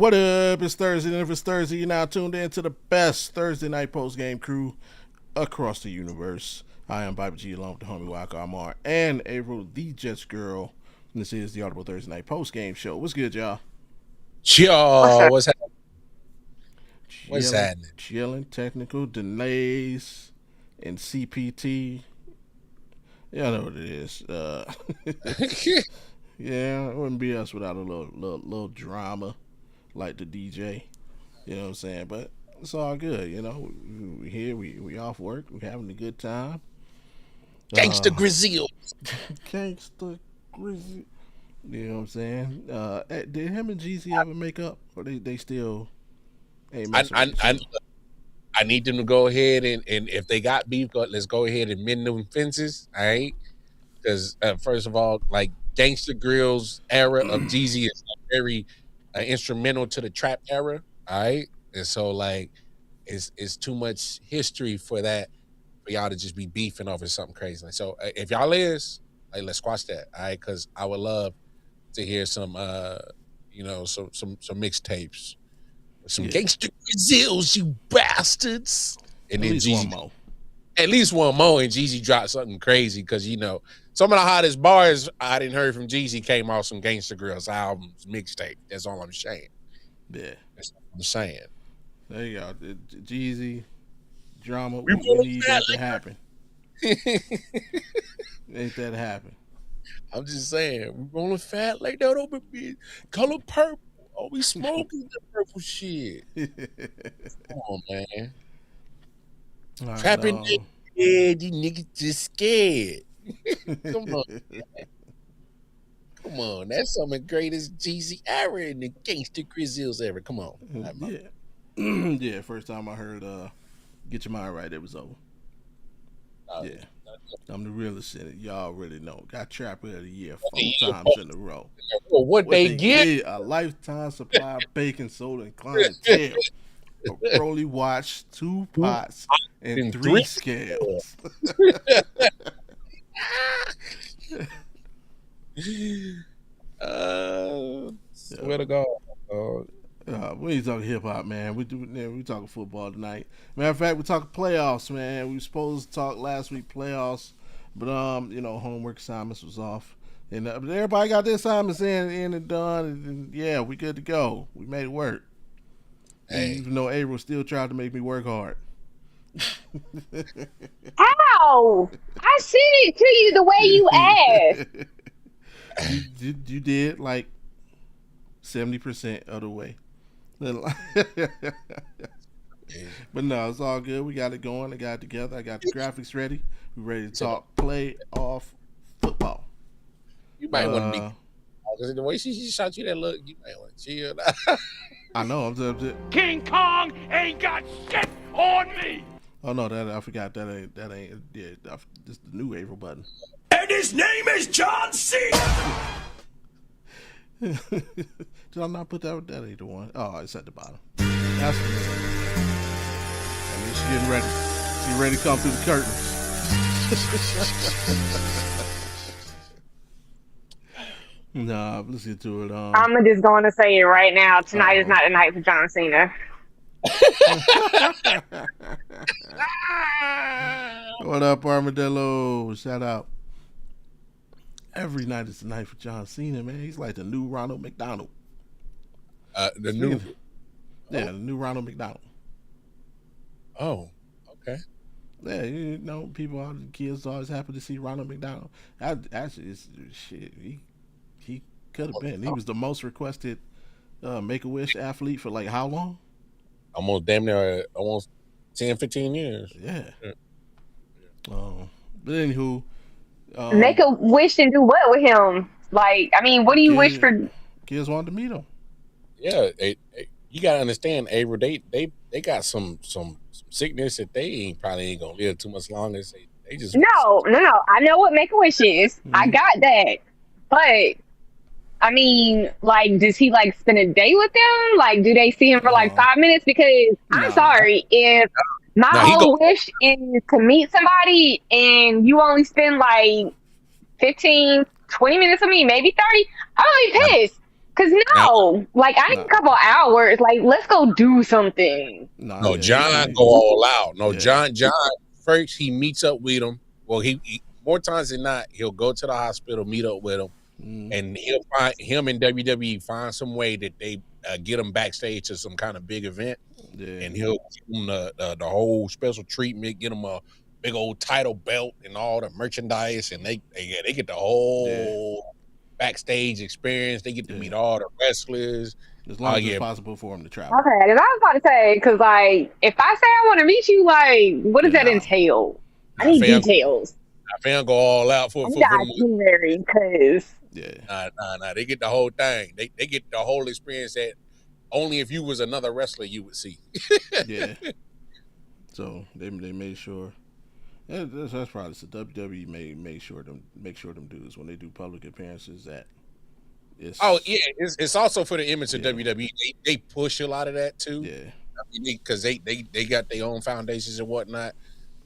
What up? It's Thursday, and if it's Thursday, you're now tuned in to the best Thursday night post-game crew across the universe. I am Bobby G along with the homie Waka Amar and April, the Jets girl. And this is the Audible Thursday night post-game show. What's good, y'all? Yo, what's happening? What's happening? Chilling, technical delays, and CPT. Y'all know what it is. Yeah, it wouldn't be us without a little drama like the DJ. You know what I'm saying? But it's all good, you know. We here, we off work, we having a good time. Gangsta Grizzle. Gangsta Grizzly. You know what I'm saying? Did him and Jeezy ever make up? Or they still ain't messing with each other? I need them to go ahead and if they got beef, let's go ahead and mend them fences, all right? Because first of all, like Gangsta Grill's era of Jeezy is very instrumental to the trap era, all right? And so like it's too much history for that for y'all to just be beefing over something crazy. Like, so if y'all is, like, let's squash that, all right? Because I would love to hear some some mixtapes. Some Gangsta Grizzles, you bastards. And then Jeezy, one more. At least one more, and Jeezy dropped something crazy because, you know, some of the hottest bars I didn't heard from Jeezy came off some Gangsta Grills albums, mixtape. That's all I'm saying. Yeah. That's all I'm saying. There you go. Jeezy, drama, we need that to happen. Ain't that happen? I'm just saying, we're rolling fat like that over me. Color purple. Oh, we smoking the purple shit. Come on, man. Trapping in head, you niggas just scared. Come on. Come on. That's some of the greatest Jeezy era in the Gangsta Grizzles ever. Come on. Yeah, first time I heard Get Your Mind Right, it was over. Yeah. I'm the realest in it. Y'all already know. Got Trapper of the Year 4 times in a row. What they get? A lifetime supply of baking soda and clientele. A Broly watch, 2 pots, and 3 scales. Swear to God. We ain't talking hip hop, man. We talking football tonight. Matter of fact, we talking playoffs, man. We were supposed to talk last week playoffs, but homework assignments was off, and but everybody got their assignments in and done, and yeah, we good to go. We made it work. Hey. Even though April still tried to make me work hard. How? I sent it to you the way you asked. You did like 70% of the way. But no, it's all good. We got it going. I got it together. I got the graphics ready. We're ready to talk playoff football. You might want to be. Because the way she shot you that look, you might want to chill. I know. I'm King Kong ain't got shit on me. Oh no, that I forgot. That ain't. Yeah, this is the new April button. And his name is John Cena. Did I not put that? That ain't the one. Oh, it's at the bottom. That's the one. I mean, she's getting ready. She's ready to come through the curtains. Nah, let's get to it. I'm just going to say it right now. Tonight is not the night for John Cena. What up, Armadillo? Shout out. Every night is the night for John Cena, man. He's like the new Ronald McDonald. The new Ronald McDonald. Oh, okay. Yeah, you know, the kids always happy to see Ronald McDonald. Actually, shit, he could have been. He was the most requested Make-A-Wish athlete for like how long? Almost damn near, almost 10, 15 years. Yeah. But anywho. Make a wish and do what with him? Like, I mean, what do you wish for? Kids wanted to meet him. Yeah, you gotta understand, April. They got some sickness that they probably ain't gonna live too much longer. They just No. I know what Make a Wish is. Mm-hmm. I got that, but I mean, like, does he like spend a day with them? Like, do they see him for like 5 minutes? Because I'm sorry, if my whole wish is to meet somebody and you only spend like 15, 20 minutes with me, maybe 30, I'm gonna be pissed. Cause no, like I need a couple hours. Like, let's go do something. No, John go all out. No, John first he meets up with him. Well, he more times than not he'll go to the hospital, meet up with him, and he'll find him and WWE find some way that they get him backstage to some kind of big event, and he'll give him the whole special treatment, get him a big old title belt and all the merchandise, and they get the whole backstage experience. They get to meet all the wrestlers. As long as it's possible for him to travel. Okay, because I was about to say, because like, if I say I want to meet you, like, what does that entail? I need details. I fam go all out for itinerary, because nah. They get the whole thing. They get the whole experience that only if you was another wrestler you would see. Yeah. So they made sure. That's probably the WWE make sure them dudes when they do public appearances that. It's also for the image of WWE. They push a lot of that too. Yeah, because they got their own foundations and whatnot,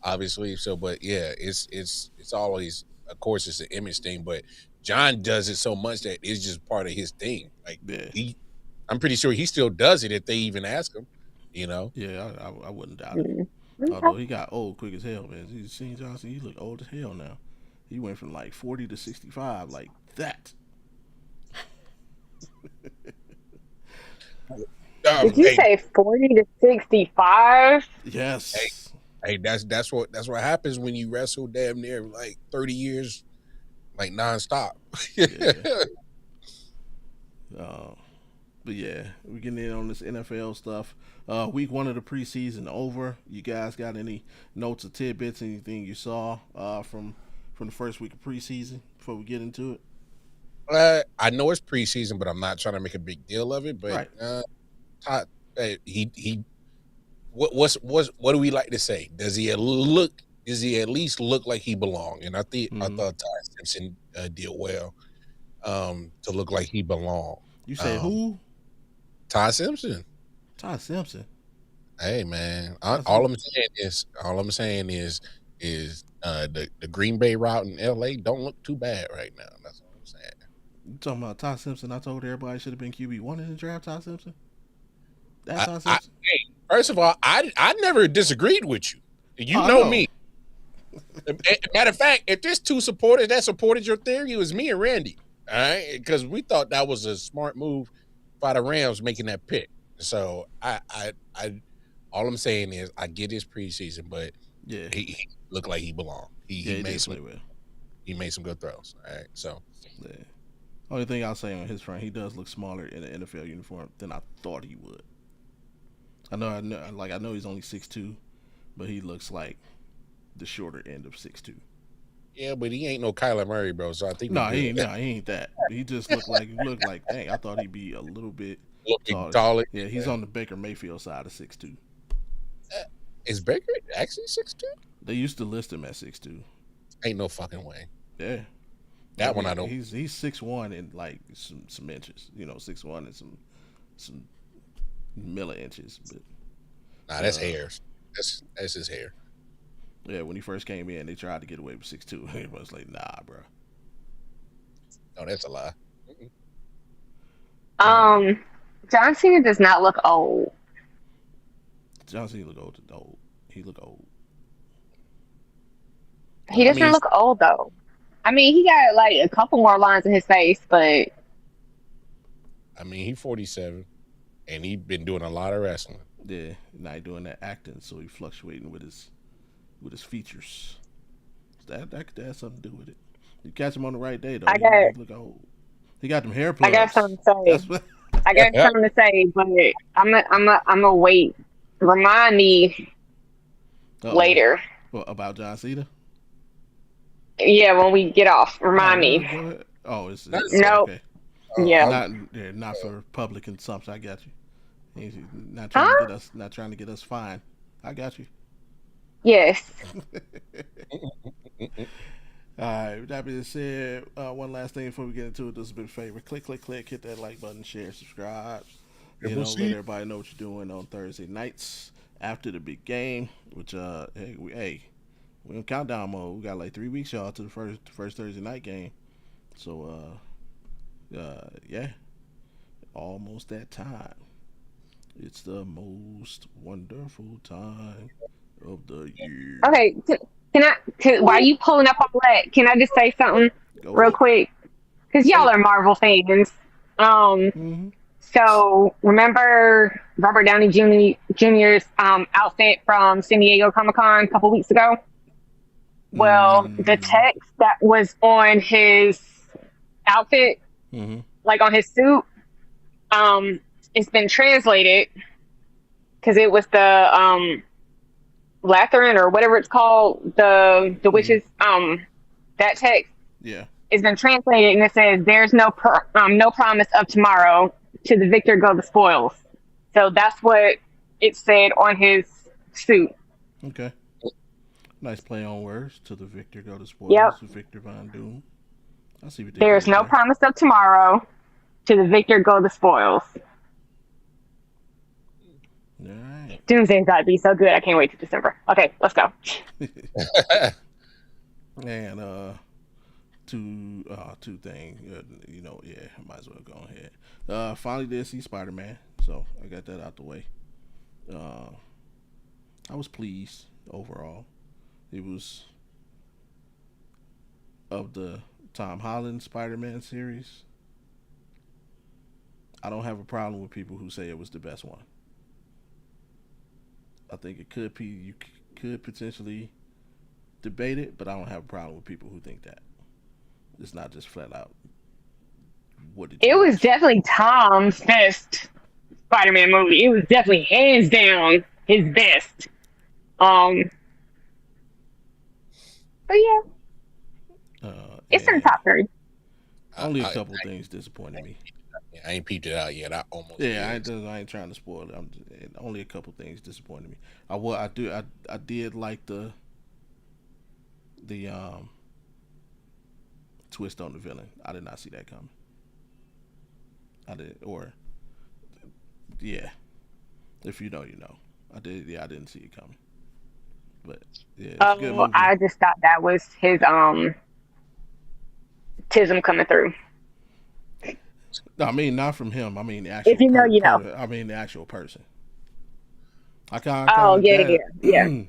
obviously. So, but yeah, it's always, of course, it's an image thing. But John does it so much that it's just part of his thing. Like I'm pretty sure he still does it if they even ask him. You know? Yeah, I wouldn't doubt it. Although he got old quick as hell, man. You seen Johnson? He look old as hell now. He went from like 40 to 65 like that. Did you say 40 to 65? Yes. Hey, that's what happens when you wrestle damn near like 30 years, like nonstop. But yeah, we're getting in on this NFL stuff. Week 1 of the preseason over. You guys got any notes or tidbits? Anything you saw from the first week of preseason before we get into it? I know it's preseason, but I'm not trying to make a big deal of it. But Todd, what do we like to say? Does he at least look like he belonged? And I thought Todd Simpson did well to look like he belonged. You say who? Todd Simpson. Todd Simpson. Hey man, all I'm saying is the Green Bay route in LA don't look too bad right now. That's all I'm saying. You talking about Todd Simpson? I told everybody should have been QB1 in the draft. Todd Simpson. That's Todd Simpson. First of all, I never disagreed with you. You know me. Matter of fact, if there's two supporters that supported your theory, it was me and Randy. All right, because we thought that was a smart move by the Rams making that pick. So I all I'm saying is I get his preseason, but he looked like he belonged. He made some good throws. All right, so only thing I'll say on his front, he does look smaller in an NFL uniform than I thought he would. I know he's only 6'2", but he looks like the shorter end of 6'2". Yeah, but he ain't no Kyler Murray, bro. So I think he ain't that. He just looked like dang. I thought he'd be a little bit taller. Yeah, he's on the Baker Mayfield side of 6'2". Is Baker actually 6'2"? They used to list him at 6'2". Ain't no fucking way. Yeah, that one I don't. He's 6'1" and like some inches. 6'1" and some milli-inches. But that's hairs. That's his hair. Yeah, when he first came in, they tried to get away with 6'2". Everyone's like, nah, bro. No, that's a lie. John Cena does not look old. John Cena look old. He look old. He doesn't look old, though. I mean, he got like a couple more lines in his face, but... I mean, he's 47, and he's been doing a lot of wrestling. Yeah, now he's doing that acting, so he's fluctuating with his features. That could have something to do with it. You catch him on the right day, though. He look old. He got them hair plugs. I got something to say. I got something to say, but I'm a wait. Remind me later. What, about John Cena? Yeah, when we get off, remind me. Oh, it's no. Okay. Yeah. Not for public consumption. I got you. He's not trying to get us fined. I got you. Yes. All right. With that being said, one last thing before we get into it, do us a big favor. Click, hit that like button, share, subscribe. Let everybody know what you're doing on Thursday nights after the big game. Which we're in countdown mode. We got like 3 weeks, y'all, to the first Thursday night game. So yeah. Almost that time. It's the most wonderful time of the year. Okay, while you pulling up all that, can I just say something Go real for it. quick? Because Say y'all it. are Marvel fans. Mm-hmm. So remember Robert Downey Jr.'s outfit from San Diego Comic Con a couple weeks ago? Well, the Mm-hmm. text that was on his outfit, Mm-hmm. like on his suit, um, it's been translated because it was the Latherin or whatever it's called, the Mm-hmm. witches. That text Yeah. has been translated and it says, "There's no promise of tomorrow. To the victor go the spoils." So that's what it said on his suit. Okay. Nice play on words. To the victor go the Yep. spoils. Victor Von Doom. I see what they There's did no there. promise of tomorrow. To the victor go the spoils. All right. Doomsday's got to be so good. I can't wait to December. Okay, let's go. And two things. Yeah, I might as well go ahead. Finally did see Spider Man, so I got that out the way. Uh, I was pleased overall. It was of the Tom Holland Spider Man series. I don't have a problem with people who say it was the best one. I think it could be you could potentially debate it, but I don't have a problem with people who think that. It's not just flat out. What did It you was watch? definitely Tom's best Spider-Man movie. It was definitely hands down his best. Um, but yeah, it's in the And top 3. I, only a I, couple things disappointed me. I ain't peeped it out yet. I almost Yeah, did. I ain't trying to spoil it. Only a couple things disappointed me. I did like the twist on the villain. I did not see that coming. I did, or yeah, if you know, you know. I did. Yeah, I didn't see it coming. But yeah, it's a good Oh, movie. I just thought that was his tism coming through. No, I mean not from him. I mean the If actual you know, you know. I mean the actual person. I kind Oh of yeah, yeah, yeah. that.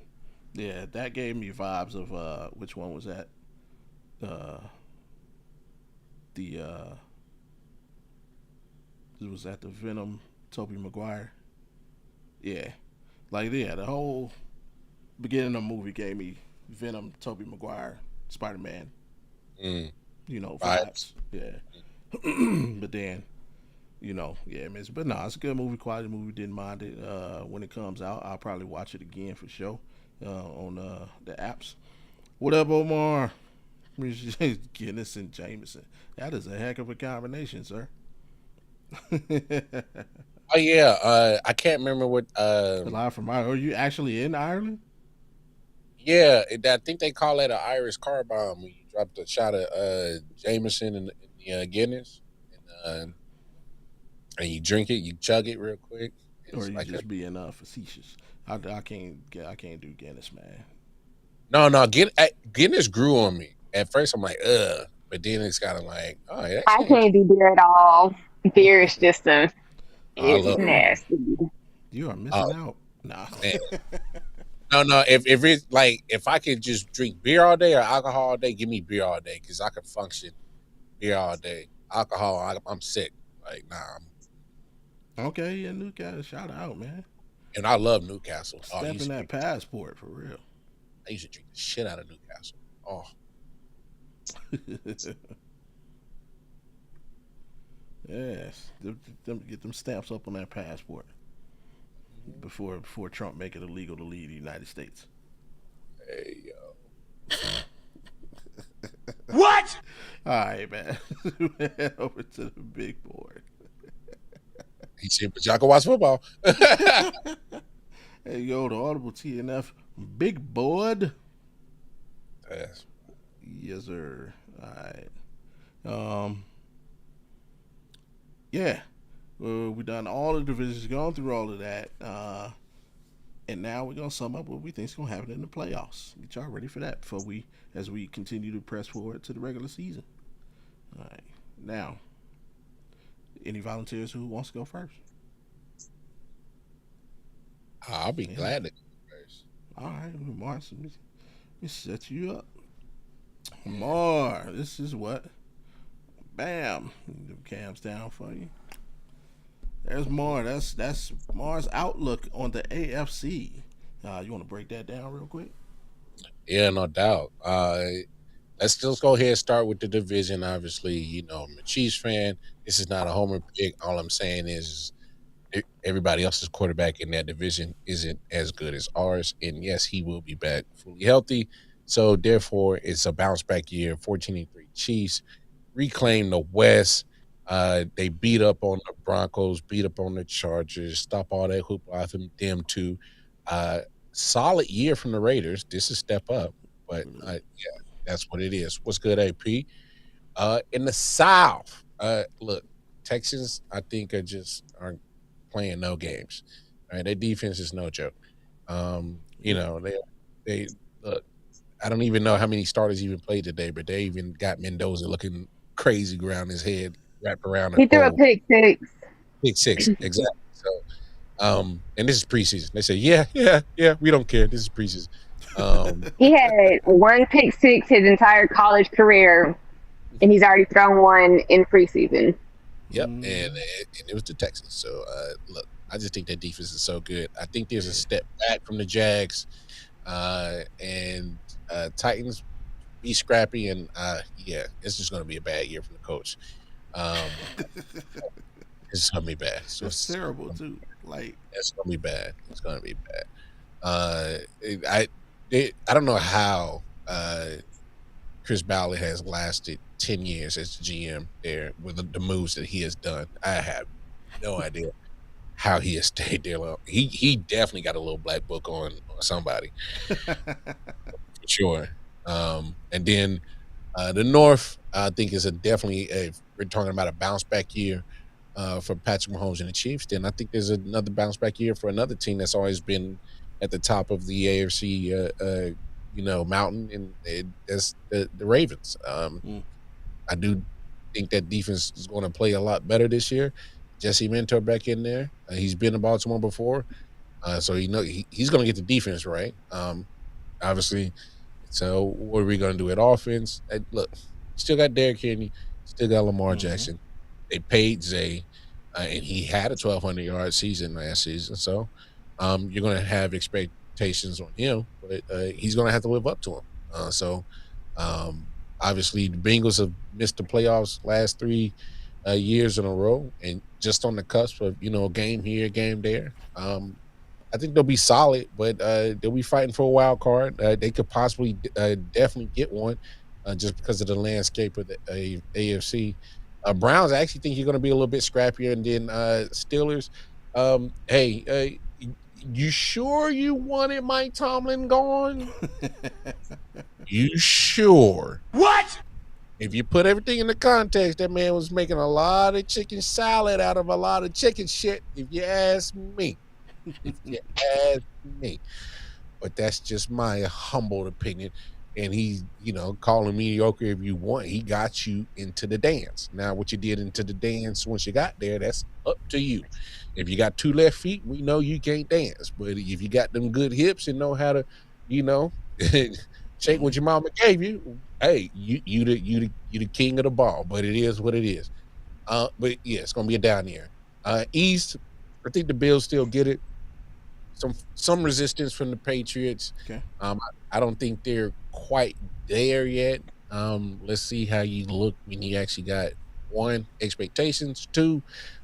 Yeah, that gave me vibes of which one was that? Uh, the was that the Venom Tobey Maguire? Yeah, like yeah, the whole beginning of the movie gave me Venom Tobey Maguire Spider Man. Mm, Vibes. vibes. Yeah, but then yeah, but no, it's a good movie, quality movie. Didn't mind it. When it comes out, I'll probably watch it again for sure on the apps. What up, Omar? Guinness and Jameson. That is a heck of a combination, sir. Oh yeah. I can't remember what. Live from Ireland. Are you actually in Ireland? Yeah, I think they call it an Irish car bomb when you drop the shot of Jameson in the Guinness, and you drink it, you chug it real quick. Or are It's you like a just being facetious? I can't do Guinness, man. no. Guinness grew on me at first. I'm like, ugh, but then it's kind of like, oh, yeah, I actually, can't do beer at all. Beer is just I it's love. nasty. You are Oh missing out. Nah. man, no. If it's like if I could just drink beer all day or alcohol all day, give me beer all day because I can function beer all day. Alcohol, I'm sick. Like nah, Okay, yeah, Newcastle, shout out, man. and I love Newcastle. Oh, Stamping that passport for real. I used to drink the shit out of Newcastle. Oh, Yes, get them stamps up on that passport before Trump make it illegal to leave the United States. hey yo. What? All right, man. Head over to the big board. He said, but y'all can watch football. Hey, yo, the Audible TNF big board. Yes. Yes, sir. All right. Um, yeah. We done all the divisions, gone through all of that. And now we're gonna sum up what we think is gonna happen in the playoffs. Get y'all ready for that as we continue to press forward to the regular season. All right. Now, Any volunteers who wants to go first? I'll be Yeah. glad to go first. All right, Mars, let me set you up. More. This is what? Bam. The cams down for you. There's more. That's Mars' outlook on the AFC. You want to break that down real quick? Yeah, no doubt. Let's just go ahead and start with the division. Obviously, I'm a Chiefs fan. This is not a homer pick. All I'm saying is everybody else's quarterback in that division isn't as good as ours. And yes, he will be back fully healthy. So therefore, it's a bounce back year. 14-3 Chiefs reclaim the West. They beat up on the Broncos, beat up on the Chargers, stop all that hoopla from them too. Solid year from the Raiders. This is a step up, but yeah, that's what it is. What's good, AP? In the South, look, Texans, I think aren't playing no games. All right, their defense is no joke. They look. I don't even know how many starters even played today, but they even got Mendoza looking crazy around his head, wrapped around a He threw a pole. pick six. Pick six, exactly. So, and this is preseason. They say, yeah, we don't care. This is preseason. He had one pick six his entire college career, and he's already thrown one in preseason. Yep, and it was the Texans. So, look, I just think that defense is so good. I think there's a step back from the Jags, and Titans be scrappy, and yeah, it's just going to be a bad year for the coach. It's going to be bad. So It's terrible too. Like it's going to be bad. It's going to be bad. I don't know how Chris Ballard has lasted 10 years as GM there with the moves that he has done. I have no idea how he has stayed there long. He definitely got a little black book on somebody for sure. And then the North, I think, is we're talking about a bounce back year for Patrick Mahomes and the Chiefs. Then I think there's another bounce back year for another team that's always been at the top of the AFC, mountain, and that's the Ravens. I do think that defense is going to play a lot better this year. Jesse Mentor back in there. He's been in Baltimore before, so he's going to get the defense right. Obviously. So what are we going to do at offense? Look, still got Derrick Henry, still got Lamar Jackson. They paid Zay, and he had a 1,200-yard season last season. So you're going to have expectations on him, but he's going to have to live up to them. Obviously, the Bengals have missed the playoffs last 3 years in a row, and just on the cusp of a game here, a game there. I think they'll be solid, but they'll be fighting for a wild card. They could possibly definitely get one just because of the landscape of the AFC. Browns, I actually think you're going to be a little bit scrappier. And then Steelers, hey, you sure you wanted Mike Tomlin gone? You sure? What? If you put everything in the context, that man was making a lot of chicken salad out of a lot of chicken shit, if you ask me. If you ask me. But that's just my humble opinion. And he's, call him mediocre if you want. He got you into the dance. Now, what you did into the dance once you got there, that's up to you. If you got 2 left feet, we know you can't dance. But if you got them good hips and know how to, shake what your mama gave you, hey, you the king of the ball. But it is what it is. But yeah, it's gonna be a down year. East, I think the Bills still get it. Some resistance from the Patriots. Okay. I don't think they're quite there yet. Let's see how you look when you actually got 1, expectations, 2,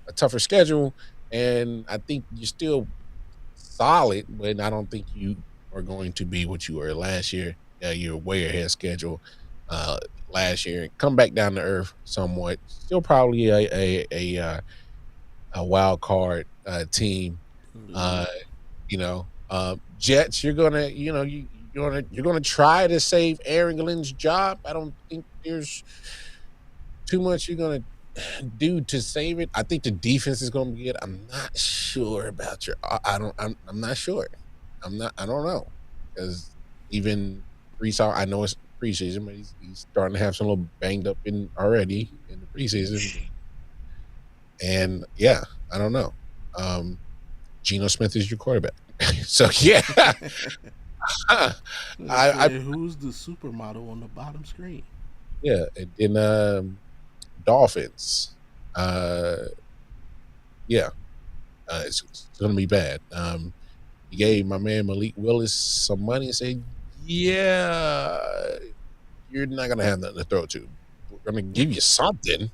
a tougher schedule, and I think you're still solid, but I don't think you are going to be what you were last year. You're way ahead schedule last year. Come back down to earth somewhat. Still probably a wild card team. Jets, you're gonna try to save Aaron Glenn's job. I don't think there's too much you're gonna do to save it. I think the defense is gonna be good. I'm not sure about I'm not sure. I don't know, because even Brees, I know it's preseason, but he's starting to have some little banged up already in the preseason. And yeah, I don't know. Geno Smith is your quarterback. So yeah. Who's the supermodel on the bottom screen? Yeah, and then Dolphins. Yeah, it's going to be bad. He gave my man Malik Willis some money and said, "Yeah, you're not going to have nothing to throw to. We're going to give you something."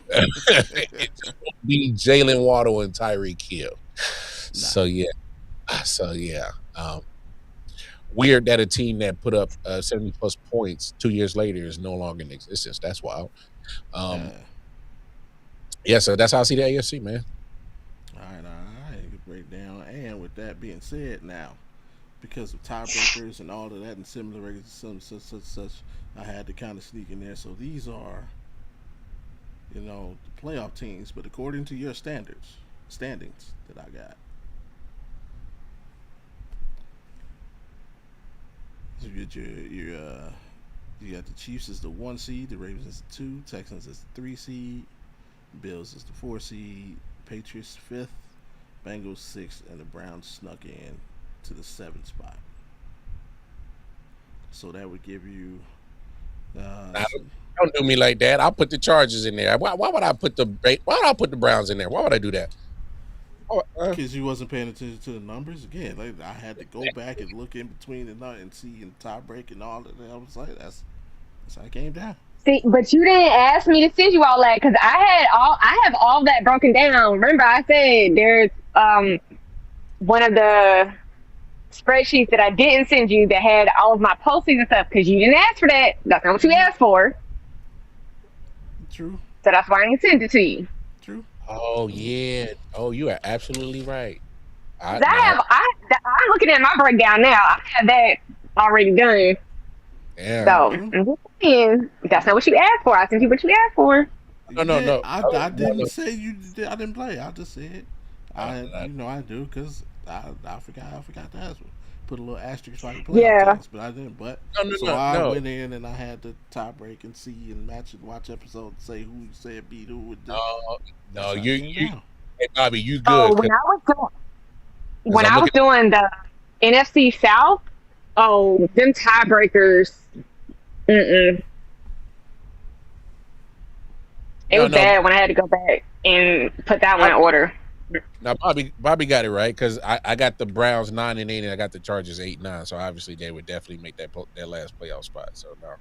It's going to be Jalen Waddle and Tyreek Hill. So yeah. Weird that a team that put up 70 plus points 2 years later is no longer in existence. That's wild. Yeah, so that's how I see the AFC, man. All right. Good breakdown. And with that being said, now because of tiebreakers and all of that and similar records, such, I had to kind of sneak in there. So these are, the playoff teams, but according to your standings that I got. So you got the Chiefs as the 1 seed, the Ravens as the 2, Texans as the 3 seed, Bills as the 4 seed, Patriots 5th, Bengals 6th, and the Browns snuck in to the 7th spot. So that would give you. Don't do me like that. I'll put the Chargers in there. Why would I put the Browns in there? Why would I do that? Because you wasn't paying attention to the numbers again. Like I had to go back and look in between the night and see and tie break and all that. I was like, that's how it came down. See, but you didn't ask me to send you all that because I have all that broken down. Remember, I said there's one of the spreadsheets that I didn't send you that had all of my postseason stuff because you didn't ask for that. That's not what you asked for. True. So that's why I didn't send it to you. True. Oh yeah. Oh, you are absolutely right. I'm looking at my breakdown now. I have that already done. Yeah. So that's not what you asked for. I sent you what you asked for. No. I didn't say you did. I didn't play. I just said I do because I forgot to ask. Put a little asterisk like play teams, but I didn't. But I went in and I had to tie break and see and match and watch episodes and say who said beat who would do. No, you hey Bobby, you good. Oh, when I was doing the NFC South, them tiebreakers. It was bad when I had to go back and put that one in order. Now Bobby got it right because I got the Browns 9-8 and I got the Chargers 8-9. So obviously they would definitely make that last playoff spot. So no,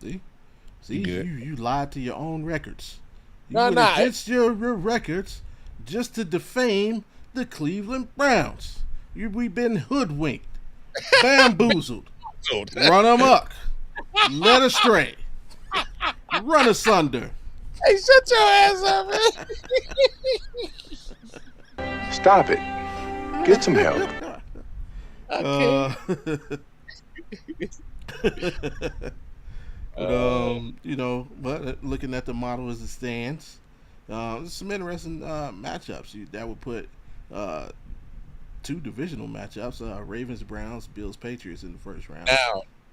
see, you lied to your own records. You went against your records just to defame the Cleveland Browns. We've been hoodwinked, bamboozled, run amok, led astray, run asunder. Hey, shut your ass up, man. Stop it. Get some help. But looking at the model as it stands, some interesting matchups. That would put 2 divisional matchups: Ravens, Browns, Bills, Patriots in the first round.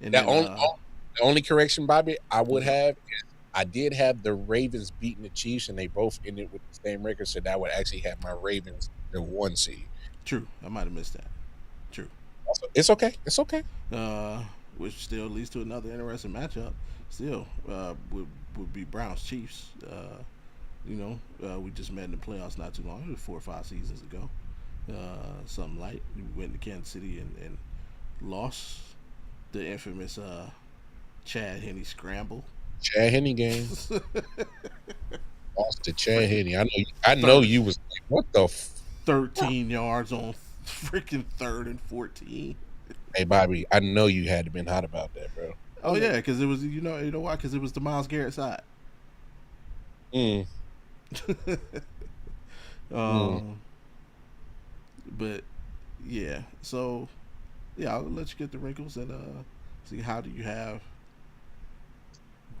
Now, the only correction, Bobby, I would have is I did have the Ravens beating the Chiefs, and they both ended with the same record, so that would actually have my Ravens the 1 seed. True, I might have missed that. True, it's okay. It's okay. Which still leads to another interesting matchup. Still, would be Browns Chiefs. We just met in the playoffs not too long. It was 4 or 5 seasons ago. Something light. We went to Kansas City and lost the infamous Chad Henne scramble. Chad Henne game. Lost to Chad Henne. I know you was like, what the 13 yards on freaking 3rd and 14. Hey Bobby, I know you had to been hot about that, bro. Oh yeah, because it was you know why? Because it was the Myles Garrett side. But yeah, so yeah, I'll let you get the wrinkles and see how do you have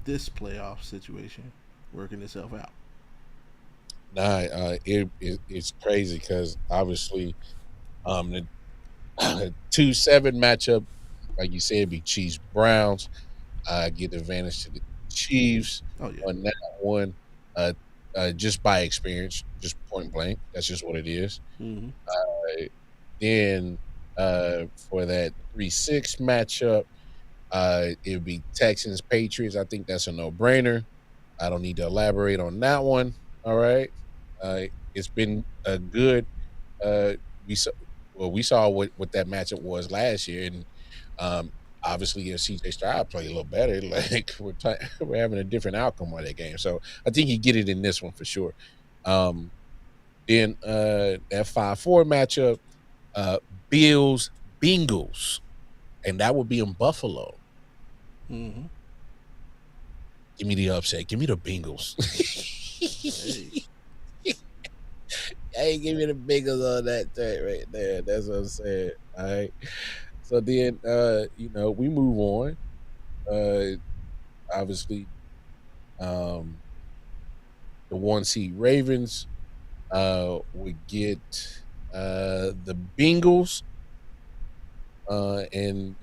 this playoff situation working itself out. Nah, it's crazy because obviously, the 2-7 matchup, like you said, be Chiefs Browns. Get the advantage to the Chiefs on that one. just by experience, just point blank. That's just what it is. Mm-hmm. Then for that 3-6 matchup, it would be Texans Patriots. I think that's a no brainer. I don't need to elaborate on that one. All right, it's been a good. We saw what that matchup was last year, and obviously if CJ Stroud play a little better, like we're having a different outcome on that game. So I think he get it in this one for sure. Then that 5-4 matchup, Bills Bengals, and that would be in Buffalo. Mm-hmm. Give me the upset. Give me the Bengals. Hey, give me the Bengals on that thing right there. That's what I'm saying. All right. So then, we move on. Obviously, the 1 seed Ravens would get the Bengals, and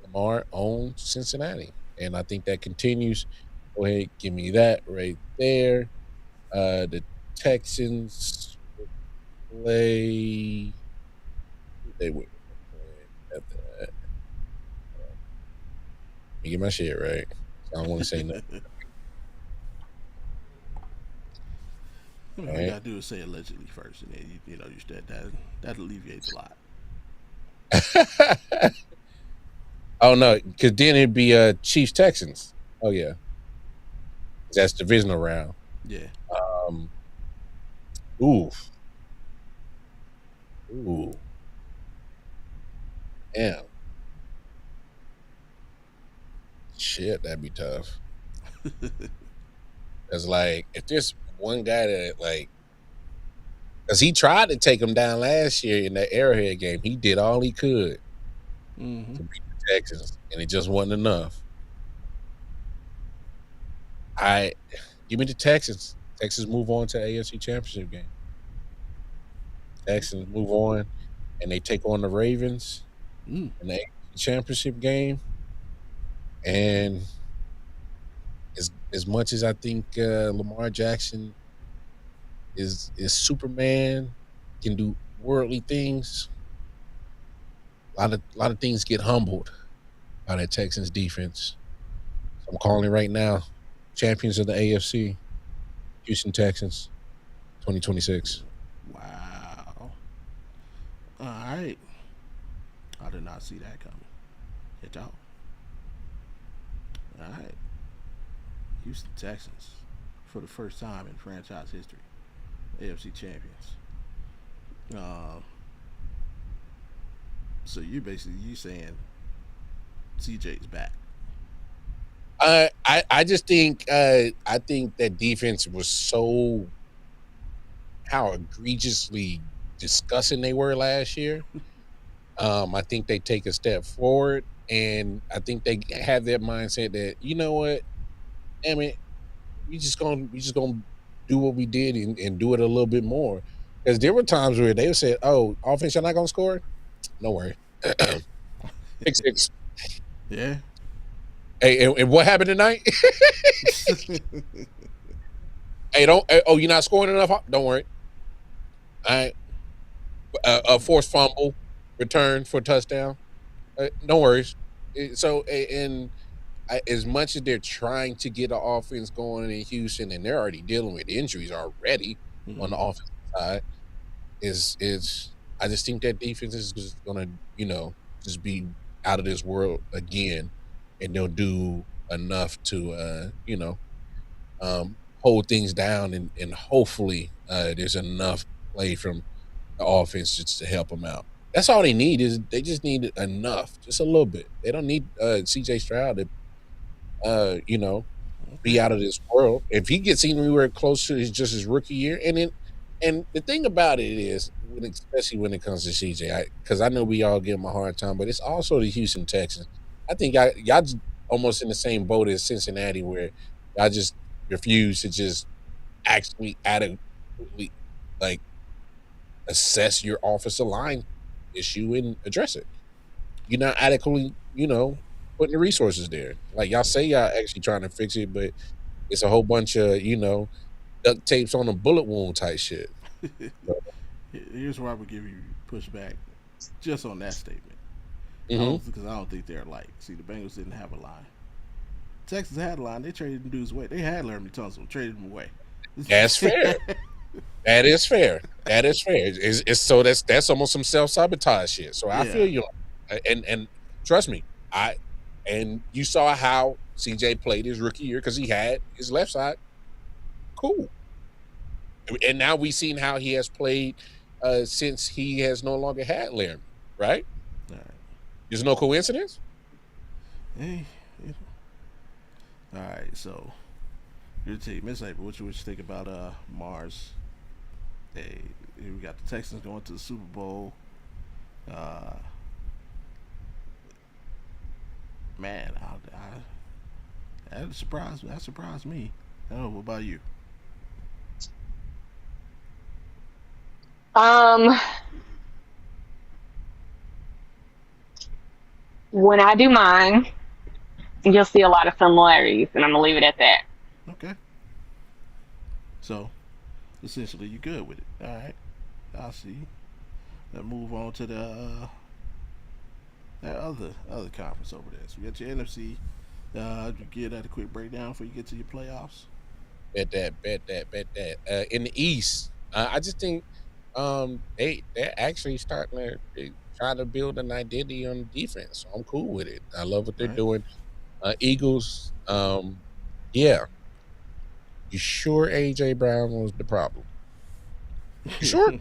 Lamar owns Cincinnati, and I think that continues. Go ahead, give me that right there. The Texans play. They would play at that. Let me get my shit right. I don't want to say nothing. All you gotta do is say allegedly first, and then you that alleviates a lot. Oh no, because then it'd be Chiefs Texans. Oh yeah, that's divisional round. Yeah. Ooh. Damn. Shit, that'd be tough. Cause like, if there's one guy that cause he tried to take him down last year in that Arrowhead game, he did all he could to beat the Texans, and it just wasn't enough. Give me the Texans. Texans move on to AFC Championship game. Texans move on, and they take on the Ravens in the AFC Championship game. And as much as I think Lamar Jackson is Superman, can do worldly things, a lot of things get humbled by that Texans defense. So I'm calling it right now. Champions of the AFC, Houston Texans, 2026. Wow. All right. I did not see that coming. Hit y'all. All right. Houston Texans, for the first time in franchise history, AFC champions. So you saying CJ's back? I just think I think that defense was so how egregiously disgusting they were last year. I think they take a step forward, and I think they have that mindset that, you know what, damn it, we just gonna do what we did and do it a little bit more. Because there were times where they said, "Oh, offense, you're not gonna score? No worry, 6-6." Yeah. Hey, and what happened tonight? Hey, don't. Oh, you're not scoring enough? Don't worry. All right. A forced fumble, return for a touchdown. No worries. So, as much as they're trying to get an offense going in Houston, and they're already dealing with injuries already on the offensive side, I just think that defense is just gonna, just be out of this world again, and they'll do enough to, hold things down, and hopefully there's enough play from the offense just to help them out. That's all they need they just need enough, just a little bit. They don't need CJ Stroud to, be out of this world. If he gets anywhere close to his rookie year, and the thing about it is, especially when it comes to CJ, because I know we all give him a hard time, but it's also the Houston Texans. I think y'all almost in the same boat as Cincinnati, where y'all just refuse to just actually adequately assess your offensive line issue and address it. You're not adequately, putting the resources there. Like y'all say y'all actually trying to fix it, but it's a whole bunch of, duct tapes on a bullet wound type shit. Here's where I would give you pushback just on that statement. Mm-hmm. Because I don't think they're alike. See, the Bengals didn't have a line. Texas had a line. They traded them dudes away. They had Laramie Tunsil, traded them away. That's fair. That is fair. That is fair. It's so that's almost some self-sabotage shit. So I feel you. And trust me, and you saw how CJ played his rookie year because he had his left side. Cool. And now we've seen how he has played since he has no longer had Laramie, right? All right. There's no coincidence? Hey. All right, so your team, Miss April, what you think about Mars? Hey, we got the Texans going to the Super Bowl. Man, that surprised me. That surprised me. I don't know. What about you? When I do mine, you'll see a lot of similarities, and I'm gonna leave it at that. Okay. So, essentially, you're good with it. All right. I see. Let's move on to the that other conference over there. So we got your NFC. You get that a quick breakdown before you get to your playoffs. Bet that. In the East, I just think they're actually starting to try to build an identity on defense. So I'm cool with it. I love what they're doing. Eagles, yeah. You sure AJ Brown was the problem? You sure?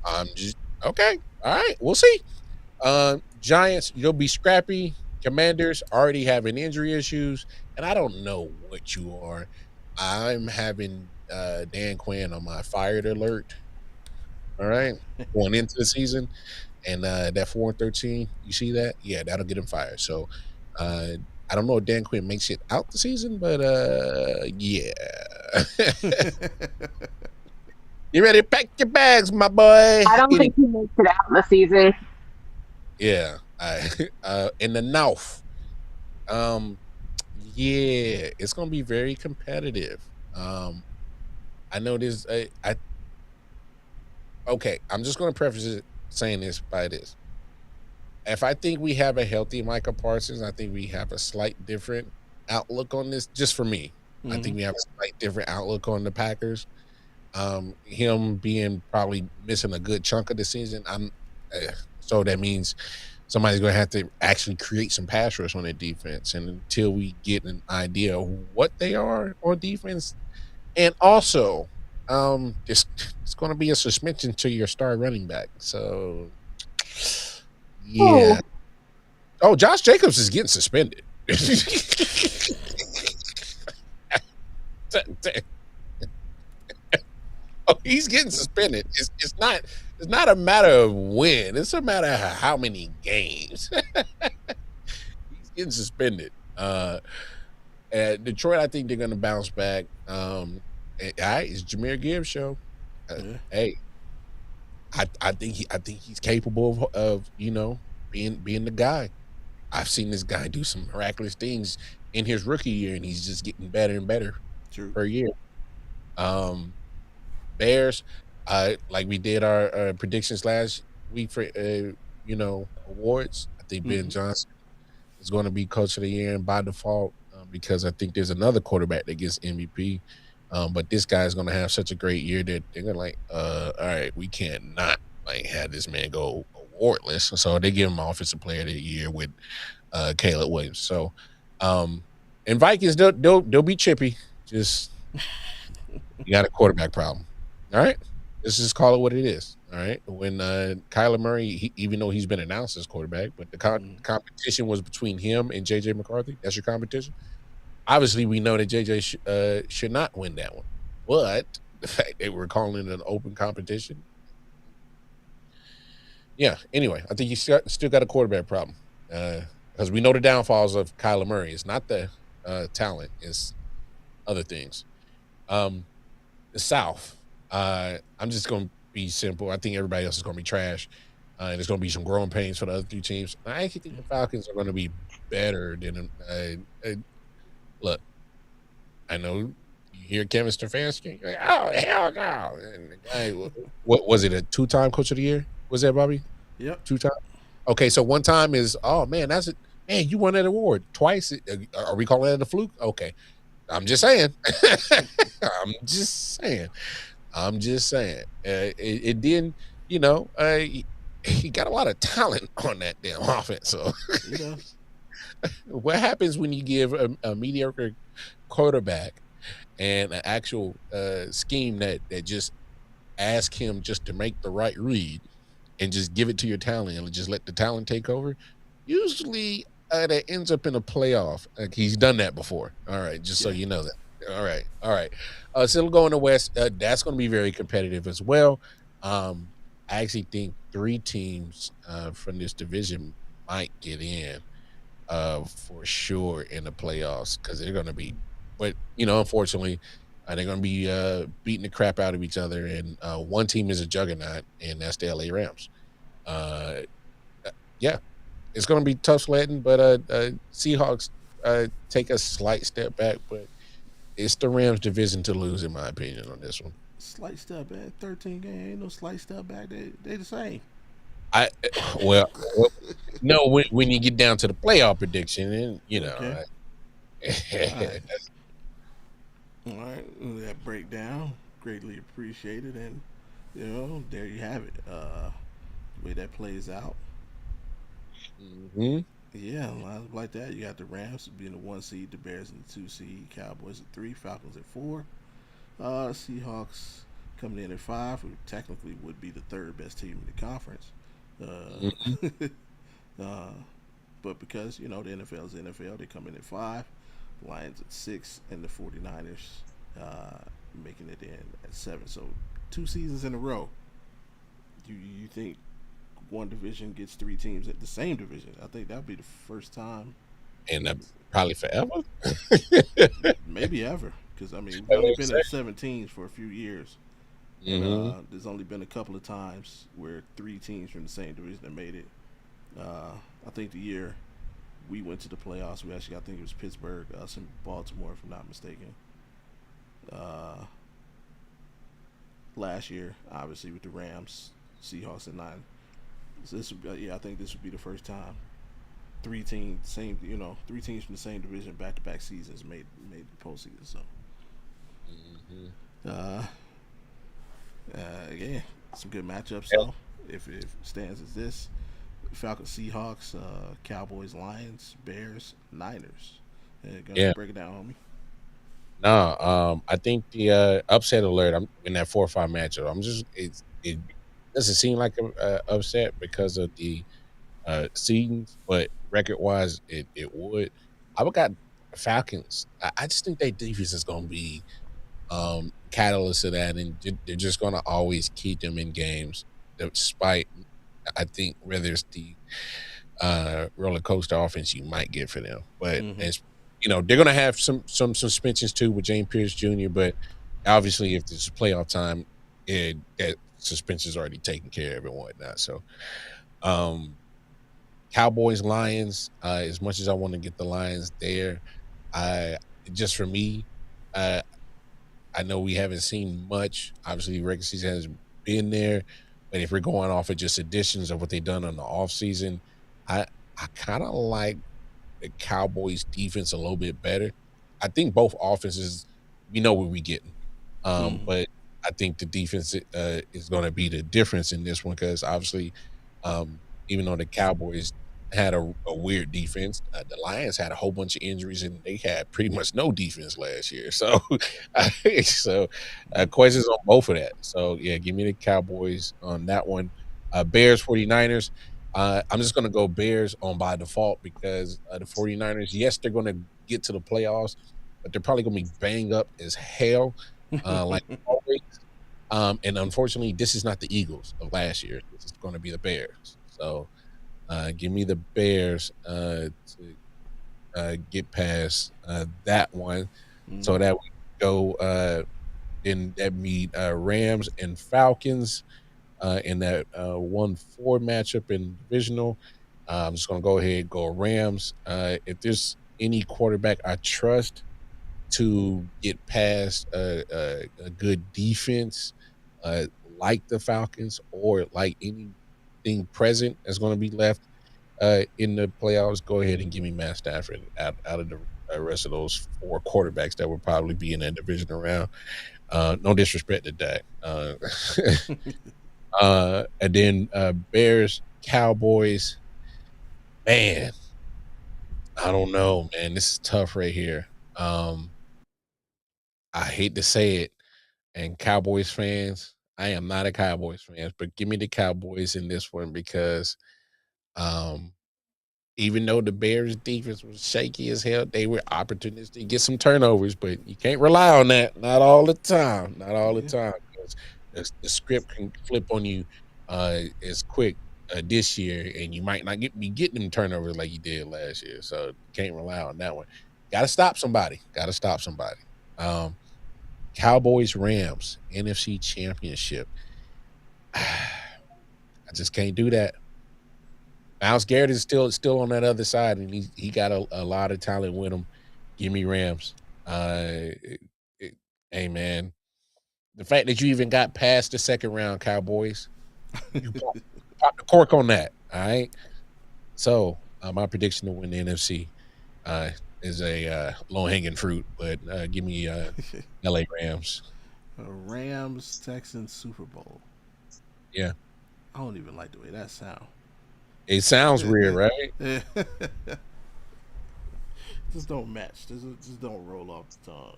I'm just okay. All right, we'll see. Giants, you'll be scrappy. Commanders already having injury issues, and I don't know what you are. I'm having Dan Quinn on my fired alert. All right, going into the season, and that 4-13, you see that? Yeah, that'll get him fired. So, I don't know if Dan Quinn makes it out the season, but yeah. You ready to pack your bags, my boy? I don't think he makes it out the season. Yeah. In the North. Yeah, it's gonna be very competitive. I know this. Okay, I'm just gonna preface it saying this by this. If I think we have a healthy Micah Parsons, I think we have a slight different outlook on this. Just for me, I think we have a slight different outlook on the Packers. Him being probably missing a good chunk of the season, so that means somebody's going to have to actually create some pass rush on their defense. And until we get an idea of what they are on defense, and also, it's going to be a suspension to your star running back. So, yeah. Oh, Josh Jacobs is getting suspended. Oh, he's getting suspended. It's not a matter of when. It's a matter of how many games. He's getting suspended. Detroit, I think they're going to bounce back. All right, it's Jahmyr Gibbs' show. Hey, I think he's capable of being the guy. I've seen this guy do some miraculous things in his rookie year, and he's just getting better and better per year. Bears, like we did our predictions last week for awards. I think Ben Johnson is going to be coach of the year, and by default, because I think there's another quarterback that gets MVP. But this guy is going to have such a great year that they're going to all right, we cannot have this man go awardless. So they give him offensive player of the year with Caleb Williams. So, and Vikings, they'll be chippy. Just you got a quarterback problem. All right, let's just call it what it is. All right, when Kyler Murray, even though he's been announced as quarterback, but the competition was between him and JJ McCarthy. That's your competition. Obviously, we know that JJ should not win that one, but the fact that we're calling it an open competition, yeah. Anyway, I think you still got a quarterback problem because we know the downfalls of Kyler Murray. It's not the talent; it's other things. The South. I'm just going to be simple. I think everybody else is going to be trash. And there's going to be some growing pains for the other three teams. I actually think the Falcons are going to be better than look, I know you hear Kevin Stefanski, like, oh hell no! And the guy, what was it? A 2-time Coach of the Year? Was that Bobby? Yep. 2 times. Okay, so 1 time is man, that's it. Man, you won that award twice. Are we calling that a fluke? Okay, I'm just saying. I'm just saying. It didn't. He got a lot of talent on that damn offense. So what happens when you give a mediocre quarterback and an actual scheme that just ask him just to make the right read and just give it to your talent and just let the talent take over? Usually that ends up in a playoff. Like, he's done that before. All right, just so you know that. All right. Still going to West. That's going to be very competitive as well. I actually think 3 teams from this division might get in for sure in the playoffs, because they're going to be, but unfortunately, they're going to be beating the crap out of each other. And one team is a juggernaut, and that's the LA Rams. It's going to be tough sledding, but Seahawks take a slight step back, but it's the Rams division to lose, in my opinion, on this one. Slight step back, 13 game, ain't no slight step back. They the same. No, when you get down to the playoff prediction, and Okay. All right, that breakdown, greatly appreciated, and there you have it. The way that plays out. Mm-hmm. Yeah, lines like that. You got the Rams being the 1 seed, the Bears in the 2 seed, Cowboys at 3, Falcons at 4. Seahawks coming in at 5, who technically would be the 3rd best team in the conference. But because the NFL is the NFL, they come in at 5. Lions at 6, and the 49ers making it in at 7. So 2 seasons in a row. You think one division gets 3 teams at the same division? I think that would be the first time, and probably forever. Maybe ever, because we've only been at 7 teams for a few years. Mm-hmm. There's only been a couple of times where 3 teams from the same division have made it. I think the year we went to the playoffs, I think it was Pittsburgh, us and Baltimore, if I'm not mistaken. Last year, obviously, with the Rams, Seahawks at 9. So I think this would be the first time 3 teams, 3 teams from the same division, back-to-back seasons made the postseason. So, some good matchups. So, if it stands as this, Falcons, Seahawks, Cowboys, Lions, Bears, Niners. Gonna break it down, homie. No, I think the upset alert. I'm in that 4-5 matchup. It doesn't seem like an upset because of the seedings, but record-wise, it would. I would got Falcons. I just think their defense is going to be catalyst of that, and they're just going to always keep them in games, despite, I think, whether it's the roller coaster offense you might get for them. But it's, they're going to have some suspensions too with James Pierce Jr., but obviously if there's playoff time, that suspension's already taken care of and whatnot. So Cowboys, Lions, as much as I want to get the Lions there, just for me, I know we haven't seen much. Obviously, regular season has been there, but if we're going off of just additions of what they've done on the offseason, I kind of like the Cowboys defense a little bit better. I think both offenses, we know what we're getting. But I think the defense is going to be the difference in this one, because obviously, even though the Cowboys had a weird defense, the Lions had a whole bunch of injuries and they had pretty much no defense last year. So, questions on both of that. So, yeah, give me the Cowboys on that one. Bears, 49ers. I'm just going to go Bears on by default, because the 49ers, yes, they're going to get to the playoffs, but they're probably going to be banged up as hell, like always. And unfortunately, this is not the Eagles of last year. This is going to be the Bears. So give me the Bears to get past that one. So that we go in that meet Rams and Falcons in that 1-4 matchup in divisional. I'm just going to go ahead and go Rams. If there's any quarterback I trust to get past a good defense like the Falcons or like anything present that's going to be left in the playoffs, go ahead and give me Matt Stafford out of the rest of those 4 quarterbacks that will probably be in that division round. No disrespect to Dak. And then Bears, Cowboys. Man, I don't know, man. This is tough right here. I hate to say it, and Cowboys fans, I am not a Cowboys fan, but give me the Cowboys in this one because even though the Bears defense was shaky as hell, they were opportunistic, get some turnovers, but you can't rely on that. Not all the time. Not all the time. Because the script can flip on you as quick this year, and you might not be getting them turnovers like you did last year. So you can't rely on that one. Got to stop somebody. Cowboys, Rams, NFC Championship. I just can't do that. Myles Garrett is still on that other side, and he got a lot of talent with him. Give me Rams. Hey, man. The fact that you even got past the second round, Cowboys, you pop the cork on that, all right? So my prediction to win the NFC is a low-hanging fruit, but give me LA Rams. Rams, Texans, Super Bowl. Yeah. I don't even like the way that sounds. It sounds weird, right? Just don't match. Just don't roll off the tongue.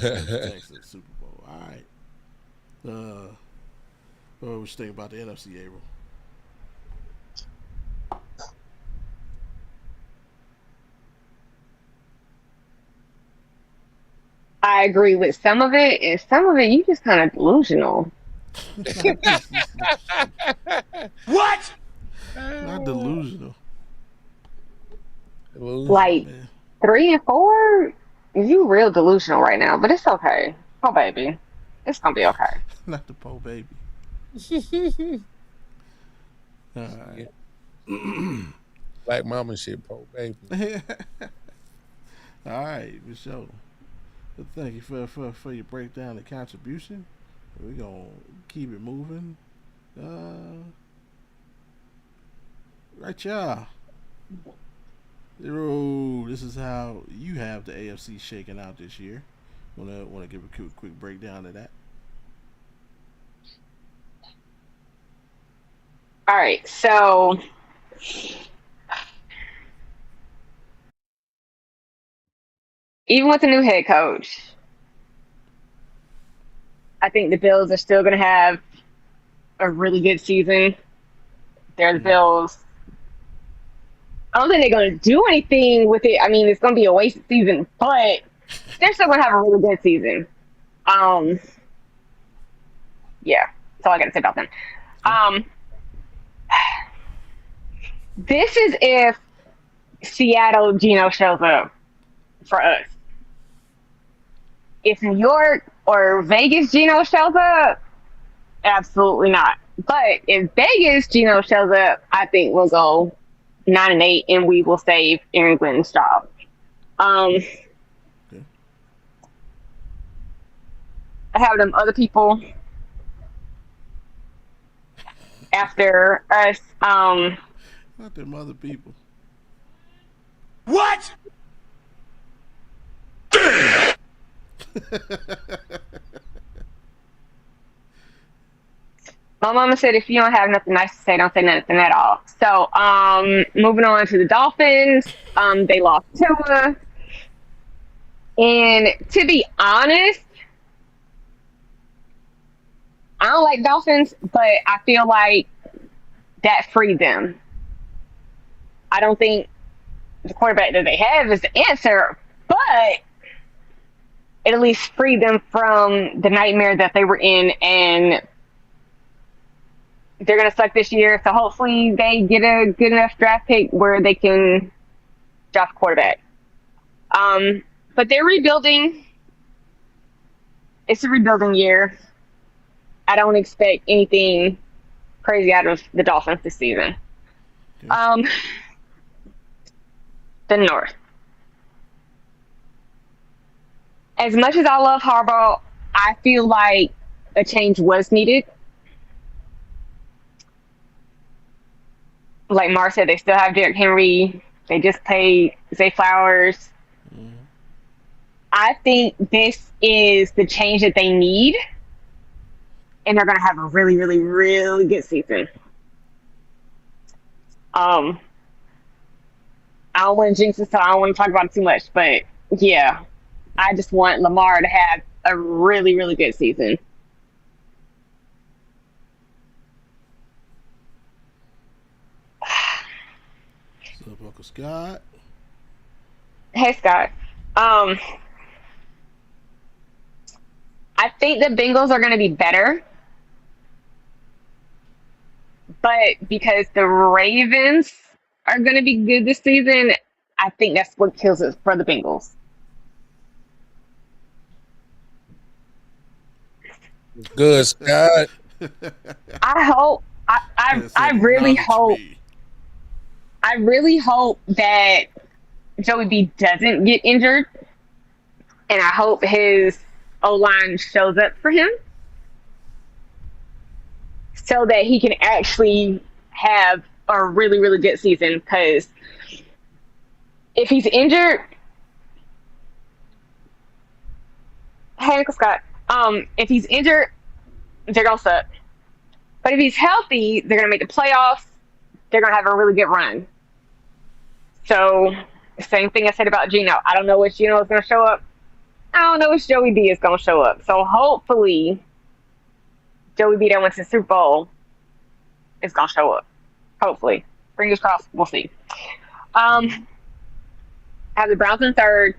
Texans, Super Bowl. All right. What was you think about the NFC, April? I agree with some of it, and some of it you just kind of delusional. What? Not delusional. Like 3 and 4, you real delusional right now, but it's okay. Oh baby, it's gonna be okay. Not the po baby. All right. Black mama shit, po baby. All right, for sure. But thank you for your breakdown and contribution. We're gonna keep it moving. Right, y'all. Zero. This is how you have the AFC shaking out this year. Wanna give a quick breakdown of that? All right, so even with the new head coach, I think the Bills are still going to have a really good season. They're the Bills. I don't think they're going to do anything with it. I mean, it's going to be a wasted season, but they're still going to have a really good season. Yeah, that's all I got to say about them. This is if Seattle Geno shows up for us. If New York or Vegas Geno shows up, absolutely not. But if Vegas Geno shows up, I think we'll go 9-8 and we will save Aaron Glynn's job. I have them other people after us. Not them other people. What? My mama said if you don't have nothing nice to say, don't say nothing at all. So, moving on to the Dolphins. They lost Tua. And to be honest, I don't like Dolphins, but I feel like that freed them. I don't think the quarterback that they have is the answer, but it at least freed them from the nightmare that they were in, and they're going to suck this year. So hopefully they get a good enough draft pick where they can draft a quarterback. But they're rebuilding. It's a rebuilding year. I don't expect anything crazy out of the Dolphins this season. Okay. The North. As much as I love Harbaugh, I feel like a change was needed. Like Mar said, they still have Derrick Henry. They just paid Zay Flowers. I think this is the change that they need, and they're going to have a really, really, really good season. I don't want to jinx it, so I don't want to talk about it too much. But yeah, I just want Lamar to have a really, really good season. What's up, Uncle Scott? Hey, Scott. I think the Bengals are going to be better. But because the Ravens are going to be good this season, I think that's what kills it for the Bengals. Good, Scott. I really hope that Joey B doesn't get injured, and I hope his O-line shows up for him so that he can actually have a really, really good season. Because if he's injured, hey, Uncle Scott, if he's injured, they're gonna suck. But if he's healthy, they're gonna make the playoffs. They're gonna have a really good run. So, same thing I said about Geno. I don't know which Geno is gonna show up. I don't know which Joey B is gonna show up. So hopefully, Joey B that went to the Super Bowl is gonna show up. Hopefully, fingers crossed. We'll see. I have the Browns in third.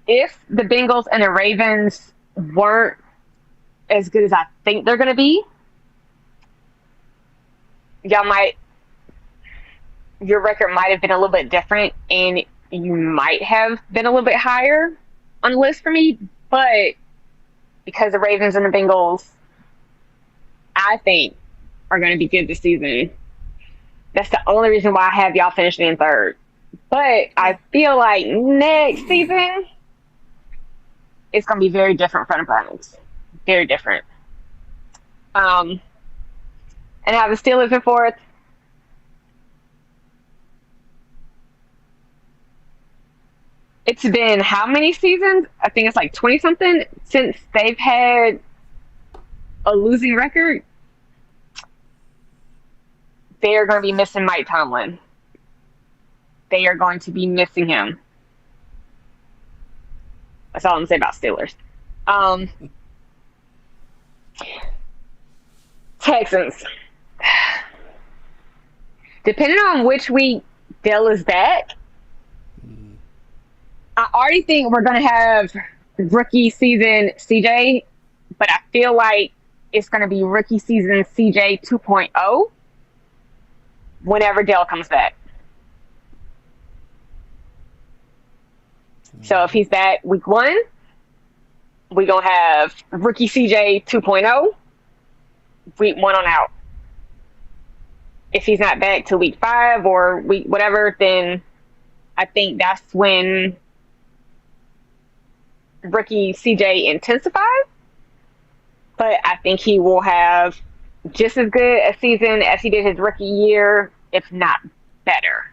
If the Bengals and the Ravens weren't as good as I think they're going to be, your record might have been a little bit different, and you might have been a little bit higher on the list for me. But because the Ravens and the Bengals, I think, are going to be good this season, that's the only reason why I have y'all finishing in third. But I feel like next season, it's going to be very different for the Browns. Very different. And I have the Steelers in fourth. It's been how many seasons? I think it's like 20-something since they've had a losing record. They are going to be missing Mike Tomlin. They are going to be missing him. That's all I'm going to say about Steelers. Texans. Depending on which week Dell is back, I already think we're going to have rookie season CJ, but I feel like it's going to be rookie season CJ 2.0 whenever Dell comes back. So if he's back week 1, we're going to have rookie CJ 2.0 week 1 on out. If he's not back till week 5 or week whatever, then I think that's when rookie CJ intensifies. But I think he will have just as good a season as he did his rookie year, if not better.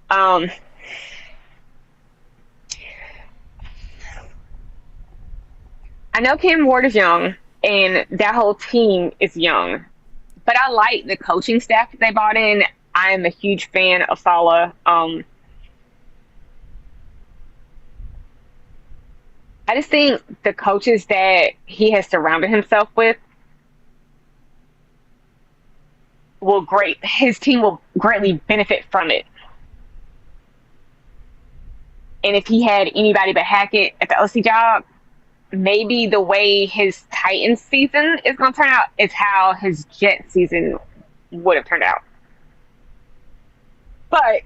I know Cam Ward is young, and that whole team is young, but I like the coaching staff that they brought in. I am a huge fan of Saleh. I just think the coaches that he has surrounded himself with his team will greatly benefit from it. And if he had anybody but Hackett at the OC job, maybe the way his Titans season is going to turn out is how his Jets season would have turned out. But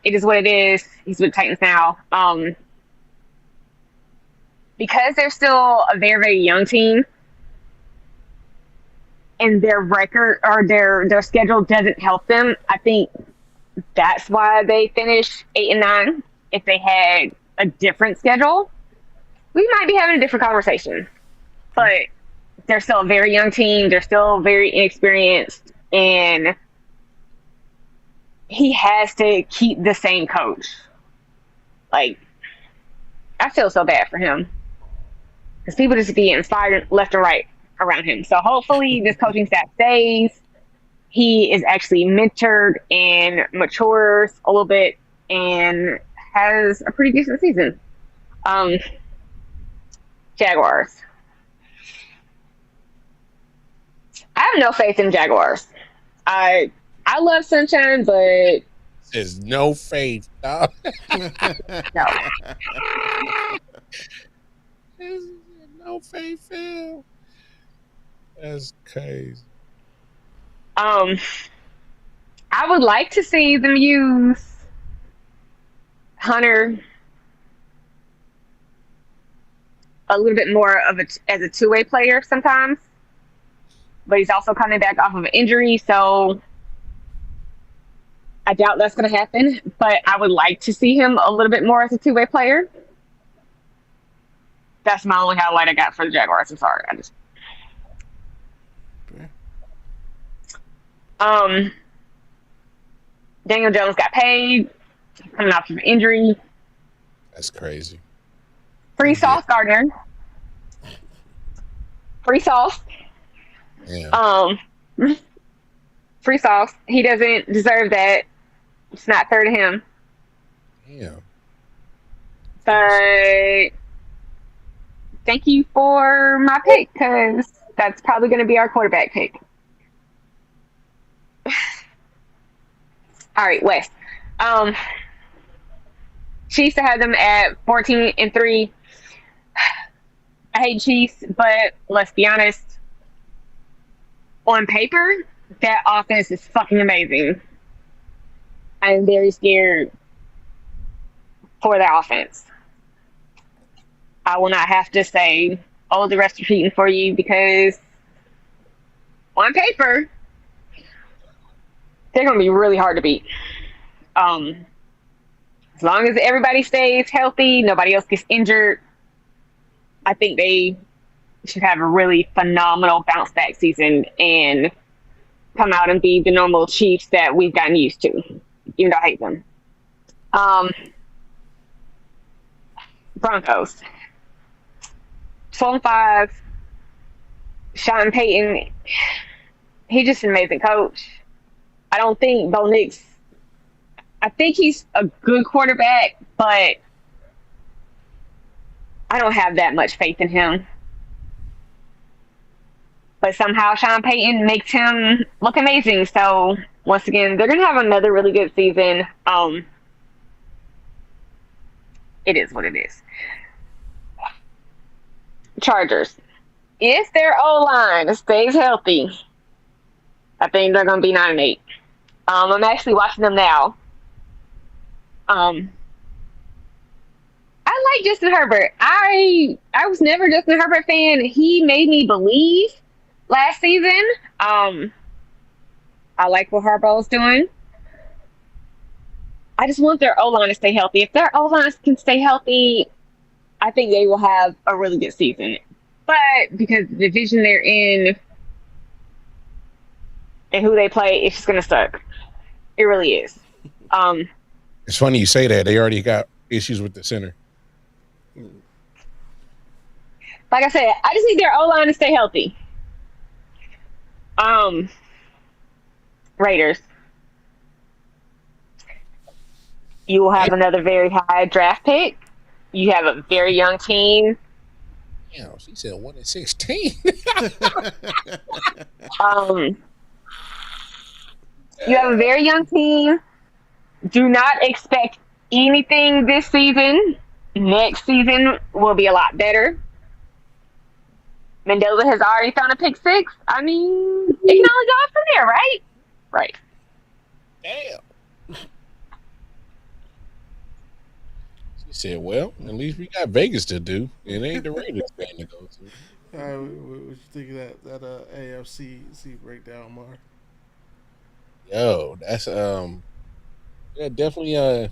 it is what it is. He's with Titans now. Because they're still a very, very young team, and their record or their schedule doesn't help them, I think that's why they finished 8-9. If they had a different schedule, we might be having a different conversation. But they're still a very young team. They're still very inexperienced, and he has to keep the same coach. Like, I feel so bad for him because people just be inspired left and right around him. So hopefully this coaching staff stays. He is actually mentored and matures a little bit and has a pretty decent season. Jaguars. I have no faith in Jaguars. I love Sunshine, but there's no faith, dog. no. There's no faith, Phil. That's crazy. I would like to see them use Hunter a little bit more of as a two-way player sometimes, but he's also coming back off of an injury, so I doubt that's going to happen. But I would like to see him a little bit more as a two-way player. That's my only highlight I got for the Jaguars. I'm sorry. Daniel Jones got paid, coming off of an injury. That's crazy. Free Sauce Gardner. Free Sauce. Yeah. Free Sauce. He doesn't deserve that. It's not fair to him. Yeah. But thank you for my pick, because that's probably going to be our quarterback pick. All right, West. Chiefs, I had them at 14-3. I hate Chiefs, but let's be honest. On paper, that offense is fucking amazing. I'm very scared for that offense. I will not have to say, oh, the rest are cheating for you, because on paper, they're going to be really hard to beat. As long as everybody stays healthy, nobody else gets injured, I think they should have a really phenomenal bounce back season and come out and be the normal Chiefs that we've gotten used to, even though I hate them. Broncos. 12-5. Sean Payton, he's just an amazing coach. I don't think Bo Nix, I think he's a good quarterback, but I don't have that much faith in him. But somehow Sean Payton makes him look amazing. So once again, they're going to have another really good season. It is what it is. Chargers. If their O-line stays healthy, I think they're going to be 9-8. I'm actually watching them now. I like Justin Herbert. I was never a Justin Herbert fan. He made me believe last season. I like what Harbaugh's doing. I just want their O-line to stay healthy. If their O-line can stay healthy, I think they will have a really good season. But because the division they're in and who they play, it's just going to suck. It really is. It's funny you say that. They already got issues with the center. Like I said, I just need their O-line to stay healthy. Raiders. You will have another very high draft pick. You have a very young team. Yeah, she said 1-16. You have a very young team. Do not expect anything this season. Next season will be a lot better. Mendoza has already found a pick six. I mean, it can only go up from there, right? Right. Damn. She said, well, at least we got Vegas to do. It ain't the Raiders game to go to. All right, what you think of that AFC breakdown, Mar? Yo, that's Yeah, definitely.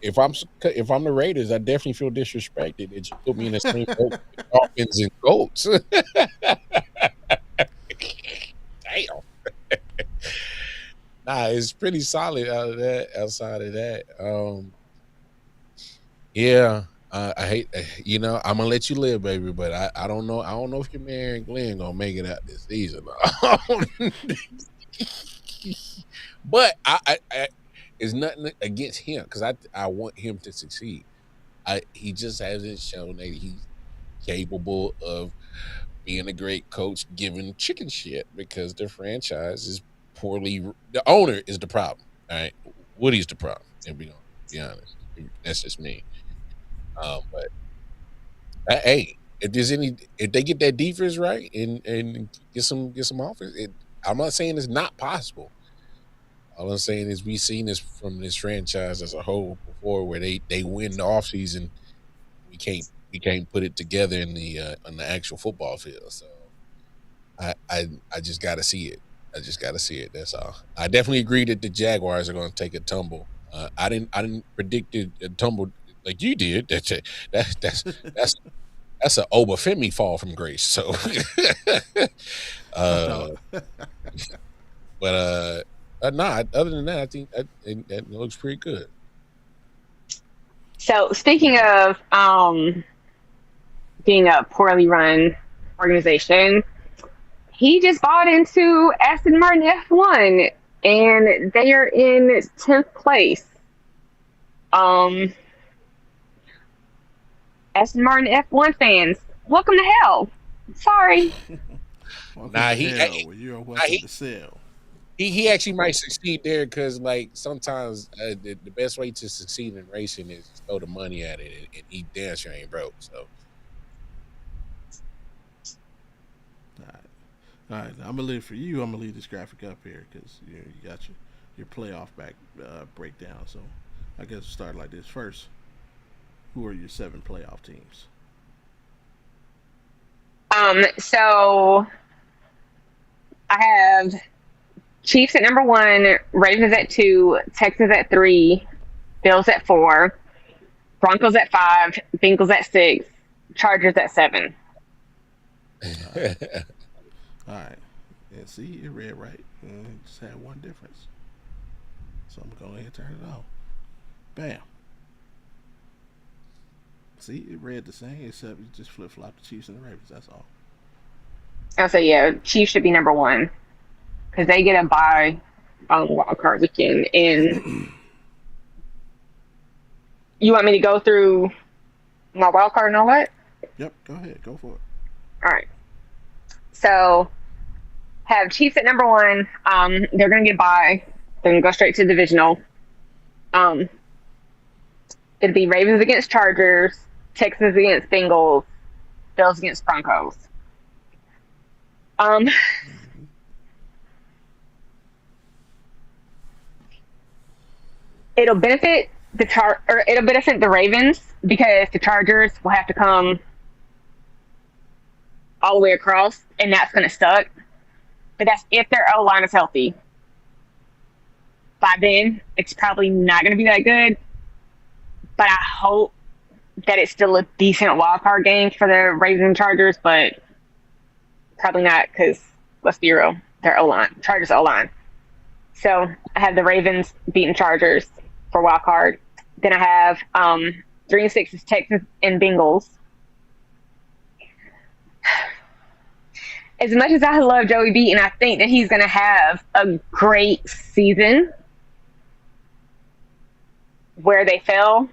If I'm the Raiders, I definitely feel disrespected that you put me in the same boat with Dolphins and Goats. Damn. Nah, it's pretty solid out of that. Outside of that, yeah, I hate. I'm gonna let you live, baby, but I don't know. I don't know if your man and Glenn gonna make it out this season. But I it's nothing against him because I want him to succeed. He just hasn't shown that he's capable of being a great coach, giving chicken shit because the franchise is poorly. The owner is the problem. All right, Woody's the problem. And be honest, that's just me. But hey, if they get that defense right and get some offense, I'm not saying it's not possible. All I'm saying is we've seen this from this franchise as a whole before, where they win the offseason, we can't put it together in the on the actual football field. So I just got to see it. I just got to see it. That's all. I definitely agree that the Jaguars are going to take a tumble. I didn't predict a tumble like you did. That's an Obafemi fall from grace. So, but nah. Other than that, I think that looks pretty good. So speaking of being a poorly run organization, he just bought into Aston Martin F1, and they are in 10th place. Aston Martin F1 fans, welcome to hell. Sorry. Nah, you're welcome to sell. He actually might succeed there because, like, sometimes the best way to succeed in racing is to throw the money at it, and he damn sure ain't broke. So, all right. I'm gonna leave for you. I'm gonna leave this graphic up here because you got your playoff breakdown. So, I guess we'll start like this first. Who are your 7 playoff teams? So I have Chiefs at number 1, Ravens at 2, Texans at 3, Bills at 4, Broncos at 5, Bengals at 6, Chargers at 7. All right. Yeah, see, it read right. Just had one difference. So I'm going to go ahead and turn it off. Bam. See, it read the same, except you just flip-flop the Chiefs and the Ravens. That's all. I'll say, yeah, Chiefs should be number 1 because they get a bye on wild card weekend. And you want me to go through my wild card and all that? Yep, go ahead. Go for it. All right. So, have Chiefs at number 1. They're going to get bye. They're going to go straight to divisional. It'll be Ravens against Chargers, Texans against Bengals, Bills against Broncos. It'll benefit the Ravens because the Chargers will have to come all the way across, and that's going to suck. But that's if their O-line is healthy. By then, it's probably not going to be that good. But I hope that it's still a decent wild card game for the Ravens and Chargers, but probably not because, let's be real, their O-line, Chargers O-line. So I have the Ravens beating Chargers for wild card. Then I have 3 and 6 is Texans and Bengals. As much as I love Joey B and I think that he's going to have a great season, where they fell,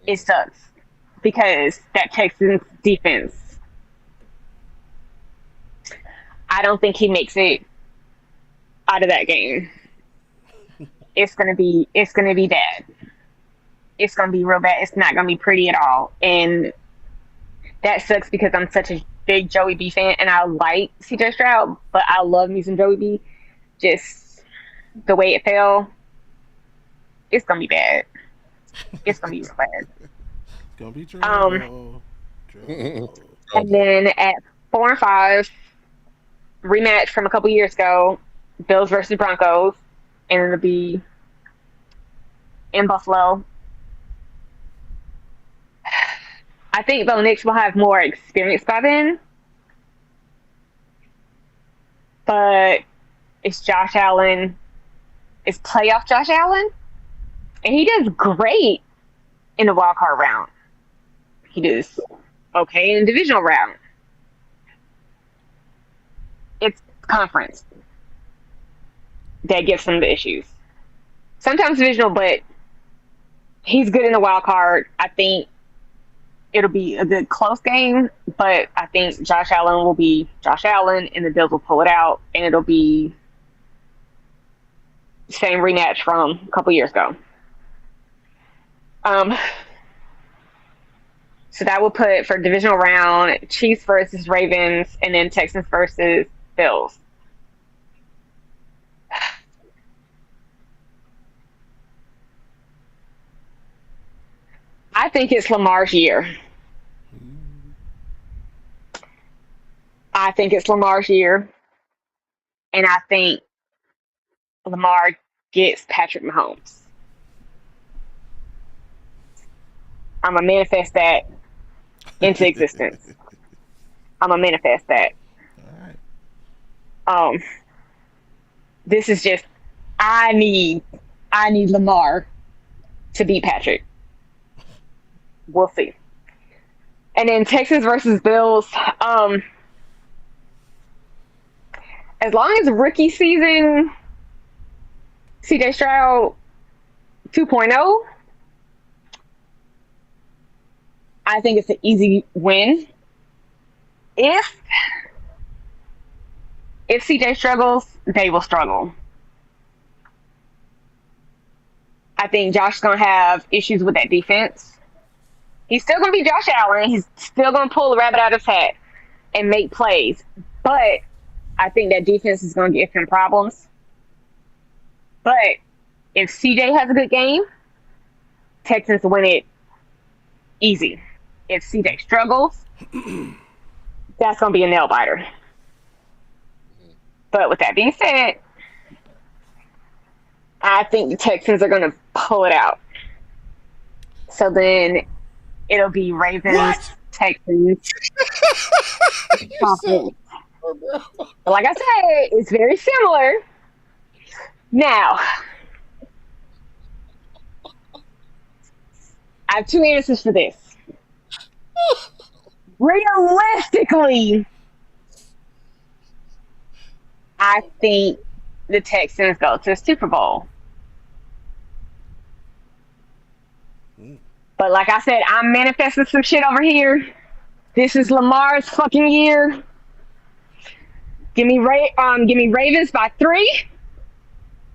it sucks because that Texans defense, I don't think he makes it out of that game. It's gonna be bad. It's gonna be real bad. It's not gonna be pretty at all, and that sucks because I'm such a big Joey B fan, and I like CJ Stroud, but I love me some Joey B. Just the way it fell, it's gonna be bad. It's gonna be real bad. It's gonna be true. And then at 4 and 5, rematch from a couple years ago, Bills versus Broncos. and it'll be in Buffalo. I think the Knicks will have more experience by then, but it's Josh Allen. It's playoff Josh Allen, and he does great in the wild card round. He does okay in the divisional round. It's conference that gives him the issues. Sometimes divisional, but he's good in the wild card. I think it'll be a good close game, but I think Josh Allen will be Josh Allen, and the Bills will pull it out, and it'll be the same rematch from a couple years ago. So that will put for divisional round Chiefs versus Ravens, and then Texans versus Bills. I think it's Lamar's year. I think it's Lamar's year. And I think Lamar gets Patrick Mahomes. I'm going to manifest that into existence. I'm going to manifest that. All right. This is just, I need Lamar to beat Patrick. We'll see. And then Texans versus Bills. As long as rookie season, CJ Stroud 2.0, I think it's an easy win. If CJ struggles, they will struggle. I think Josh's going to have issues with that defense. He's still going to be Josh Allen. He's still going to pull the rabbit out of his hat and make plays. But I think that defense is going to give him problems. But if CJ has a good game, Texans win it easy. If CJ struggles, that's going to be a nail biter. But with that being said, I think the Texans are going to pull it out. So then it'll be Ravens, Texans, Falcons. But like I said, it's very similar. Now, I have two answers for this. Realistically, I think the Texans go to the Super Bowl. But like I said, I'm manifesting some shit over here. This is Lamar's fucking year. Give me Ravens by 3.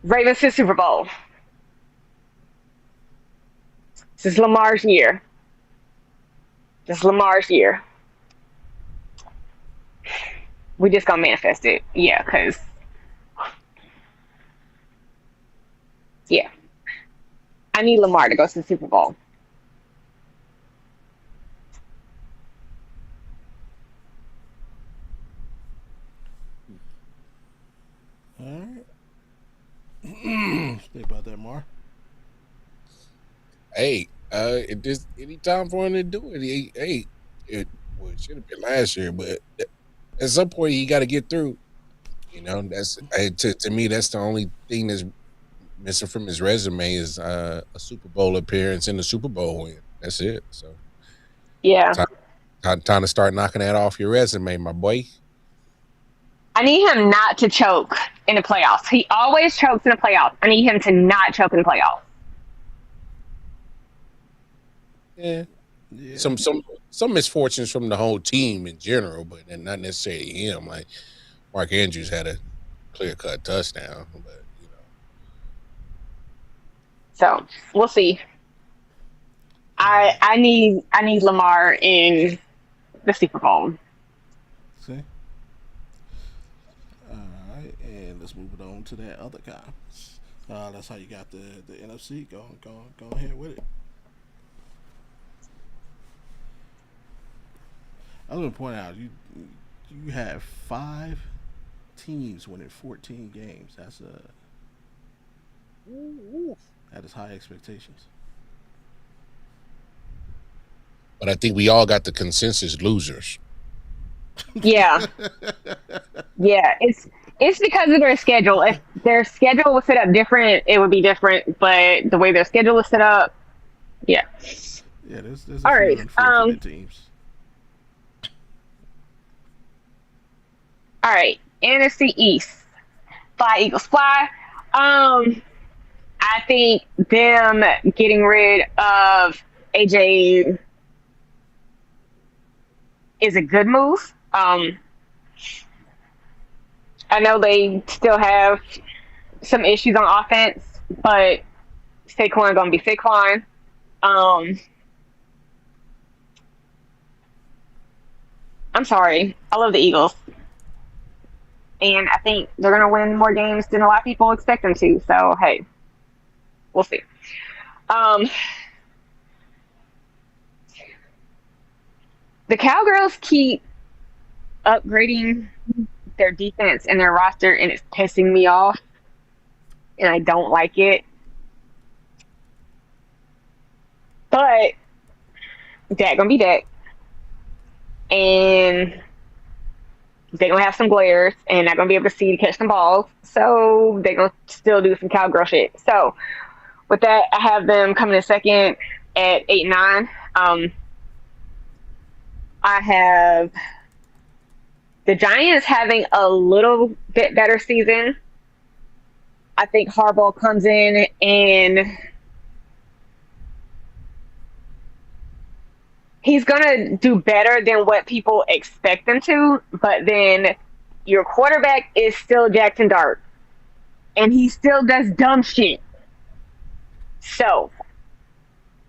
Ravens to Super Bowl. This is Lamar's year. This is Lamar's year. We just gonna manifest it. Yeah, because I need Lamar to go to the Super Bowl. All right. Think about that, Mar. Hey, it just any time for him to do it. It should have been last year, but at some point he got to get through. You know, that's to me that's the only thing that's missing from his resume is a Super Bowl appearance and a Super Bowl win. That's it. So yeah, time to start knocking that off your resume, my boy. I need him not to choke in the playoffs. He always chokes in the playoffs. I need him to not choke in the playoffs. Yeah. Some misfortunes from the whole team in general, but not necessarily him. Like Mark Andrews had a clear-cut touchdown, but you know. So we'll see. I need Lamar in the Super Bowl. See. All right, and let's move it on to that other conference. That's how you got the NFC. Go ahead with it. I was going to point out you have 5 teams winning 14 games. That is high expectations. But I think we all got the consensus losers. Yeah. Yeah. It's because of their schedule. If their schedule was set up different, it would be different. But the way their schedule is set up, yeah. Yeah, there's a all few right. unfortunate teams. All right. NFC East. Fly, Eagles, fly. I think them getting rid of AJ is a good move. I know they still have some issues on offense, but Saquon gonna be Saquon. I'm sorry. I love the Eagles. And I think they're going to win more games than a lot of people expect them to. So, hey, we'll see. The Cowgirls keep upgrading their defense and their roster, and it's pissing me off. And I don't like it. But Dak going to be Dak. And they're going to have some glares and not going to be able to see to catch some balls. So they're going to still do some cowgirl shit. So with that, I have them coming in second at 8-9. I have the Giants having a little bit better season. I think Harbaugh comes in and he's going to do better than what people expect him to, but then your quarterback is still Jackson Dart, and he still does dumb shit. So,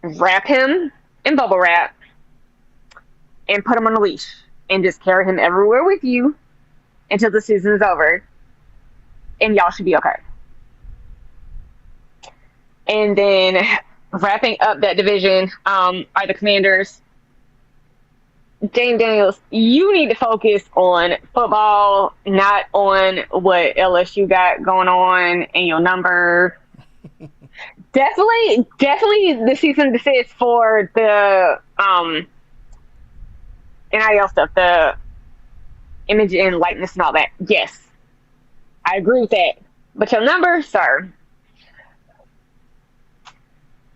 wrap him in bubble wrap and put him on a leash and just carry him everywhere with you until the season is over, and y'all should be okay. And then wrapping up that division are the Commanders. Jane Daniels, you need to focus on football, not on what LSU got going on and your number. Definitely the season to sit for the NIL stuff, the image and likeness and all that. Yes, I agree with that. But your number, sir,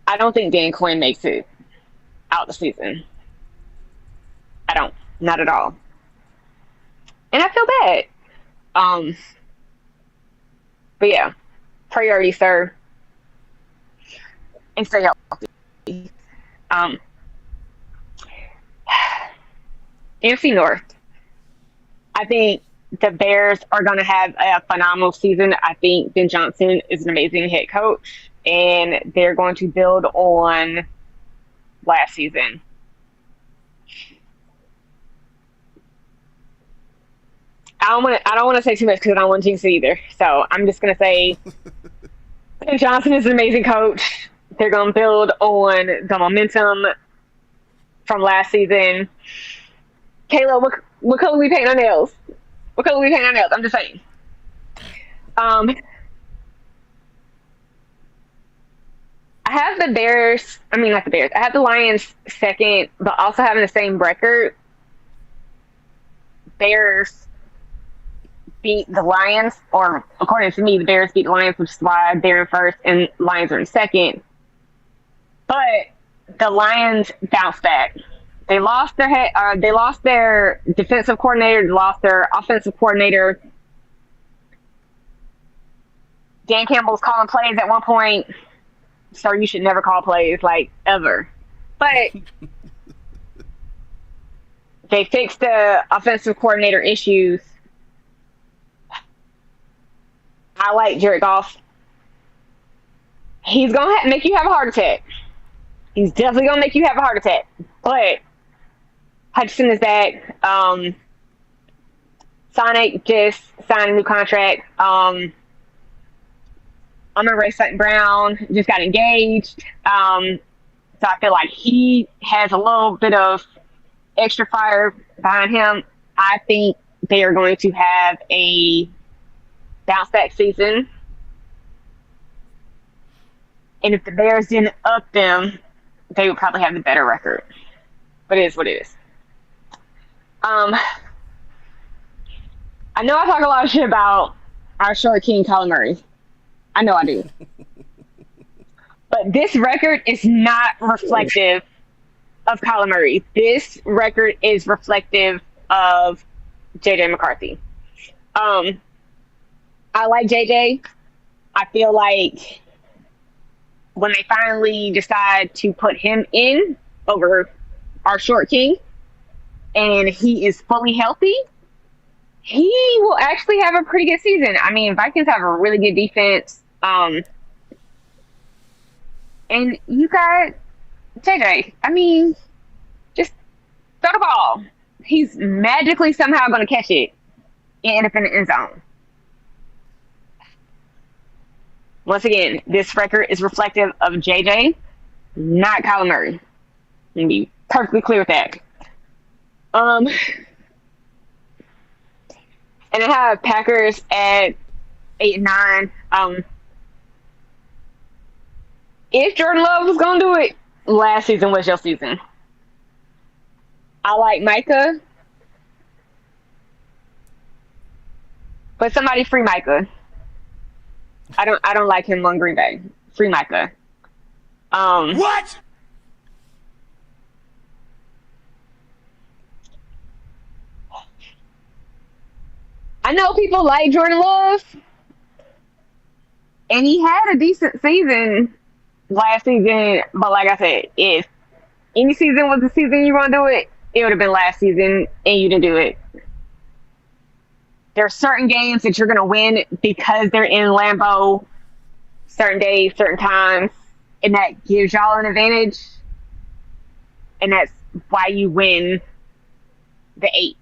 I don't think Dan Quinn makes it out the season. I don't. Not at all. And I feel bad. But yeah. Priority, sir. And stay healthy. NFC North. I think the Bears are going to have a phenomenal season. I think Ben Johnson is an amazing head coach. And they're going to build on last season. I don't want to say too much because I don't want to jinx it either. So I'm just going to say Ben Johnson is an amazing coach. They're going to build on the momentum from last season. Kayla, what color we paint our nails? What color we paint our nails? I'm just saying. I have the Bears. I mean, not the Bears. I have the Lions second, but also having the same record. Bears beat the Lions, or according to me, the Bears beat the Lions, which is why they're in first and Lions are in second. But the Lions bounced back. They lost their defensive coordinator, they lost their offensive coordinator. Dan Campbell's calling plays at one point. Sir, you should never call plays, like, ever. But they fixed the offensive coordinator issues. I like Jared Goff. He's going to make you have a heart attack. He's definitely going to make you have a heart attack. But Hutchinson is back. Sonic just signed a new contract. Amon Ray Sutton Brown just got engaged. So I feel like he has a little bit of extra fire behind him. I think they are going to have a bounce back season. And if the Bears didn't up them, they would probably have the better record. But it is what it is. I know I talk a lot of shit about our short king, Kyler Murray. I know I do. But this record is not reflective of Kyler Murray. This record is reflective of JJ McCarthy. I like JJ. I feel like when they finally decide to put him in over our short king and he is fully healthy, he will actually have a pretty good season. I mean, Vikings have a really good defense. And you got JJ. I mean, just throw the ball. He's magically somehow going to catch it and end up in the end zone. Once again, this record is reflective of JJ, not Kyler Murray. Let me be perfectly clear with that. And I have Packers at 8-9. If Jordan Love was going to do it, last season was your season. I like Micah. But somebody free Micah. I don't like him on Green Bay. Free Micah. What? I know people like Jordan Love. And he had a decent season last season. But like I said, if any season was the season you want to do it, it would have been last season and you didn't do it. There are certain games that you're going to win because they're in Lambeau certain days, certain times, and that gives y'all an advantage. And that's why you win the 8,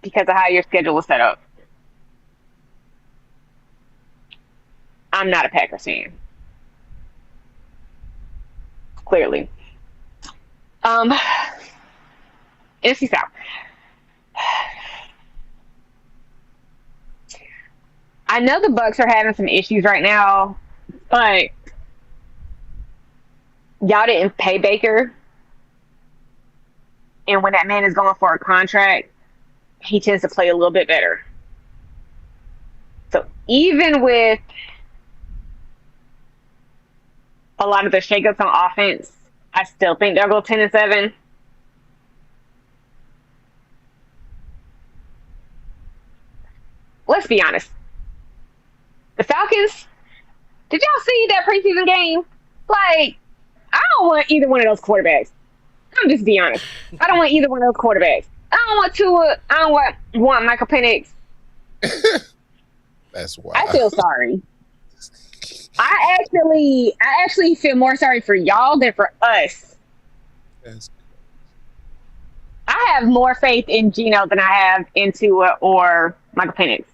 because of how your schedule was set up. I'm not a Packers fan. Clearly. NFC South. I know the Bucs are having some issues right now, but y'all didn't pay Baker. And when that man is going for a contract, he tends to play a little bit better. So even with a lot of the shakeups on offense, I still think they'll go 10-7. Let's be honest. The Falcons, did y'all see that preseason game? Like, I don't want either one of those quarterbacks. I'm just be honest. I don't want either one of those quarterbacks. I don't want Tua. I don't want Michael Penix. That's why. I feel sorry. I actually feel more sorry for y'all than for us. I have more faith in Geno than I have in Tua or Michael Penix.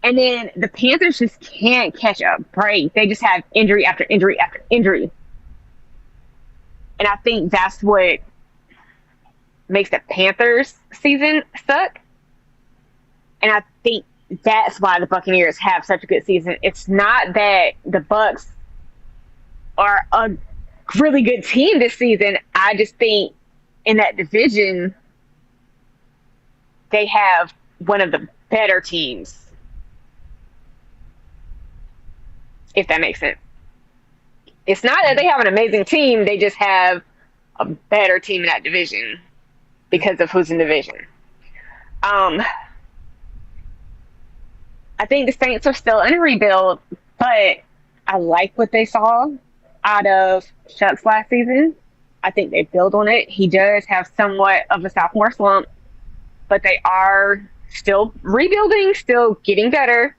And then the Panthers just can't catch a break. They just have injury after injury after injury. And I think that's what makes the Panthers season suck. And I think that's why the Buccaneers have such a good season. It's not that the Bucs are a really good team this season. I just think in that division, they have one of the better teams. If that makes sense. It's not that they have an amazing team. They just have a better team in that division because of who's in the division. I think the Saints are still in a rebuild, but I like what they saw out of Shucks last season. I think they build on it. He does have somewhat of a sophomore slump, but they are still rebuilding, still getting better.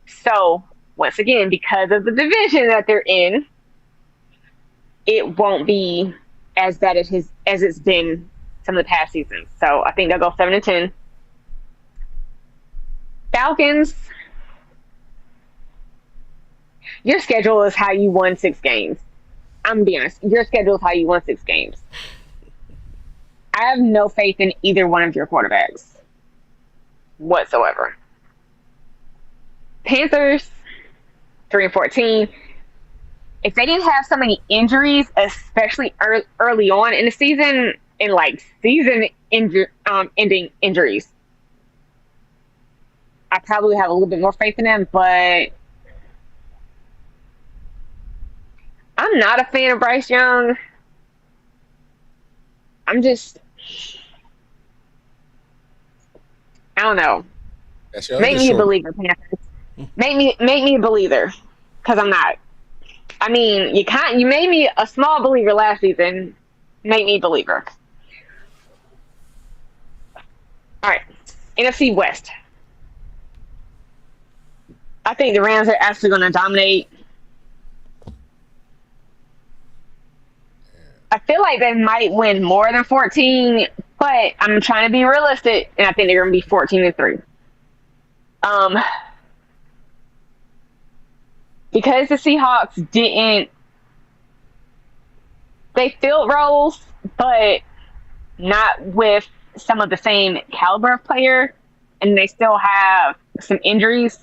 So, once again, because of the division that they're in, it won't be as bad as it's been some of the past seasons. So, I think they'll go 7-10. Falcons, your schedule is how you won 6 games. I'm going to be honest. Your schedule is how you won 6 games. I have no faith in either one of your quarterbacks whatsoever. Panthers, 3-14. if they didn't have so many injuries, especially early on in the season, and like ending injuries, I probably have a little bit more faith in them. But I'm not a fan of Bryce Young. I don't know. Make me a believer, Panthers. Make me a believer, because I'm not. I mean, you made me a small believer last season. Make me a believer. All right, NFC West. I think the Rams are actually going to dominate. I feel like they might win more than 14, but I'm trying to be realistic, and I think they're going to be 14-3. Because the Seahawks they filled roles, but not with some of the same caliber of player, and they still have some injuries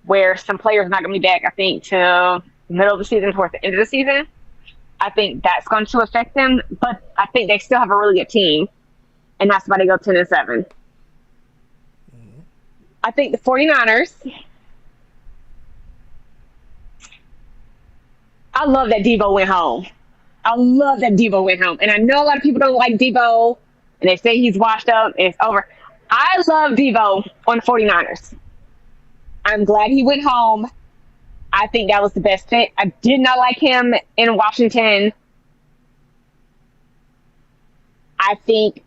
where some players are not going to be back, I think, till the middle of the season, towards the end of the season. I think that's going to affect them, but I think they still have a really good team, and that's why they go 10-7. I think the 49ers, I love that Deebo went home. And I know a lot of people don't like Deebo, and they say he's washed up and it's over. I love Deebo on the 49ers. I'm glad he went home. I think that was the best fit. I did not like him in Washington. I think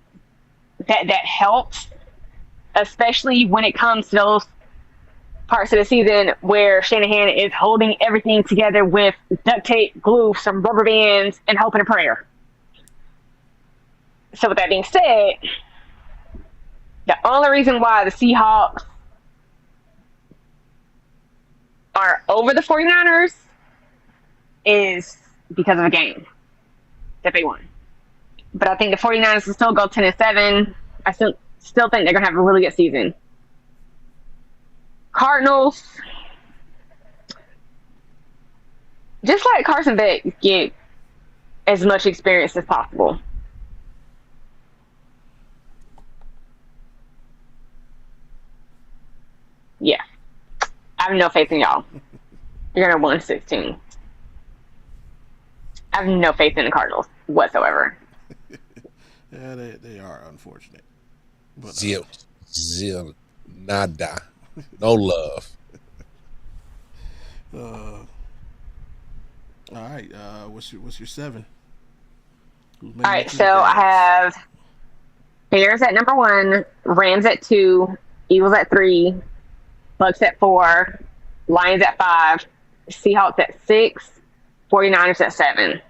that helps, especially when it comes to those parts of the season where Shanahan is holding everything together with duct tape, glue, some rubber bands, and hope and a prayer. So with that being said, the only reason why the Seahawks are over the 49ers is because of a game that they won. But I think the 49ers will still go 10-7. I still think they're going to have a really good season. Cardinals, just let Carson Beck get as much experience as possible. Yeah. I have no faith in y'all. You're going to win 16. I have no faith in the Cardinals whatsoever. Yeah, they are unfortunate. But, Zil, nada. No love. All right. What's your 7? All right. So I have Bears at number 1, Rams at 2, Eagles at 3, Bucks at 4, Lions at 5, Seahawks at 6, 49ers at 7.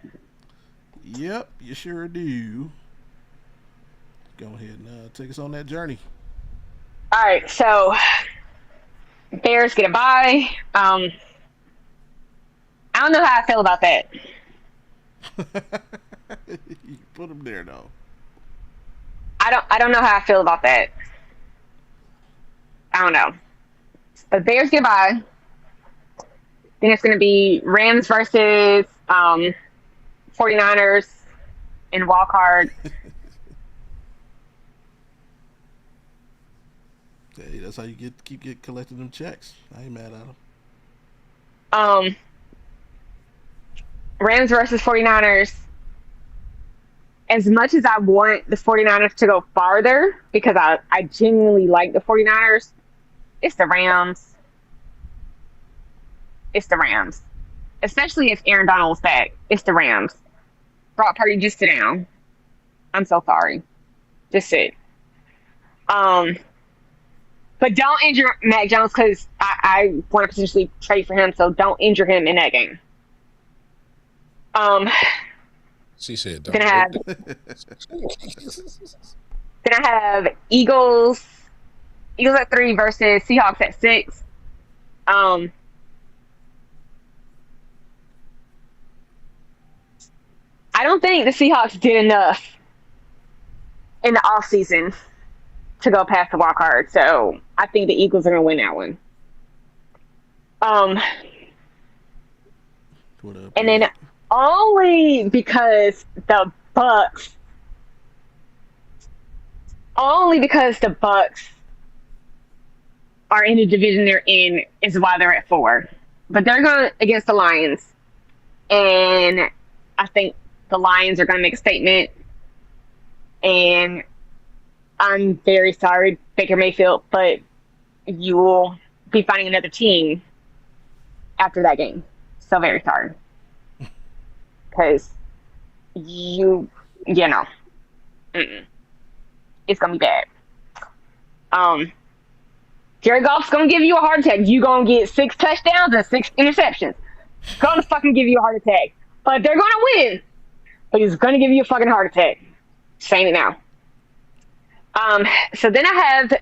Yep, you sure do. Go ahead and take us on that journey. All right. So Bears get a bye. I don't know how I feel about that. You put them there, though. I don't know how I feel about that. I don't know. But Bears get a bye. Then it's going to be Rams versus 49ers in wild card. Hey, that's how you keep collecting them checks. I ain't mad at them. Rams versus 49ers. As much as I want the 49ers to go farther, because I genuinely like the 49ers, it's the Rams. It's the Rams. Especially if Aaron Donald's back. It's the Rams. Brock Purdy, just sit down. I'm so sorry. Just sit. But don't injure Mac Jones, because I want to potentially trade for him, so don't injure him in that game. She said, "Don't." Then I have Eagles at 3 versus Seahawks at 6. I don't think the Seahawks did enough in the offseason to go past the wild card, so I think the Eagles are going to win that one. And then only because the Bucks are in the division they're in is why they're at 4. But they're going against the Lions. And I think the Lions are going to make a statement. And I'm very sorry, Baker Mayfield, but you will be finding another team after that game. So very sorry. Because you know, it's going to be bad. Jared Goff's going to give you a heart attack. You going to get 6 touchdowns and 6 interceptions. Going to fucking give you a heart attack. But they're going to win. But he's going to give you a fucking heart attack. Saying it now. So then I have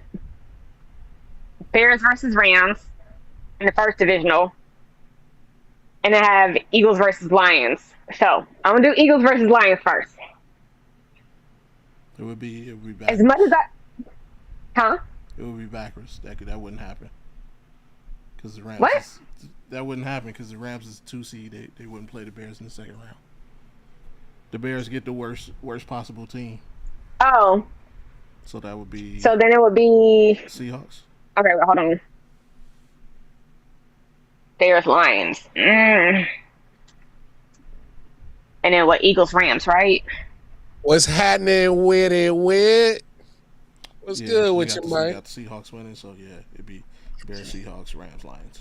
Bears versus Rams in the first divisional. And I have Eagles versus Lions. So I'm going to do Eagles versus Lions first. It would be backwards. As much as It would be backwards. That wouldn't happen. Because the Rams. What? That wouldn't happen because the Rams is 2 seed. They wouldn't play the Bears in the second round. The Bears get the worst possible team. Oh. So that would be. So then it would be Seahawks. Okay, hold on. Bears Lions. And then what? Eagles Rams, right? What's happening with it? What's good with you, We man? got the Seahawks winning, so yeah, it'd be Bears, Seahawks, Rams, Lions.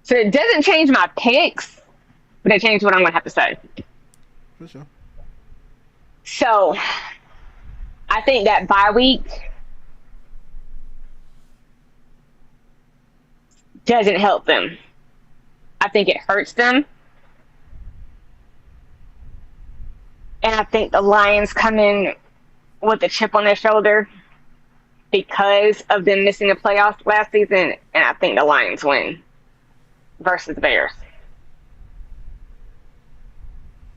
So it doesn't change my picks, but it changes what I'm going to have to say. For sure. So I think that bye week doesn't help them. I think it hurts them. And I think the Lions come in with a chip on their shoulder because of them missing the playoffs last season, and I think the Lions win versus the Bears.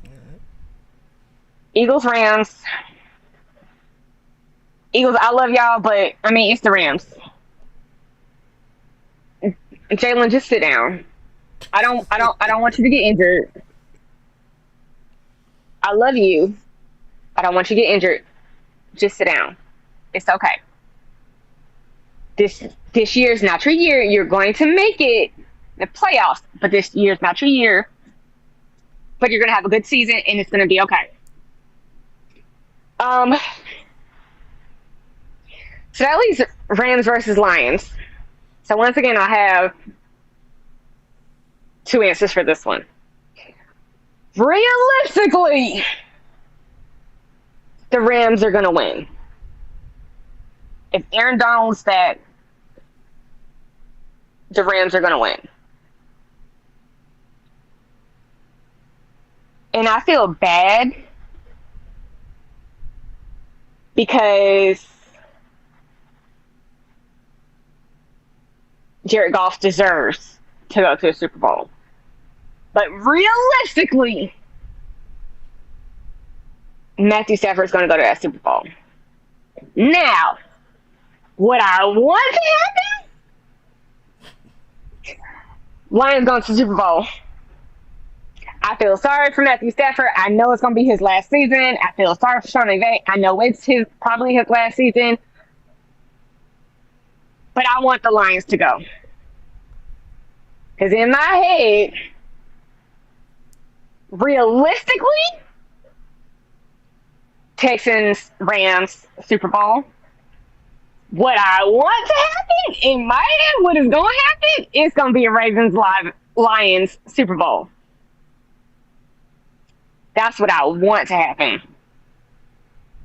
All right. Eagles, Rams. Eagles, I love y'all, but I mean it's the Rams. Jalen, just sit down. I don't want you to get injured. I love you. I don't want you to get injured. Just sit down. It's okay. This year's not your year. You're going to make it the playoffs, but this year's not your year. But you're going to have a good season, and it's going to be okay. So that leaves Rams versus Lions. So once again, I have 2 answers for this one. Realistically, the Rams are going to win. If Aaron Donald's that, the Rams are going to win. And I feel bad because Jared Goff deserves to go to a Super Bowl. But realistically, Matthew Stafford's going to go to that Super Bowl. Now, what I want to happen? Lions going to the Super Bowl. I feel sorry for Matthew Stafford. I know it's going to be his last season. I feel sorry for Sean McVay. I know it's probably his last season. But I want the Lions to go. Because in my head, realistically, Texans, Rams, Super Bowl. What I want to happen, in my head, what is going to happen, is going to be a Ravens Lions Super Bowl. That's what I want to happen.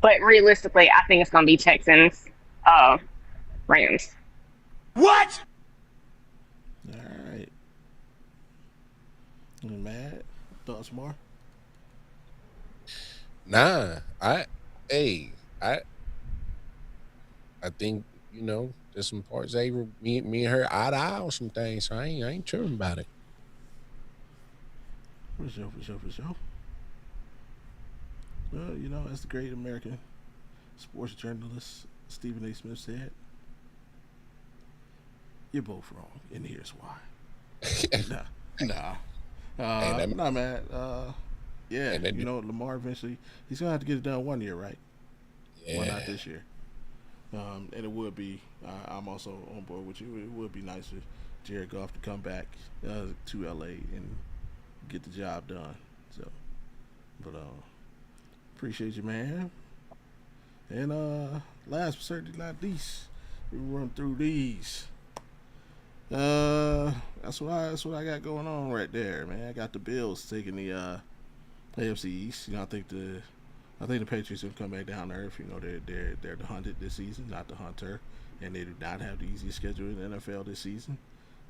But realistically, I think it's going to be Texans, Rams. What? All right. You mad? Thoughts more? Nah, I think, there's some parts me and her eye to eye on some things, so I ain't tripping about it. For sure. Well, that's the great American sports journalist Stephen A. Smith said, "You're both wrong, and here's why." Nah. I'm not mad. Yeah, Lamar eventually he's gonna have to get it done 1 year, right? Yeah. Why not this year? And it would be. I'm also on board with you. It would be nice for Jared Goff to come back to LA and get the job done. So, but appreciate you, man. And last but certainly not least, we run through these. That's what I got going on right there, man. I got the Bills taking the AFC East. I think the Patriots will come back down to earth. They're the hunted this season, not the hunter, and they do not have the easiest schedule in the NFL this season.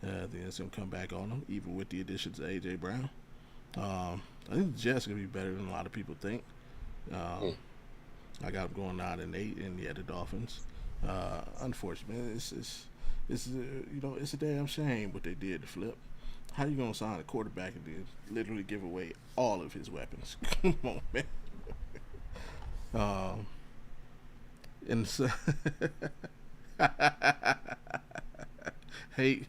Then it's gonna come back on them, even with the additions of AJ Brown. I think the Jets are gonna be better than a lot of people think. I got them going 9-8, and the Dolphins. Unfortunately, it's a damn shame what they did to Flip. How you gonna sign a quarterback and then literally give away all of his weapons? Come on, man. And so hate.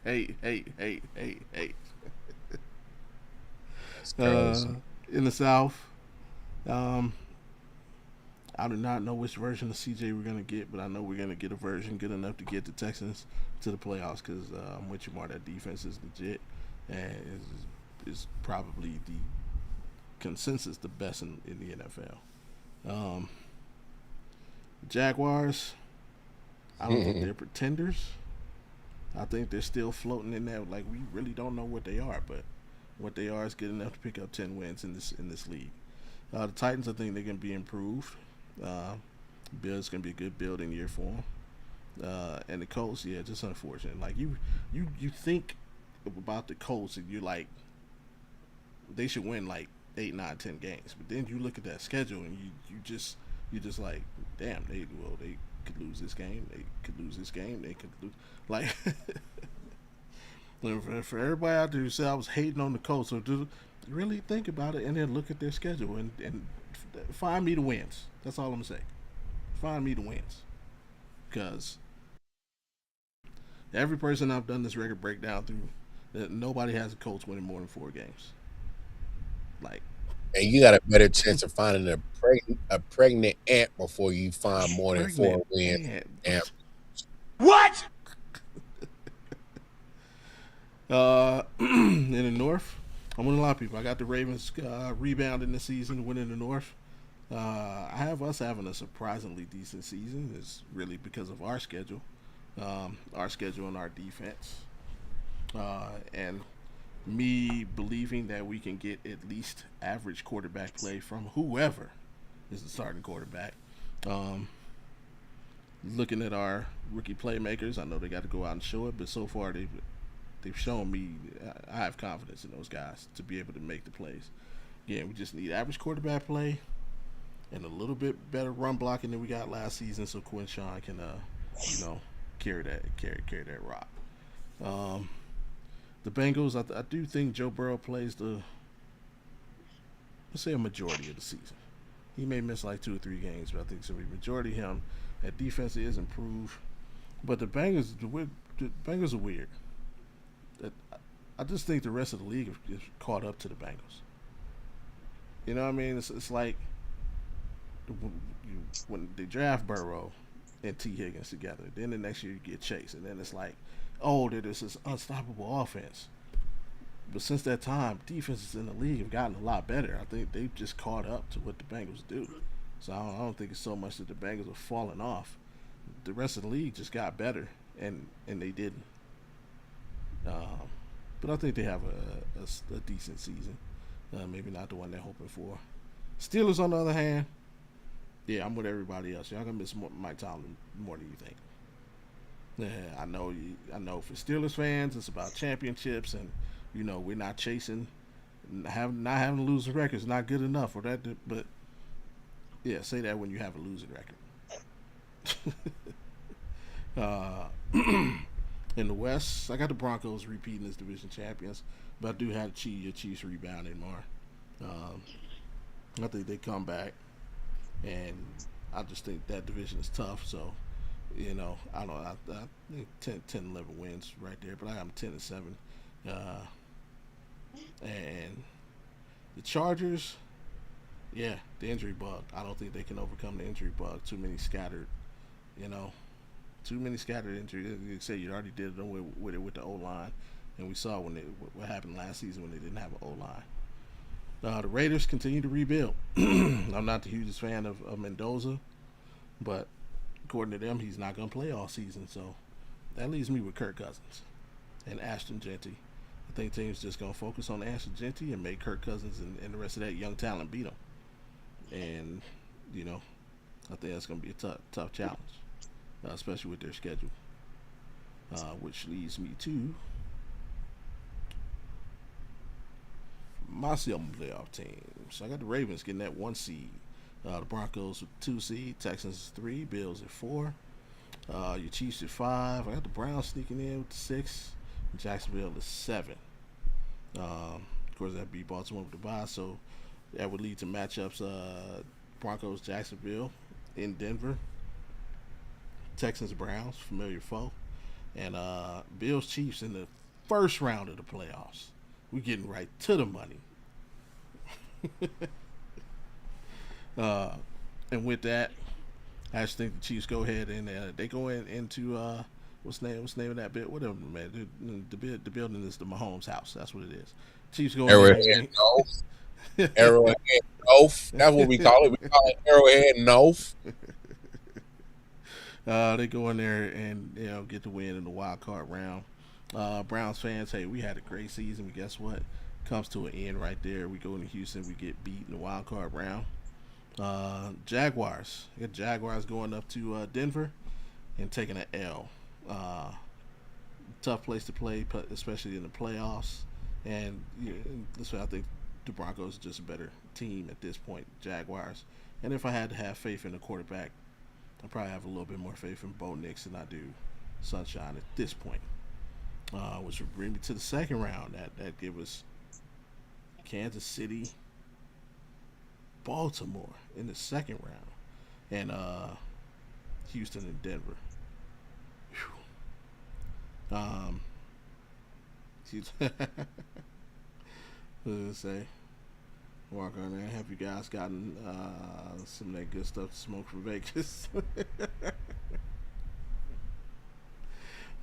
In the South, I do not know which version of CJ we're gonna get, but I know we're gonna get a version good enough to get the Texans to the playoffs. Because I'm with you, Mar. That defense is legit, and is probably the consensus the best in the NFL. Jaguars, I don't think they're pretenders. I think they're still floating in there. Like, we really don't know what they are, but what they are is good enough to pick up 10 wins in this league. The Titans, I think they're going to be improved. Bills going to be a good building year for them. And the Colts, yeah, just unfortunate. Like, you think about the Colts and you're like, they should win like 8, 9, 10 games. But then you look at that schedule and you're just like, damn, they could lose this game. They could lose this game. They could lose. Like, for everybody out there who said I was hating on the Colts, so do really think about it and then look at their schedule and find me the wins. That's all I'm gonna say. Find me the wins, because every person I've done this record breakdown through, that nobody has the Colts winning more than 4 games. Like, and you got a better chance of finding a pregnant ant before you find more than 4 wins. What? In the North, I'm with a lot of people. I got the Ravens rebounding this season, winning the North. I have us having a surprisingly decent season. It's really because of our schedule and our defense, and me believing that we can get at least average quarterback play from whoever is the starting quarterback. Looking at our rookie playmakers, I know they got to go out and show it, but so far they've shown me I have confidence in those guys to be able to make the plays. Again, we just need average quarterback play and a little bit better run blocking than we got last season, so Quinshawn can carry that rock. The Bengals, I do think Joe Burrow plays let's say a majority of the season. He may miss like 2 or 3 games, but I think so. The majority of him, that defense is improved. But the Bengals are weird. I just think the rest of the league is caught up to the Bengals. You know what I mean? It's like when they draft Burrow and T. Higgins together, then the next year you get Chase, and then it's like, oh, there's this unstoppable offense. But since that time, defenses in the league have gotten a lot better. I think they've just caught up to what the Bengals do. So I don't think it's so much that the Bengals are falling off. The rest of the league just got better, and they didn't. But I think they have a decent season. Maybe not the one they're hoping for. Steelers, on the other hand, yeah, I'm with everybody else. Y'all gonna miss Mike Tomlin more than you think. Yeah, I know. For Steelers fans, it's about championships, and we're not chasing. Not having a losing record is not good enough for that. But yeah, say that when you have a losing record. In the West, I got the Broncos repeating as division champions, but I do have your Chiefs rebounding more. I think they come back and I just think that division is tough. So, you know, I don't know. I think 10, 11 wins right there, but I got them 10-7. And the Chargers, yeah, the injury bug. I don't think they can overcome the injury bug. Too many scattered, you know, too many scattered injuries. You say you already did it with the O line, and we saw what happened last season when they didn't have an O line. The Raiders continue to rebuild. I'm not the hugest fan of Mendoza, but according to them, he's not going to play all season. So that leaves me with Kirk Cousins and Ashton Genty. I think teams just going to focus on Ashton Genty and make Kirk Cousins and the rest of that young talent beat them. And, you know, I think that's going to be a tough challenge, especially with their schedule. Which leads me to my 7 playoff teams. I got the Ravens getting that 1 seed. The Broncos with 2 seed. Texans 3. Bills at 4. Your Chiefs at 5. I got the Browns sneaking in with the 6. Jacksonville is 7. Of course, that'd be Baltimore with the bye, so that would lead to matchups. Broncos, Jacksonville in Denver. Texans, Browns, familiar foe. And Bills, Chiefs in the first round of the playoffs. We're getting right to the money. And with that, I just think the Chiefs go ahead and they go into what's the name of that bit? Whatever, man. The building is the Mahomes house. That's what it is. Chiefs go Arrowhead North. Arrowhead North. That's what we call it. We call it Arrowhead North. They go in there and get the win in the wild card round. Browns fans, hey, we had a great season, but guess what? Comes to an end right there. We go into Houston, we get beat in the wild card round. Jaguars. We got Jaguars going up to Denver and taking an L. Tough place to play, especially in the playoffs. And that's why I think the Broncos are just a better team at this point, Jaguars. And if I had to have faith in the quarterback, I probably have a little bit more faith in Bo Nix than I do Sunshine at this point. Which would bring me to the second round. That gave us Kansas City, Baltimore in the second round, and Houston and Denver. What did I say? Walk on there. Have you guys gotten some of that good stuff to smoke from Vegas?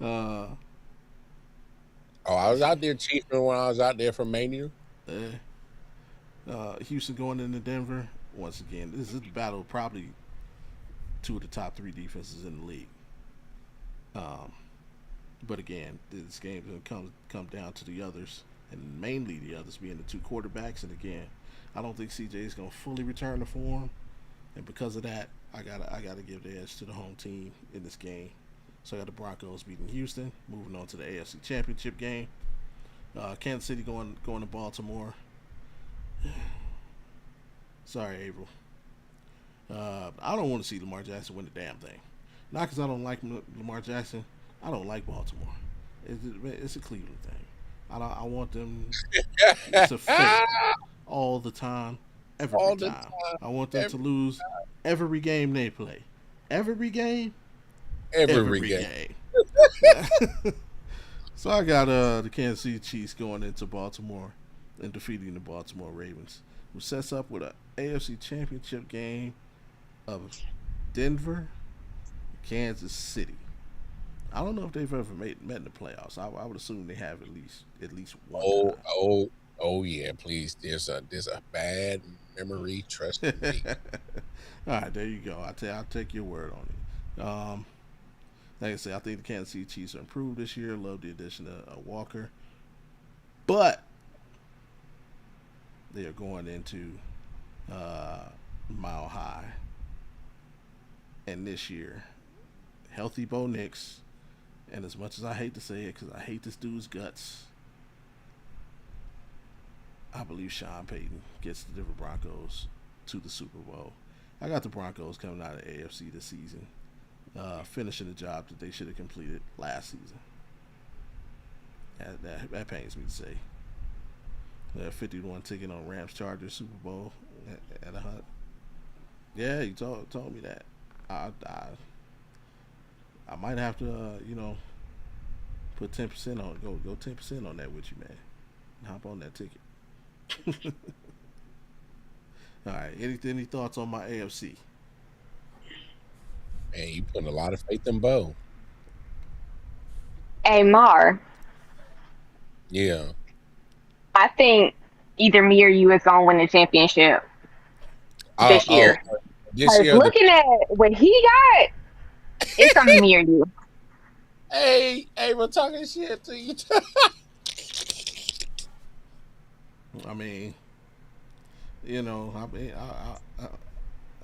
I was out there cheating when I was out there for Mania. Houston going into Denver. Once again, this is the battle of probably 2 of the top 3 defenses in the league. But again, this game is going to come down to the others, and mainly the others being the 2 quarterbacks. And again, I don't think CJ is going to fully return to form, and because of that, I gotta give the edge to the home team in this game. So I got the Broncos beating Houston, moving on to the AFC Championship game. Kansas City going to Baltimore. Sorry, April. I don't want to see Lamar Jackson win the damn thing. Not because I don't like Lamar Jackson. I don't like Baltimore. It's a Cleveland thing. I want them to fail all the time, every time. I want them to lose every game they play. Every game? Every game. So I got the Kansas City Chiefs going into Baltimore and defeating the Baltimore Ravens, which sets up with an AFC Championship game of Denver, Kansas City. I don't know if they've ever met in the playoffs. I would assume they have at least one time. Oh yeah, please. There's a bad memory. Trust me. All right, there you go. I'll take your word on it. Like I said, I think the Kansas City Chiefs are improved this year. Love the addition of Walker, but they are going into Mile High, and this year, healthy Bo Nix, and as much as I hate to say it, because I hate this dude's guts, I believe Sean Payton gets the Denver Broncos to the Super Bowl. I got the Broncos coming out of the AFC this season, finishing the job that they should have completed last season. That pains me to say. 50-1 ticket on Rams Chargers Super Bowl at a hunt. Yeah, he told me that. I might have to, put 10% on go 10% on that with you, man. Hop on that ticket. All right. Any thoughts on my AFC? Man, you putting a lot of faith in Bo. Hey, Mar, Yeah. I think either me or you is gonna win the championship this Oh, year. this Cause year. looking at what he got, it's gonna be me or you. Hey, we're talking shit to you. I mean, I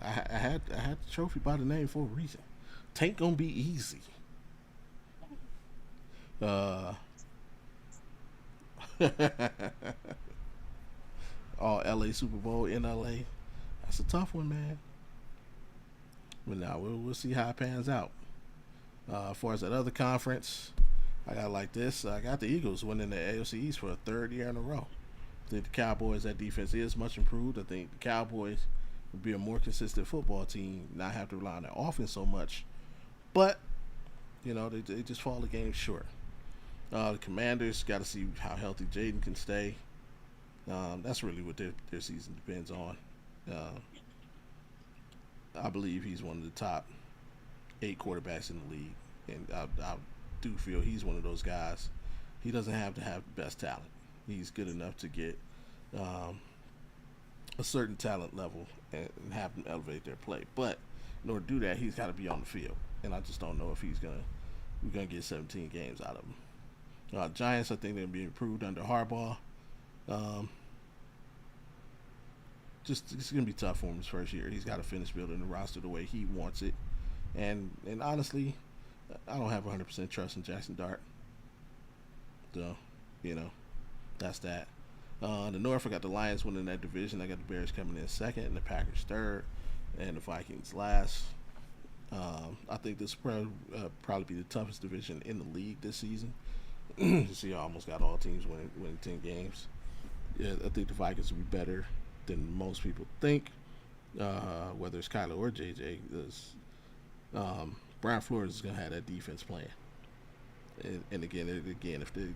had the trophy by the name for a reason. Tank gonna be easy. Uh, all LA Super Bowl in LA. That's a tough one, man. But now we'll see how it pans out. As far as that other conference, I got like this. I got the Eagles winning the AFC East for a third year in a row. I think the Cowboys, that defense is much improved. I think the Cowboys will be a more consistent football team, not have to rely on their offense so much. But, they just fall the game short. The Commanders, got to see how healthy Jaden can stay. That's really what their season depends on. I believe he's one of the top 8 quarterbacks in the league. And I do feel he's one of those guys. He doesn't have to have the best talent. He's good enough to get a certain talent level and have them elevate their play. But in order to do that, he's got to be on the field. And I just don't know if we're gonna get 17 games out of him. Giants, I think they'll be improved under Harbaugh. Just it's gonna be tough for him his first year. He's got to finish building the roster the way he wants it. And honestly, I don't have 100% trust in Jackson Dart. So, that's that. The North, I got the Lions winning that division. I got the Bears coming in second, and the Packers third, and the Vikings last. I think this will probably be the toughest division in the league this season. You see, I almost got all teams winning 10 games. Yeah, I think the Vikings will be better than most people think, whether it's Kyler or JJ. Brian Flores is going to have that defense playing. And again, if they,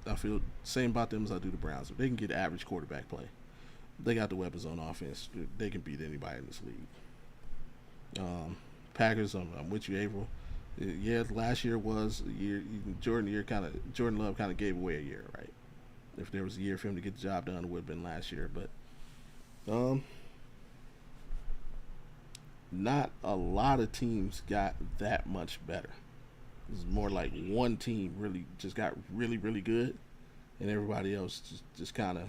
I feel same about them as I do the Browns. If they can get average quarterback play, they got the weapons on offense. They can beat anybody in this league. Packers, I'm with you, April. Yeah, last year was a year. Jordan Love kind of gave away a year, right? If there was a year for him to get the job done, it would have been last year. But not a lot of teams got that much better. It's more like one team really just got really, really good, and everybody else just kind of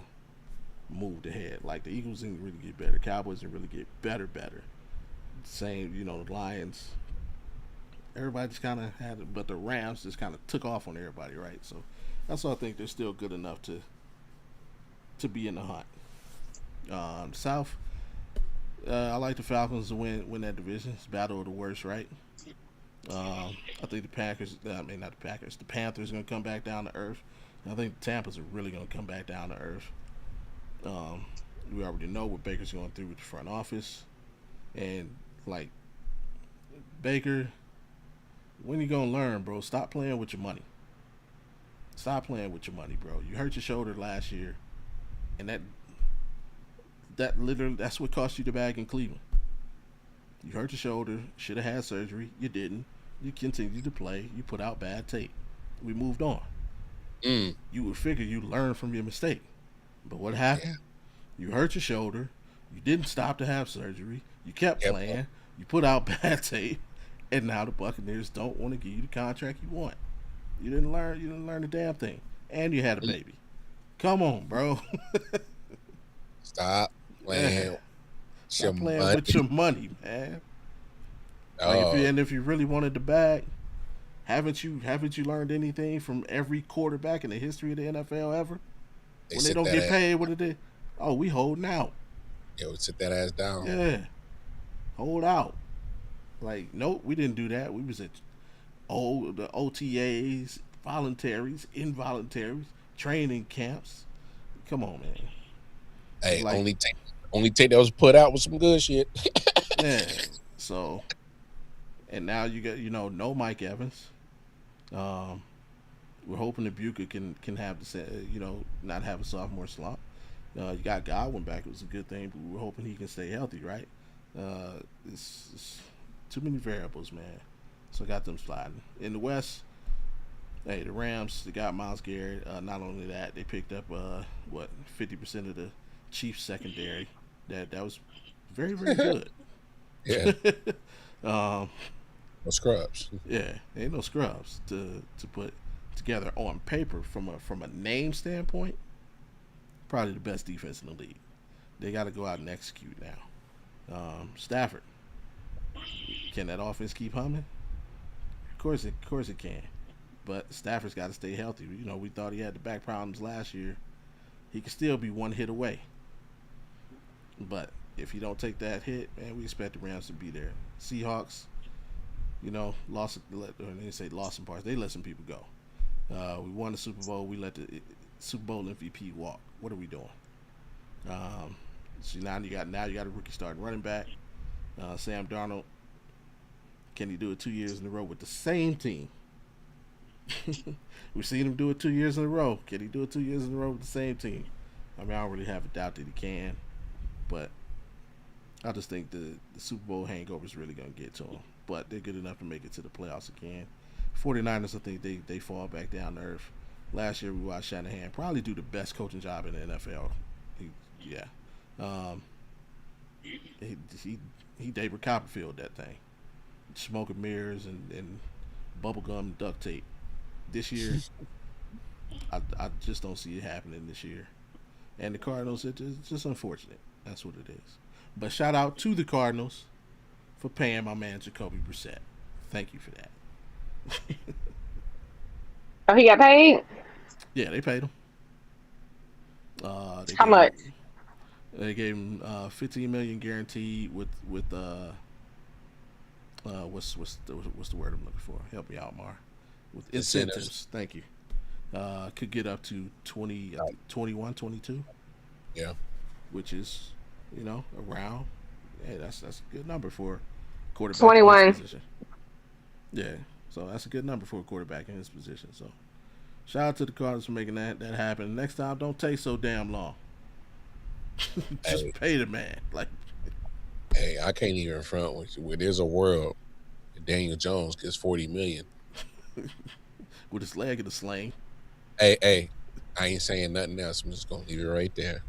moved ahead. Like the Eagles didn't really get better. Cowboys didn't really get better. Same, the Lions. Everybody just kind of had it, but the Rams just kind of took off on everybody, right? So that's why I think they're still good enough to be in the hunt. South, I like the Falcons to win that division. It's battle of the worst, right? I think the Packers, not the Packers, the Panthers are going to come back down to earth. And I think the Tampa's are really going to come back down to earth. We already know what Baker's going through with the front office. And, like, Baker, when you going to learn, bro? Stop playing with your money. Stop playing with your money, bro. You hurt your shoulder last year. And that literally, that's what cost you the bag in Cleveland. You hurt your shoulder, should have had surgery. You didn't. You continued to play. You put out bad tape. We moved on. You would figure you learned from your mistake. But what happened? Yeah. You hurt your shoulder. You didn't stop to have surgery. You kept playing. You put out bad tape. And now the Buccaneers don't want to give you the contract you want. You didn't learn a damn thing. And you had a baby. Come on, bro. Stop playing. Stop playing with your money, man. Like if you really wanted the bag, haven't you learned anything from every quarterback in the history of the NFL ever? When they don't get paid, what did they? Oh, we holding out. Yo, sit that ass down. Yeah, hold out. Like, nope, we didn't do that. We was at the OTAs, voluntaries, involuntaries, training camps. Come on, man. Hey, like, Only tape that was put out with some good shit. Yeah. So, and now you got no Mike Evans. We're hoping that Buka can have not have a sophomore slump. You got Godwin back. It was a good thing, but we're hoping he can stay healthy, right? It's too many variables, man. So I got them sliding. In the West, hey, the Rams, they got Myles Garrett. Not only that, they picked up 50% of the Chiefs secondary. That was very, very good. Yeah. No scrubs. Yeah, ain't no scrubs to put together on paper from a name standpoint. Probably the best defense in the league. They got to go out and execute now. Stafford, can that offense keep humming? Of course it can. But Stafford's got to stay healthy. We thought he had the back problems last year. He can still be one hit away. But if he don't take that hit, man, we expect the Rams to be there. Seahawks, lost in parts. They let some people go. We won the Super Bowl. We let the Super Bowl MVP walk. What are we doing? So now you got a rookie starting running back. Sam Darnold. Can he do it 2 years in a row with the same team? We've seen him do it 2 years in a row. Can he do it 2 years in a row with the same team? I mean, I don't really have a doubt that he can, but I just think the Super Bowl hangover is really going to get to him. But they're good enough to make it to the playoffs again. 49ers, I think they fall back down to earth. Last year we watched Shanahan probably do the best coaching job in the NFL. He David Copperfield that thing. Smoke and mirrors and bubblegum and duct tape. This year, I just don't see it happening this year. And the Cardinals, it's just unfortunate. That's what it is. But shout out to the Cardinals for paying my man Jacoby Brissett. Thank you for that. Oh, he got paid? Yeah, they paid him. How much? They gave him $15 million guaranteed with what's the word I'm looking for? Help me out, Mar. With incentives. Thank you. Could get up to 21, 22. Yeah. Which is, around. Hey, that's a good number for a quarterback 21. in his position. Yeah. So that's a good number for a quarterback in his position. So shout out to the Cardinals for making that happen. Next time, don't take so damn long. Just pay the man. Hey, I can't even front with you. There's a world Daniel Jones gets $40 million with his leg in the sling. Hey, I ain't saying nothing else. I'm just gonna leave it right there.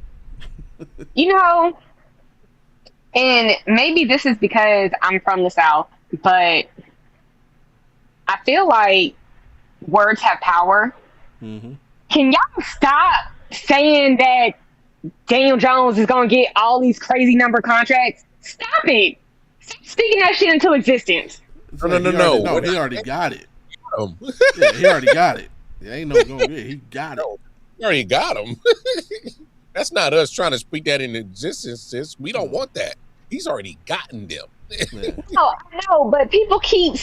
And maybe this is because I'm from the South, but I feel like words have power. Mm-hmm. Can y'all stop saying that Daniel Jones is going to get all these crazy number contracts? Stop it. Stop speaking that shit into existence. No. He already got it. Yeah, he already got it. It ain't no going to get. He got it. He already got him. That's not us trying to speak that into existence, sis. We don't want that. He's already gotten them. No, I know, but people keep...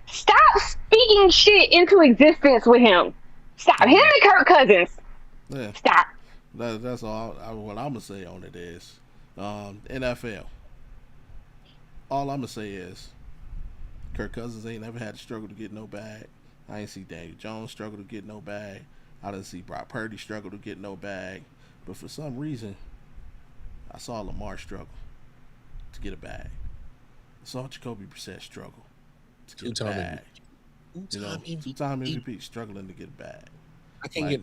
Stop speaking shit into existence with him. Stop. Him and Kirk Cousins. Yeah. Stop. That's all. What I'm going to say on it is NFL. All I'm going to say is Kirk Cousins ain't never had to struggle to get no bag. I ain't see Daniel Jones struggle to get no bag. I didn't see Brock Purdy struggle to get no bag. But for some reason, I saw Lamar struggle to get a bag. I saw Jacoby Brissett struggle to get a bag. Two-time MVP struggling to get a bag. I can't get...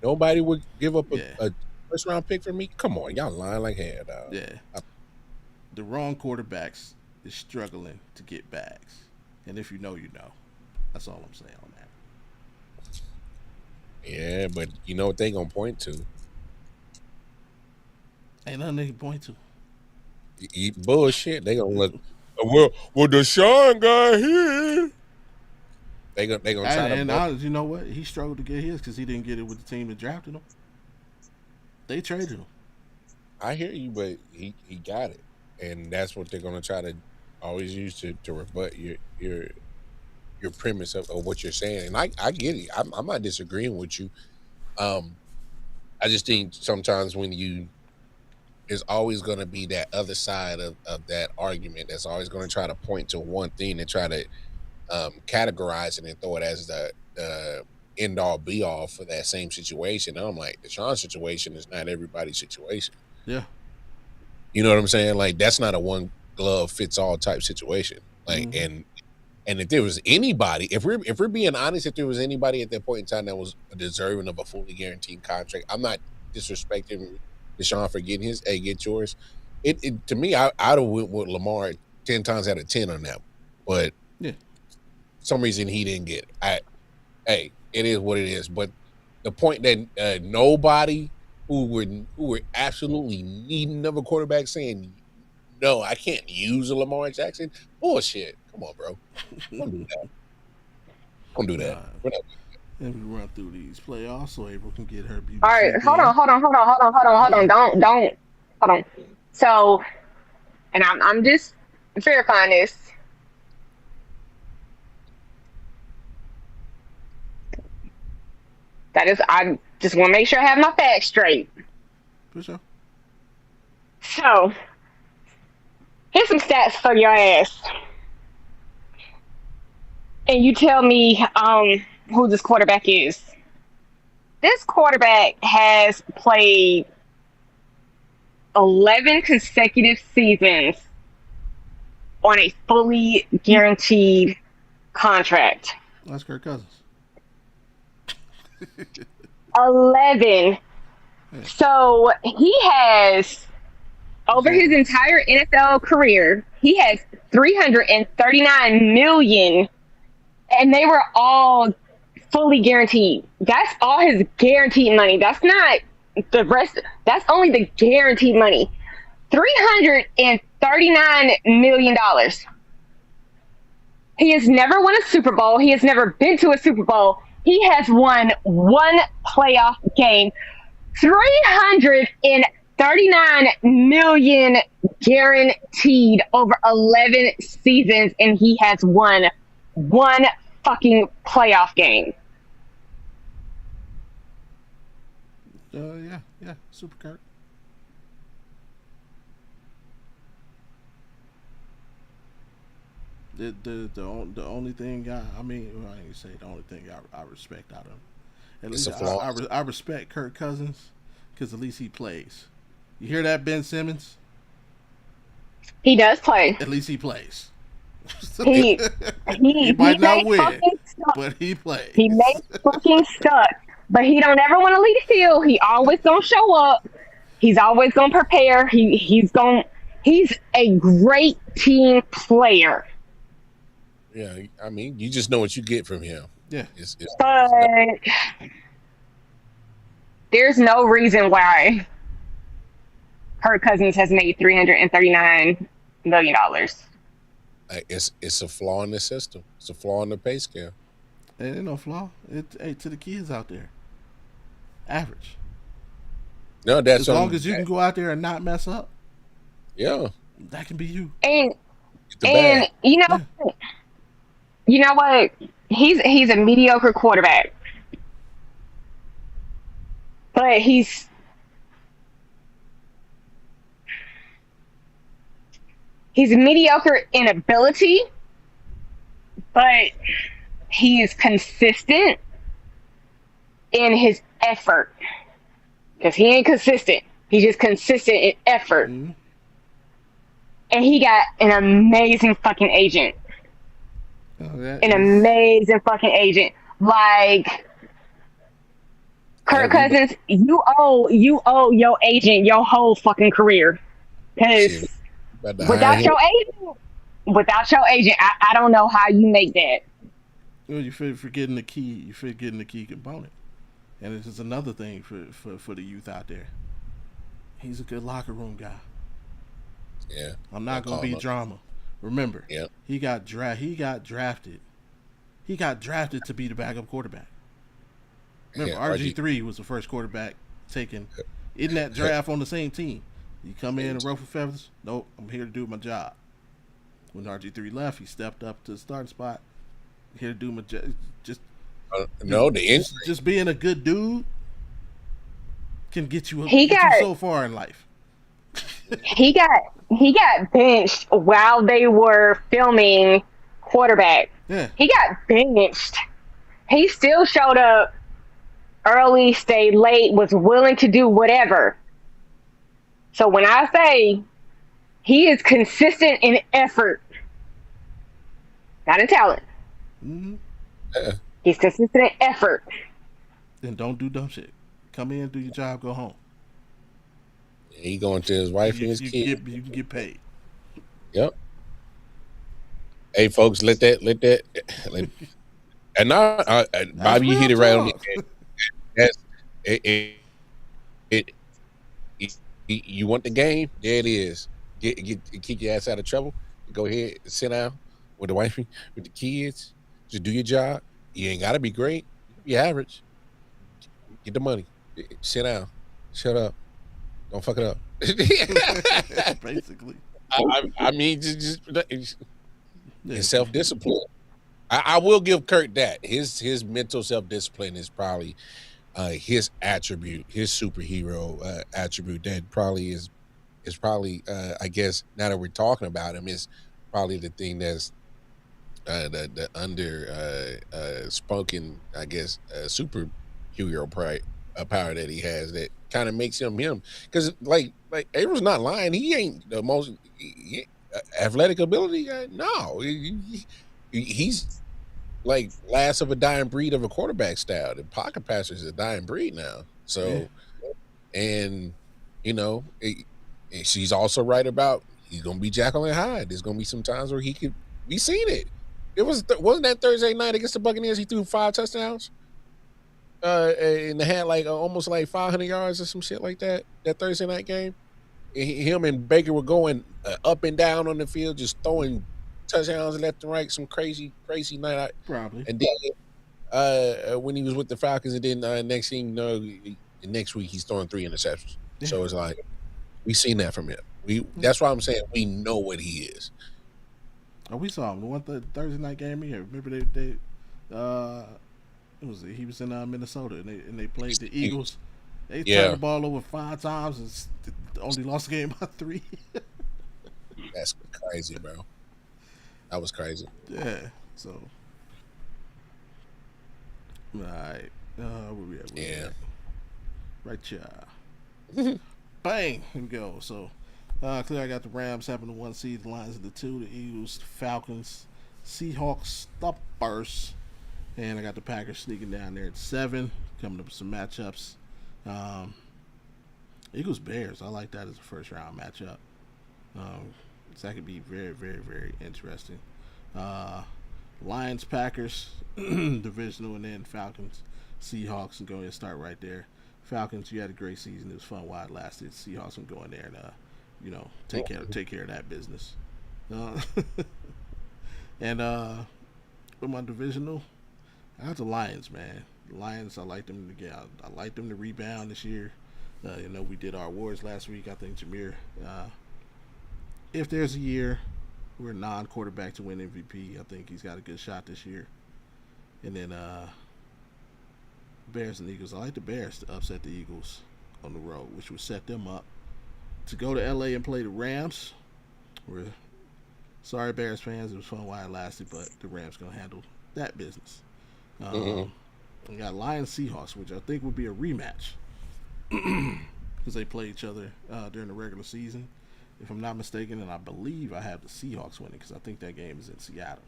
Nobody would give up a first-round pick for me? Come on, y'all lying like hell, dog. Yeah. The wrong quarterbacks is struggling to get bags. And if you know, you know. That's all I'm saying on that. Yeah, but you know what they gonna point to? Ain't nothing they can point to. Eat bullshit. They gonna let... Well, Deshaun got here. They gonna try to... And you know what? He struggled to get his because he didn't get it with the team that drafted him. They traded him. I hear you, but he got it. And that's what they're gonna try to always use to rebut your premise of what you're saying. And I get it. I'm not disagreeing with you. I just think sometimes when you there's always going to be that other side of that argument that's always going to try to point to one thing and try to categorize it and throw it as the end all be all for that same situation. And I'm like, the Deshaun situation is not everybody's situation. Yeah. You know what I'm saying? Like, that's not a one glove fits all type situation. Like, and if there was anybody, if we're being honest, if there was anybody at that point in time that was deserving of a fully guaranteed contract, I'm not disrespecting Deshaun for getting his. Hey, get yours. It to me, I'd have went with Lamar 10 times out of 10 on that, but yeah, for some reason he didn't get it. Hey, it is what it is. But the point that nobody who were absolutely needing of a quarterback saying, no, I can't use a Lamar Jackson. Bullshit. Come on, bro. Don't do that. Don't do that. And we run through these playoffs so April can get her beauty. All right, hold on. Don't. Hold on. So, and I'm just verifying this. I just want to make sure I have my facts straight. For sure. So, here's some stats for your ass. And you tell me who this quarterback is. This quarterback has played 11 consecutive seasons on a fully guaranteed contract. That's Kirk Cousins. 11. So he has, over his entire NFL career, he has $339 million, and they were all fully guaranteed. That's all his guaranteed money. That's not the rest. That's only the guaranteed money. $339 million. He has never won a Super Bowl. He has never been to a Super Bowl. He has won one playoff game. $339 million guaranteed over 11 seasons, and he has won one fucking playoff game. Yeah, Super Kirk. The only thing I mean, I ain't say the only thing I respect out of him. At least I respect Kirk Cousins because at least he plays. You hear that, Ben Simmons? He does play. At least he plays. He might not win, but he plays. He may fucking suck, but he don't ever want to leave the field. He always gonna show up. He's always gonna prepare. He's a great team player. Yeah, I mean, you just know what you get from him. Yeah. But there's no reason why Kirk Cousins has made $339 million. It's a flaw in the system. It's a flaw in the pay scale. It ain't no flaw. Hey, to the kids out there, average. No, that's as long as you can go out there and not mess up. Yeah, that can be you. And you know, you know what? He's a mediocre quarterback, but he's mediocre in ability, but he is consistent in his effort. Because he ain't consistent. He's just consistent in effort. Mm-hmm. And he got an amazing fucking agent. Amazing fucking agent. Like, Kirk Cousins, you owe your agent your whole fucking career. Because without your agent, I don't know how you make that. Well, you're forgetting the key. You're forgetting the key component, and this is another thing for the youth out there. He's a good locker room guy. Yeah, I'm not gonna be drama. Remember, he got drafted. He got drafted to be the backup quarterback. Remember, RG3 was the first quarterback taken in that draft on the same team. You come in and ruffle feathers. Nope, I'm here to do my job. When RG3 left, he stepped up to the starting spot. Here to do my job. Just being a good dude can get you so far in life. he got benched while they were filming quarterback. Yeah. He got benched. He still showed up early, stayed late, was willing to do whatever. So when I say he is consistent in effort, not in talent. Mm-hmm. He's consistent in effort. And don't do dumb shit. Come in, do your job, go home. He going to his wife and his You kid. can get paid. Yep. Hey, folks, let and now, Bobby, you hit it right on the head. That's it. You want the game? There it is. Keep your ass out of trouble. Go ahead, sit down with the wife, with the kids. Just do your job. You ain't gotta be great. Be average. Get the money. Sit down. Shut up. Don't fuck it up. Basically. I mean, just self-discipline. I will give Kurt that. His mental self-discipline is probably his attribute, his superhero attribute that probably is probably I guess now that we're talking about him is probably the thing that's the under spoken, I guess, superhero power that he has that kind of makes him because like Abram's not lying. He ain't the most athletic ability guy. No, he's like last of a dying breed of a quarterback style. The pocket passer is a dying breed now. So, and you know, she's also right about he's gonna be Jekyll and Hyde. There's gonna be some times where he could. We seen it. It wasn't that Thursday night against the Buccaneers. He threw 5 touchdowns. And they had like almost like 500 yards or some shit like that. That Thursday night game, him and Baker were going up and down on the field, just throwing touchdowns left and right. Some crazy night. Probably. And then when he was with the Falcons, and then next thing you know, next week he's throwing 3 interceptions. Yeah. So it's like we seen that from him. That's why I'm saying we know what he is. Oh, we saw him. The one Thursday night game here. Remember he was in Minnesota and they played the Eagles. They turned the ball over 5 times and only lost the game by 3. That's crazy, bro. That was crazy. Yeah. So, all right. Where we at? Yeah. Right, yeah. Bang. Here we go. So, clearly I got the Rams having the 1 seed, the Lions at the 2, the Eagles, the Falcons, Seahawks, the Bears. And I got the Packers sneaking down there at 7, coming up with some matchups. Eagles Bears, I like that as a first round matchup. So that could be very, very, very interesting. Lions Packers, divisional, and then Falcons Seahawks, and go ahead and start right there. Falcons, you had a great season. It was fun while it lasted. Seahawks can go in there and take care of that business. And with my divisional, I got the Lions, man. The Lions, I like them to I like them to rebound this year. We did our awards last week. I think Jameer, if there's a year where a non-quarterback to win MVP, I think he's got a good shot this year. And then Bears and Eagles. I like the Bears to upset the Eagles on the road, which would set them up to go to LA and play the Rams. Sorry, Bears fans, it was fun while it lasted, but the Rams gonna handle that business. We got Lions Seahawks, which I think would be a rematch because they play each other during the regular season, if I'm not mistaken, and I believe I have the Seahawks winning because I think that game is in Seattle.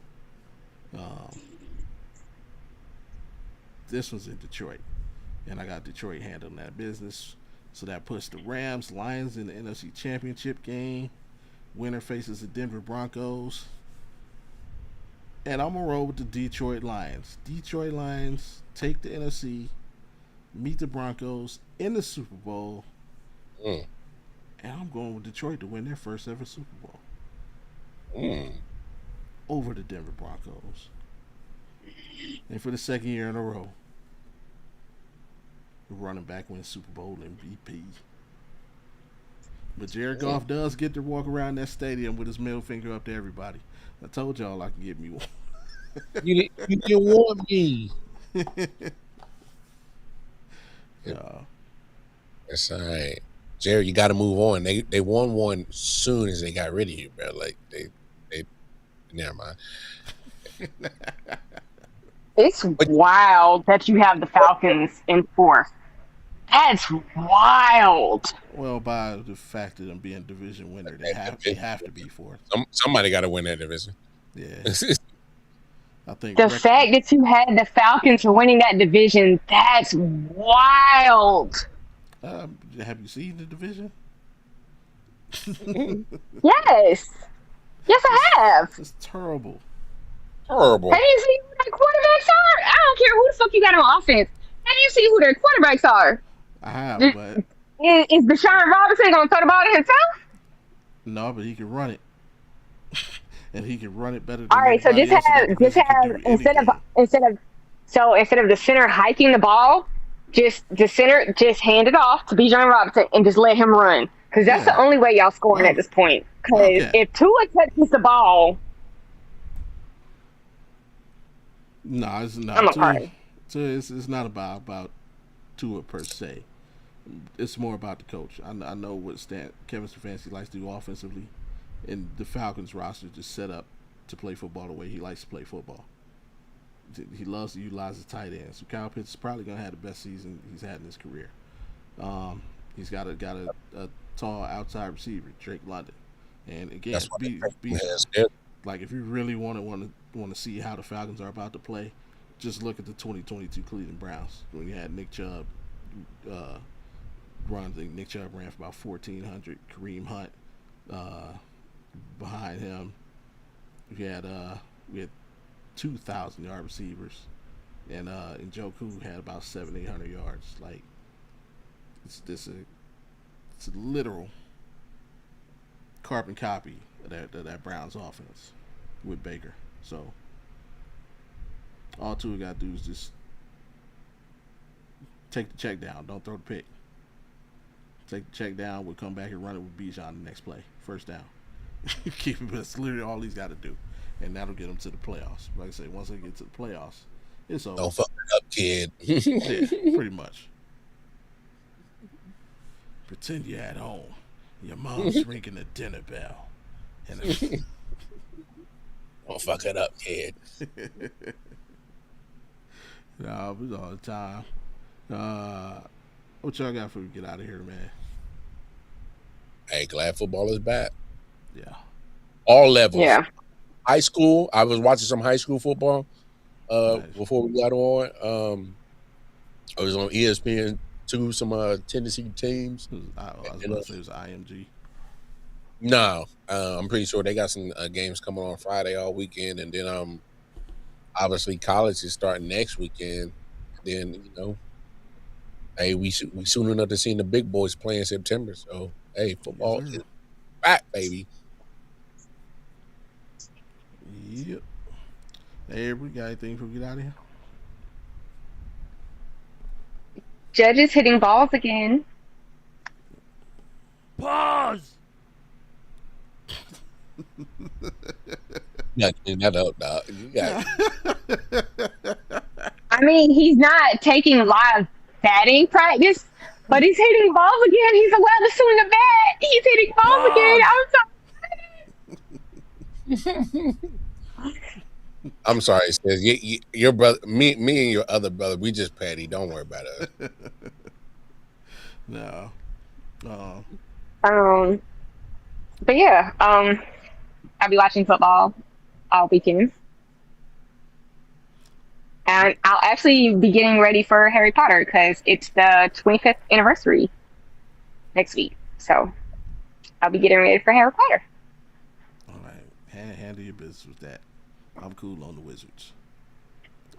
This one's in Detroit, and I got Detroit handling that business, so that puts the Rams, Lions in the NFC Championship game. Winner faces the Denver Broncos. And I'm going to roll with the Detroit Lions. Detroit Lions take the NFC, meet the Broncos in the Super Bowl. And I'm going with Detroit to win their first ever Super Bowl. Over the Denver Broncos. And for the second year in a row, the running back wins Super Bowl MVP. But Jared Goff does get to walk around that stadium with his middle finger up to everybody. I told y'all I can get me one. You didn't want me. Yeah. That's all right. Jerry, you got to move on. They won one soon as they got rid of you, bro. Like they never mind. It's wild that you have the Falcons in fourth. That's wild. Well, by the fact of them being division winner, they have to be fourth. Somebody got to win that division. Yeah. I think the fact that you had the Falcons winning that division, that's wild. Have you seen the division? Yes, I have. It's terrible. Horrible. Have you seen who their quarterbacks are? I don't care who the fuck you got on offense. Have you seen who their quarterbacks are? I have, but is Deshaun Robinson gonna throw the ball to himself? No, but he can run it, and he can run it better. Than all right, so just have instead of the center hiking the ball, just the center just hand it off to Bijan Robinson and just let him run, because that's the only way y'all scoring at this point. Because if Tua touches the ball, no, it's not. I'm a party. It's not about Tua per se. It's more about the coach. I know what Kevin Stefanski likes to do offensively, and the Falcons roster is just set up to play football the way he likes to play football. He loves to utilize the tight ends. So Kyle Pitts is probably going to have the best season he's had in his career. He's got a tall outside receiver, Drake London, and again, like if you really want to see how the Falcons are about to play, just look at the 2022 Cleveland Browns when you had Nick Chubb run. Nick Chubb ran for about 1,400. Kareem Hunt behind him. We had 2,000-yard receivers, and Njoku had about 700-800 yards. Like it's a literal carbon copy of that Browns offense with Baker. So all Tua got to do is just take the check down. Don't throw the pick. Take the check down. We'll come back and run it with Bijan the next play. First down. Keep it. That's literally all he's got to do, and that'll get him to the playoffs. Like I say, once they get to the playoffs, it's over. Don't fuck it up, kid. Yeah, pretty much. Pretend you're at home. Your mom's ringing the dinner bell. And Don't fuck it up, kid. No, it was all the time. What y'all got before we get out of here, man? Hey, glad football is back. Yeah. All levels. Yeah. High school. I was watching some high school football Nice. before we got on. I was on ESPN too, some Tennessee teams. I was about to say it was IMG. No, I'm pretty sure they got some games coming on Friday all weekend, and then obviously college is starting next weekend. Then hey, we soon enough to see the big boys play in September. So hey, football is back, baby. Yep. Hey, we got anything before we get out of here? Judges hitting balls again. Pause. You got to clean that up, dog. You got I mean, he's not taking live batting practice, but he's hitting balls again. He's allowed to swing a bat. He's hitting balls again. I'm sorry, it says your brother, me and your other brother, we just petty. Don't worry about it. No. But yeah, I'll be watching football all weekend. And I'll actually be getting ready for Harry Potter because it's the 25th anniversary next week. So I'll be getting ready for Harry Potter. All right. Handle your business with that. I'm cool on the Wizards.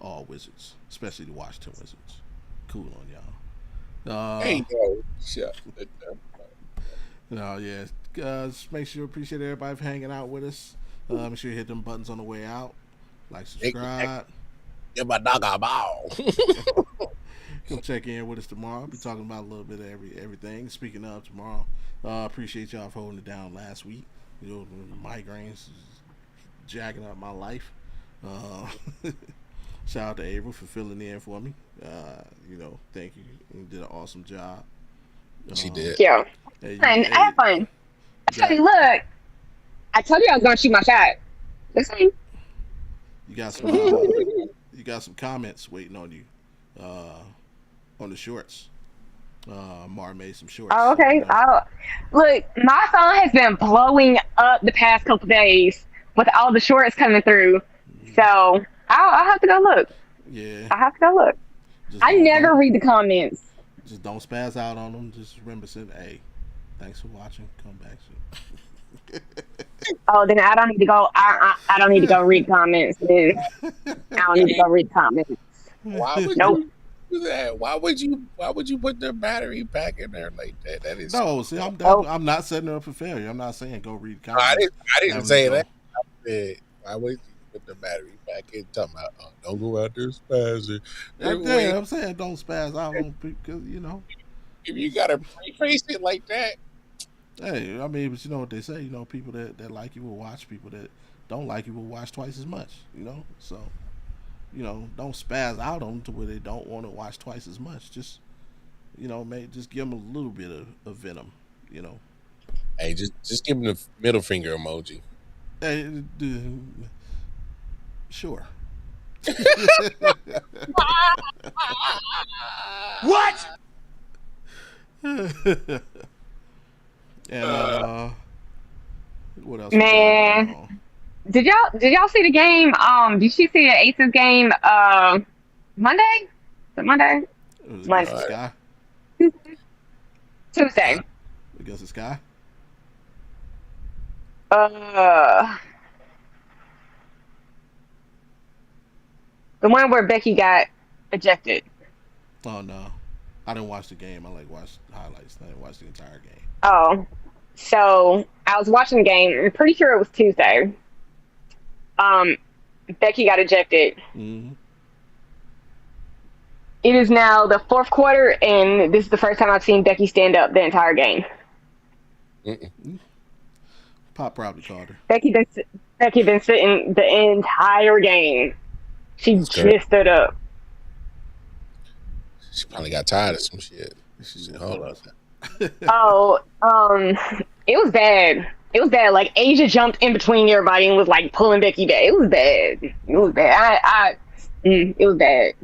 All Wizards. Especially the Washington Wizards. Cool on y'all. Hey, no. Shut it down. No, yeah. Just make sure appreciate everybody for hanging out with us. Make sure you hit them buttons on the way out. Like, subscribe. Get my dog a ball. Come check in with us tomorrow. I'll be talking about a little bit of everything. Speaking of tomorrow, appreciate y'all for holding it down last week. Migraines jacking up my life. Shout out to April for filling in for me. Thank you. You did an awesome job. She did. Yeah. Hey, I had fun. Hey, look, I told you I was gonna shoot my shot. Listen. you got some comments waiting on you on the shorts. Mar made some shorts. Oh, okay. Look, my phone has been blowing up the past couple days with all the shorts coming through. So I'll have to go look. Yeah. I have to go look. I never read the comments. Just don't spaz out on them. Just remember, saying, hey, thanks for watching. Come back soon. Oh, then I don't need to go. I don't need to go read comments. Dude. I don't need to go read comments. Why would you do that? Why would you put the battery pack in there like that? That is see, I'm not setting her up for failure. I'm not saying go read comments. I didn't say that. I said, why would you put the battery pack in? Talking about don't go out there spazzing. I'm saying don't spaz out on people because if you gotta preface it like that. Hey, I mean, but you know what they say. People that like you will watch. People that don't like you will watch twice as much. So don't spaz out on them to where they don't want to watch twice as much. Just just give them a little bit of venom. Hey, just give them the middle finger emoji. Hey, sure. What? And what else? Man, did y'all see the game? Did you see the Aces game? Monday? Is it Monday? It was Monday. against the Sky. Tuesday. Against the Sky. The one where Becky got ejected. Oh no, I didn't watch the game. I watched highlights. I didn't watch the entire game. Oh, so I was watching the game. I'm pretty sure it was Tuesday. Becky got ejected. Mm-hmm. It is now the fourth quarter, and this is the first time I've seen Becky stand up the entire game. Pop probably called her. Becky been sitting the entire game. She just stood up. She probably got tired of some shit. She said, hold up. It was bad. It was bad. Like, Asia jumped in between everybody and was like pulling Becky back. It was bad. It was bad. It was bad.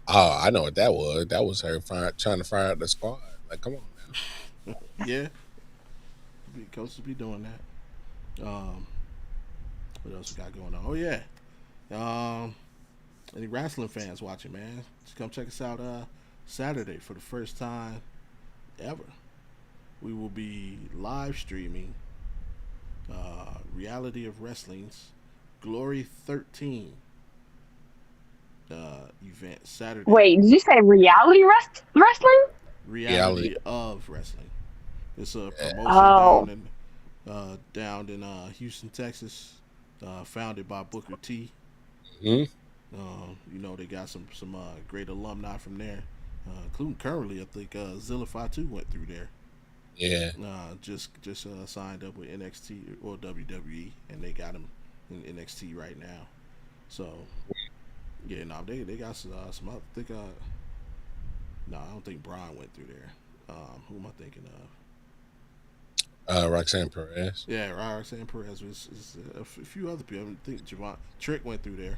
Oh, I know what that was. That was her trying to fire out the squad. Like, come on now. Yeah. Coaches be doing that. What else we got going on? Oh yeah. Any wrestling fans watching, man? Just come check us out Saturday for the first time ever. We will be live streaming Reality of Wrestling's Glory 13 event Saturday. Wait, did you say reality wrestling? Reality of Wrestling. It's a promotion down in Houston, Texas, founded by Booker T. Mm-hmm. They got some great alumni from there, including currently I think Zilla 2 went through there. Yeah. Just signed up with NXT or WWE, and they got him in NXT right now. So yeah, they got some. I think I don't think Brian went through there. Who am I thinking of? Roxanne Perez. Yeah, Roxanne Perez was a few other people. I think Javon Trick went through there.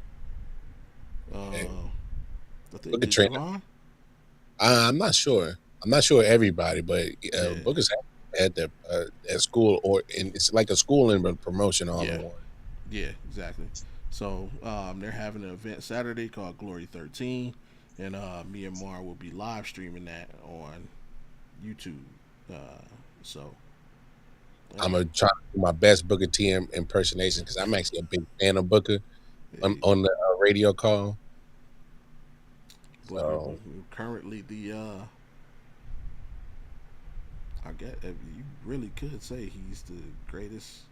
I think Booker Javon? I'm not sure. I'm not sure everybody, but Booker's at the at school, and it's like a school and promotion all in one. Yeah, exactly. So they're having an event Saturday called Glory 13, and me and Mar will be live streaming that on YouTube. I'm gonna try to do my best Booker T impersonation because I'm actually a big fan of Booker on the radio call. So currently I guess you really could say he's the greatest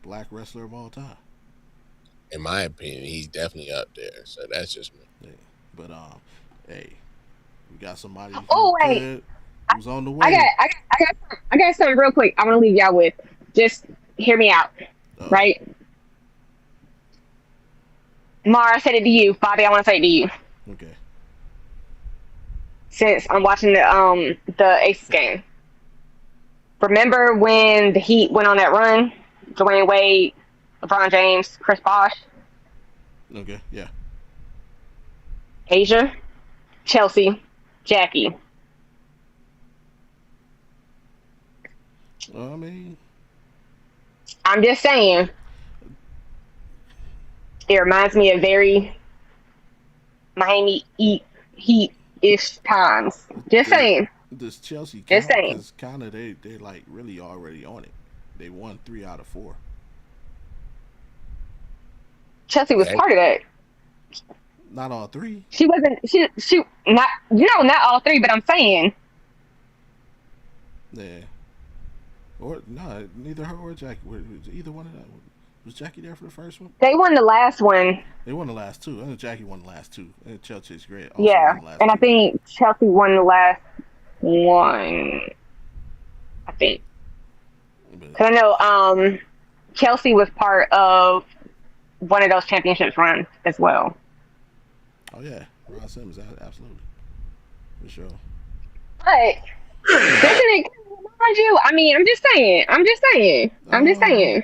black wrestler of all time. In my opinion, he's definitely up there. So that's just me. Yeah. But hey, we got somebody. Who's on the way? I got something real quick. I want to leave y'all with. Just hear me out, right? Mara, I said it to you. Bobby, I want to say it to you. Okay. Since I'm watching the Aces game, Remember when the Heat went on that run? Dwayne Wade, LeBron James, Chris Bosh, Okay, yeah. Asia, Chelsea, Jackie. Well, I mean, I'm just saying. It reminds me of very Miami Heat-ish times. Just saying. does Chelsea Just count? saying. Because kind of they like really already on it. They won 3 out of 4. Chelsea was Okay. part of that. Not all 3. She wasn't. She not. No, not all 3. But I'm saying. Yeah. Or no, neither her or Jackie. Either one of that. Was Jackie there for the first one? They won the last one. They won the last 2. I think Jackie won the last 2. And Chelsea's great. Also Yeah, won the last and I 2. think Chelsea won the last one. I think. Because I know Chelsea was part of one of those championships runs as well. Oh yeah, Ron Simmons, absolutely, for sure. But doesn't it remind you? I mean, I'm just saying. I'm just saying. I'm just saying.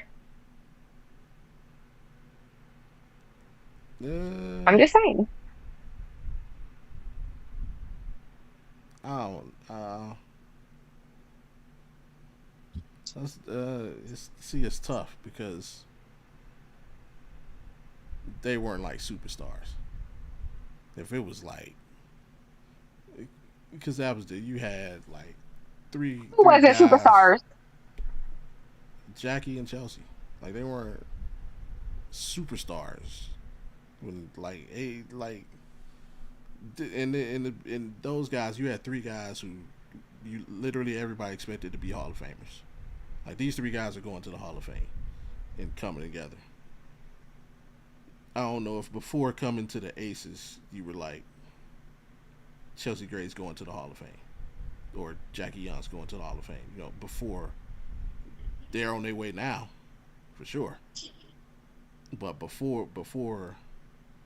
I don't. It's tough because they weren't like superstars. If it was like, because that was you had like three. Who was it? guys, Superstars. Jackie and Chelsea, like they weren't superstars. When in those guys, you had 3 guys who you literally everybody expected to be Hall of Famers. Like these 3 guys are going to the Hall of Fame and coming together. I don't know if before coming to the Aces, you were like Chelsea Gray's going to the Hall of Fame or Jackie Young's going to the Hall of Fame. You know, before they're on their way now, for sure. But before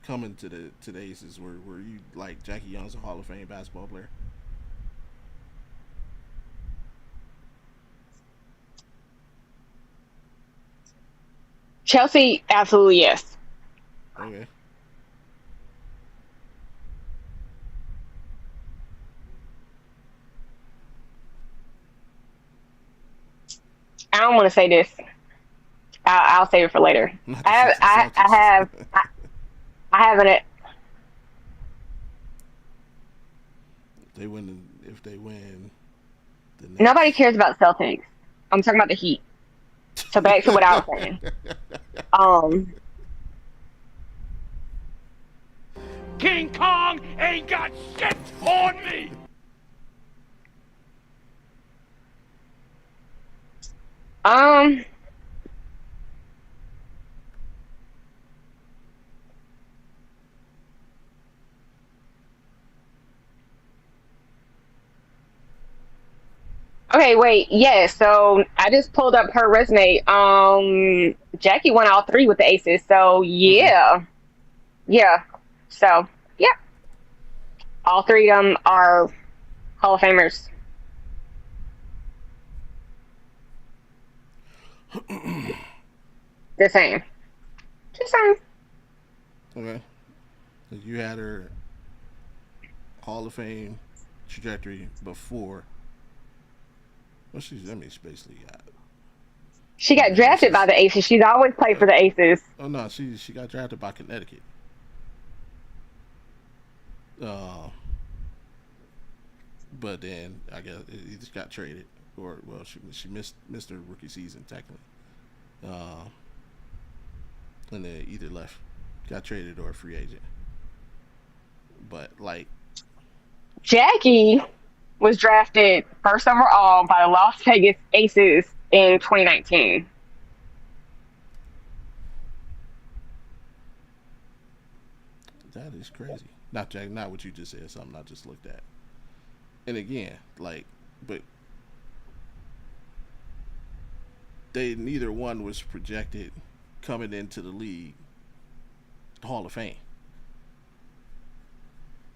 coming to the Aces, were you like Jackie Young's a Hall of Fame basketball player? Chelsea, absolutely yes. Okay. I don't want to say this. I'll save it for later. I have an. If they win, the next... Nobody cares about Celtics. I'm talking about the Heat. So back to what I was saying. King Kong ain't got shit on me! Okay, wait. Yeah, so I just pulled up her resume. Jackie won all 3 with the Aces. So yeah. Yeah. So yeah. All 3 of them are Hall of Famers. The same. Just saying. Okay. So you had her Hall of Fame trajectory before. Well, she's basically got. She got drafted by the Aces. She's always played for the Aces. Oh no, she got drafted by Connecticut. But then I guess he just got traded, or well, she missed her rookie season technically. And then either got traded or a free agent. But like Jackie was drafted first overall by the Las Vegas Aces in 2019. That is crazy. Not what you just said. Something I just looked at. And again, but neither one was projected coming into the league Hall of Fame.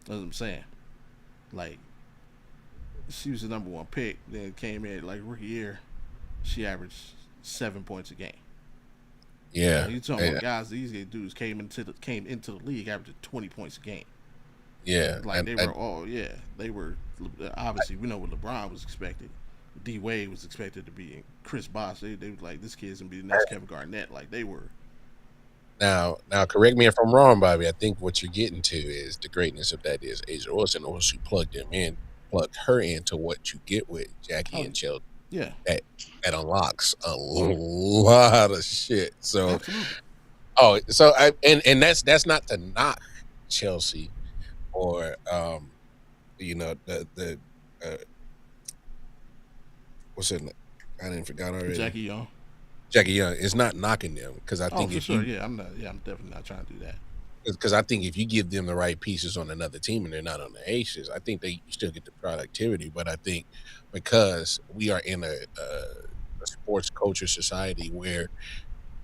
That's what I'm saying. Like, she was the number 1 pick, then came in like rookie year, she averaged 7 points a game. Yeah, You talking about guys? These dudes came into the league averaging 20 points a game. Yeah, Like they were obviously we know what LeBron was expected. D Wade was expected to be, Chris Bosh. They were like, this kid's gonna be the next Kevin Garnett. Like they were. Now, correct me if I'm wrong, Bobby. I think what you're getting to is the greatness of that is Asia Wilson, or she plugged her into what you get with Jackie and Chelsea. Yeah, that unlocks a lot of shit. So, absolutely. And that's not to knock Chelsea or the what's it? I didn't forgot already. Jackie Young. It's not knocking them because I think I'm definitely not trying to do that. Because I think if you give them the right pieces on another team and they're not on the Aces, I think you still get the productivity. But I think because we are in a sports culture society where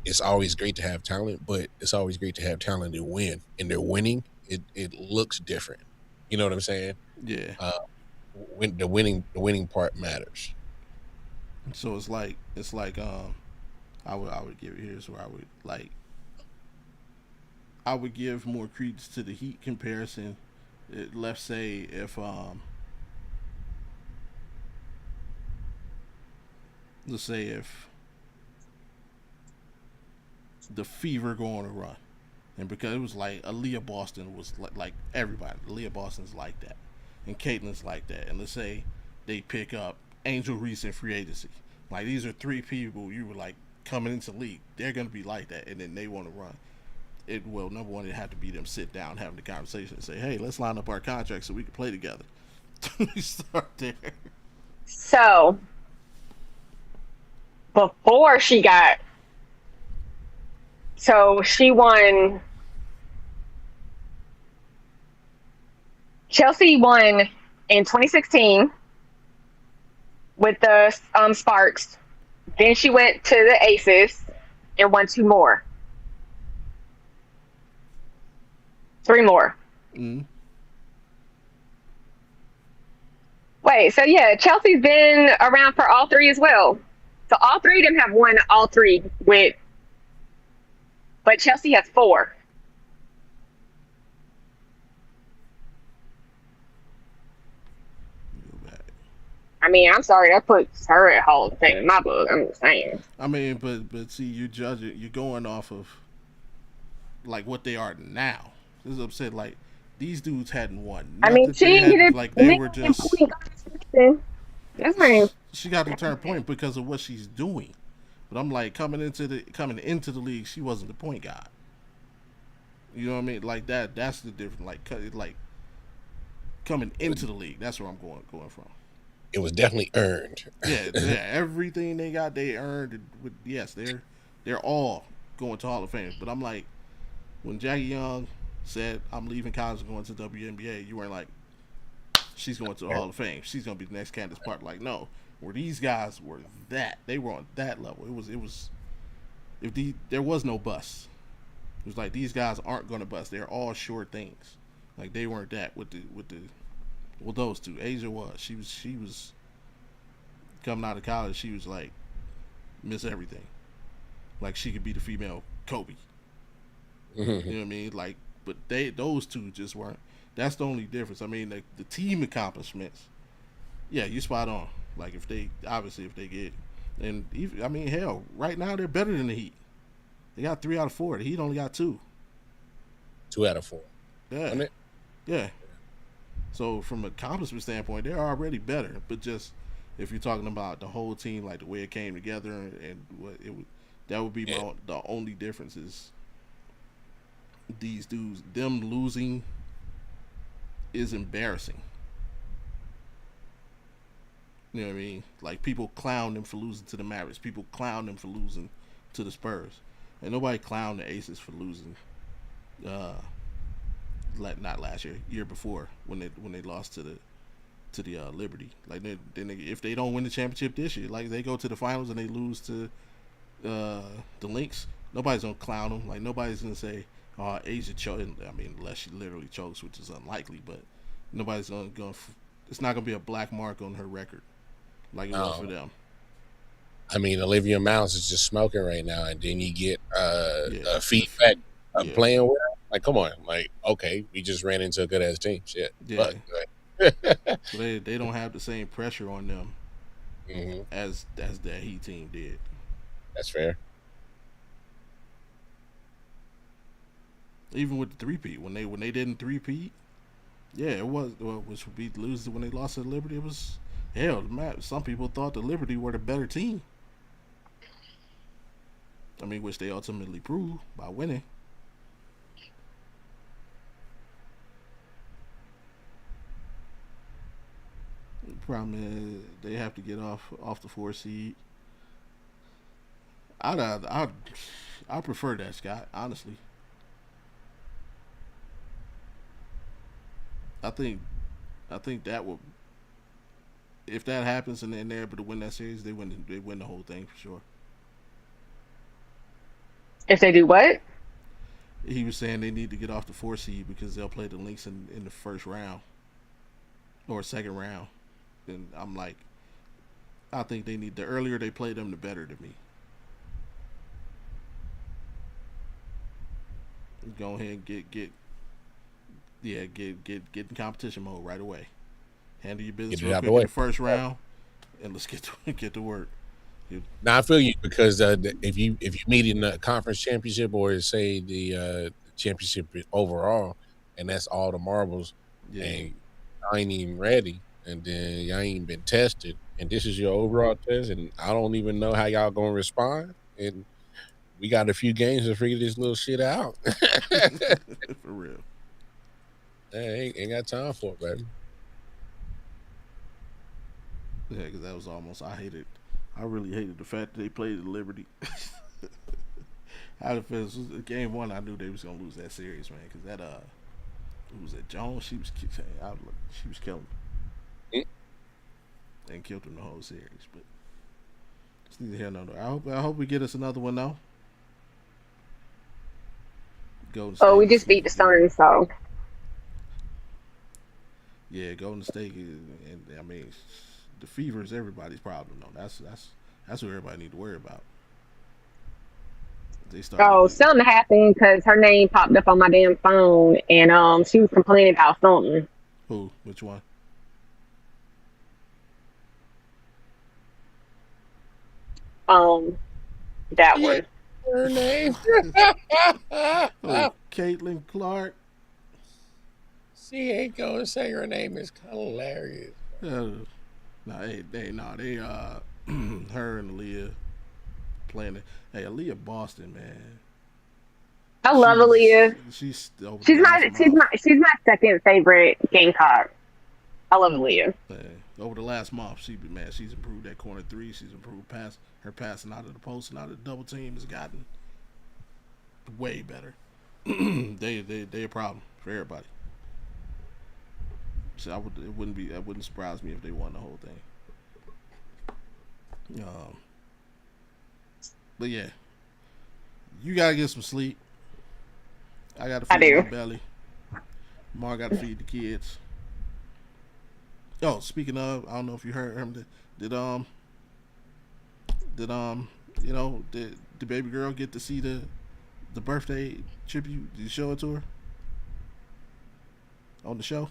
it's always great to have talent, but it's always great to have talent to win. And they're winning, it looks different. You know what I'm saying? Yeah. When the winning part matters. So it's like I would give it, here's where I would give more credence to the Heat comparison. Let's say if the Fever go on a run, and because it was like Aaliyah Boston was like everybody, Aaliyah Boston's like that, and Caitlin's like that, and let's say they pick up Angel Reese in free agency. Like these are three people you were like coming into the league, they're gonna be like that, and then they want to run. Number one, it had to be them sit down, having the conversation, and say, "Hey, let's line up our contracts so we can play together." We start there. So before she won. Chelsea won in 2016 with the Sparks. Then she went to the Aces and won 2 more. 3 more. Mm-hmm. Wait, so yeah, Chelsea's been around for all 3 as well. So all 3 of them have won all 3 but Chelsea has 4. I mean, I'm sorry, that puts her at Hall of Fame in my book. I'm just saying. I mean, but see, you judge it. You're going off of like what they are now. This is upset. Like these dudes hadn't won. I mean, she didn't get it. Like they were just. That's fine. She got to turn point because of what she's doing. But I'm like coming into the league, she wasn't the point guard. You know what I mean? Like that. That's the difference. Like coming into the league. That's where I'm going from. It was definitely earned. Yeah. Everything they got, they earned. Yes, they're all going to Hall of Fame. But I'm like, when Jackie Young said, "I'm leaving college and going to WNBA," you weren't like, she's going to the Hall of Fame. She's going to be the next Candace Parker. Like, no, where these guys were they were on that level. There was no bust. It was like these guys aren't going to bust. They're all sure things. Like they weren't that with those two. Asia was. She was coming out of college. She was like miss everything. Like she could be the female Kobe. Mm-hmm. You know what I mean? Like, but those two just weren't. That's the only difference. I mean, the team accomplishments. Yeah, you spot on. Like if they get, and even, I mean, hell, right now they're better than the Heat. They got 3 out of 4. The Heat only got 2. 2 out of 4. Yeah. Yeah. So from an accomplishment standpoint, they're already better. But just if you're talking about the whole team, like the way it came together, and what it would, that would be the only difference is these dudes. Them losing is embarrassing. You know what I mean? Like people clown them for losing to the Mavericks. People clown them for losing to the Spurs. And nobody clowned the Aces for losing. Not last year before when they lost to the Liberty. Like if they don't win the championship this year, like they go to the finals and they lose to the Lynx, nobody's gonna clown them. Like nobody's gonna say, "Oh, Asia choked." I mean, unless she literally chokes, which is unlikely. But nobody's gonna. It's not gonna be a black mark on her record like it was for them. I mean, Olivia Mouse is just smoking right now, and then you get feedback playing well. Like, come on, like, okay, we just ran into a good ass team. Shit, Yeah. but So they don't have the same pressure on them mm-hmm. as that Heat team did. That's fair. Even with the three-peat, when they didn't three-peat, yeah, it was which would be lose when they lost to Liberty. It was hell. Some people thought the Liberty were the better team. I mean, which they ultimately proved by winning. The problem is they have to get off the 4 seed. I prefer that, Scott. Honestly, I think that would, if that happens and they're able to win that series, they win the whole thing for sure. If they do what? He was saying they need to get off the 4 seed because they'll play the Lynx in the first round or second round. And I'm like, I think they need, the earlier they play them, the better to me. Go ahead and get in competition mode right away. Handle your business real quick in the first round, and let's get to work. Now I feel you, because if you meet in the conference championship or say the championship overall, and that's all the marbles, and I ain't even ready, and then y'all ain't been tested, and this is your overall test, and I don't even know how y'all gonna respond, and we got a few games to figure this little shit out. For real. Ain't got time for it, baby. Yeah, because that was almost, I really hated the fact that they played at Liberty. How the fans, game one, I knew they was gonna lose that series, man. Because that who was that, Jones? She was killing me. And killed them the whole series. But it's neither here nor there. I hope we get us another one though. Golden State, we just beat the Suns, so. Yeah, Golden State, and I mean, the fever is everybody's problem though. That's what everybody need to worry about. Something happened because her name popped up on my damn phone, and she was complaining about something. Who? Which one? That one. Her name. Caitlin Clark. She ain't gonna say her name is hilarious. They her and Aaliyah playing it. Hey, Aaliyah Boston, man. I love Aaliyah. She's my second favorite Gamecock. I love Aaliyah. Over the last month, she's improved that corner three. She's improved her passing out of the post and out of the double team has gotten way better. They a problem for everybody. So it wouldn't surprise me if they won the whole thing. But yeah, you gotta get some sleep. I gotta feed my belly. Mar gotta feed the kids. Oh, speaking of, I don't know if you heard him. Did the baby girl get to see the birthday tribute? Did you show it to her on the show?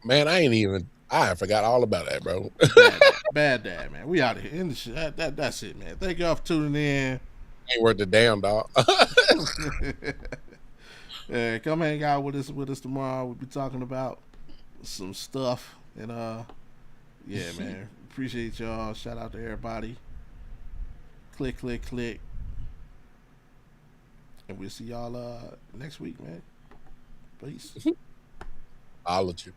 Man, I forgot all about that, bro. Bad dad, man. We out of here. In the shit. That's it, man. Thank y'all for tuning in. Ain't worth the damn, dog. Yeah, come hang out with us tomorrow. We'll be talking about some stuff, and yeah, man. Appreciate y'all. Shout out to everybody. Click, click, click. And we'll see y'all next week, man. Peace. I'll let you.